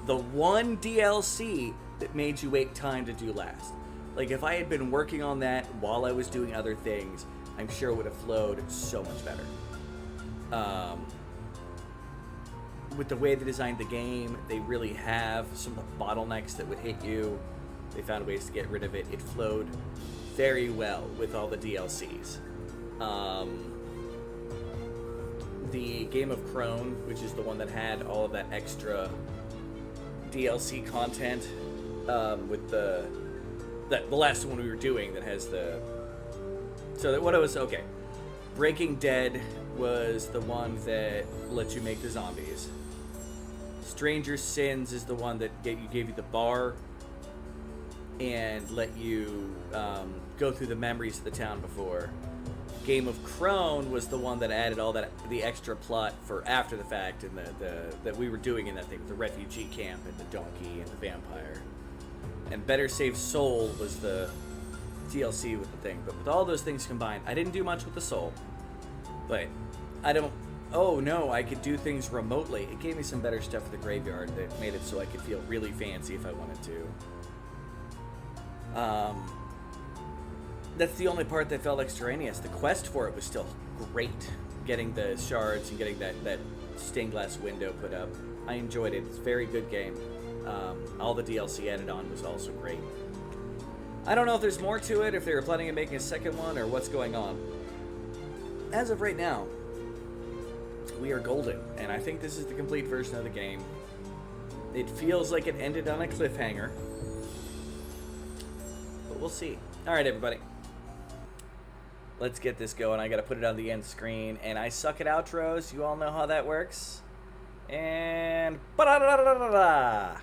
the one DLC that made you wait time to do last. Like, if I had been working on that while I was doing other things, I'm sure it would have flowed so much better. With the way they designed the game, they really have some of the bottlenecks that would hit you. They found ways to get rid of it. It flowed very well with all the DLCs. The Game of Crone, which is the one that had all of that extra DLC content, with the last one we were doing that has the... So that what it was, okay. Breaking Dead was the one that let you make the zombies. Stranger Sins is the one that gave you the bar and let you go through the memories of the town before. Game of Crone was the one that added all the extra plot for after the fact, and that we were doing in that thing with the refugee camp and the donkey and the vampire. And Better Save Soul was the DLC with the thing. But with all those things combined, I didn't do much with the soul. But I don't... Oh no, I could do things remotely. It gave me some better stuff for the graveyard that made it so I could feel really fancy if I wanted to. That's the only part that felt extraneous. The quest for it was still great. Getting the shards and getting that stained glass window put up. I enjoyed it. It's a very good game. All the DLC added on was also great. I don't know if there's more to it, if they were planning on making a second one, or what's going on. As of right now, we are golden, and I think this is the complete version of the game. It feels like it ended on a cliffhanger, but we'll see. Alright, everybody. Let's get this going. I gotta put it on the end screen, and I suck at outros. You all know how that works. And... ba-da-da-da-da-da-da!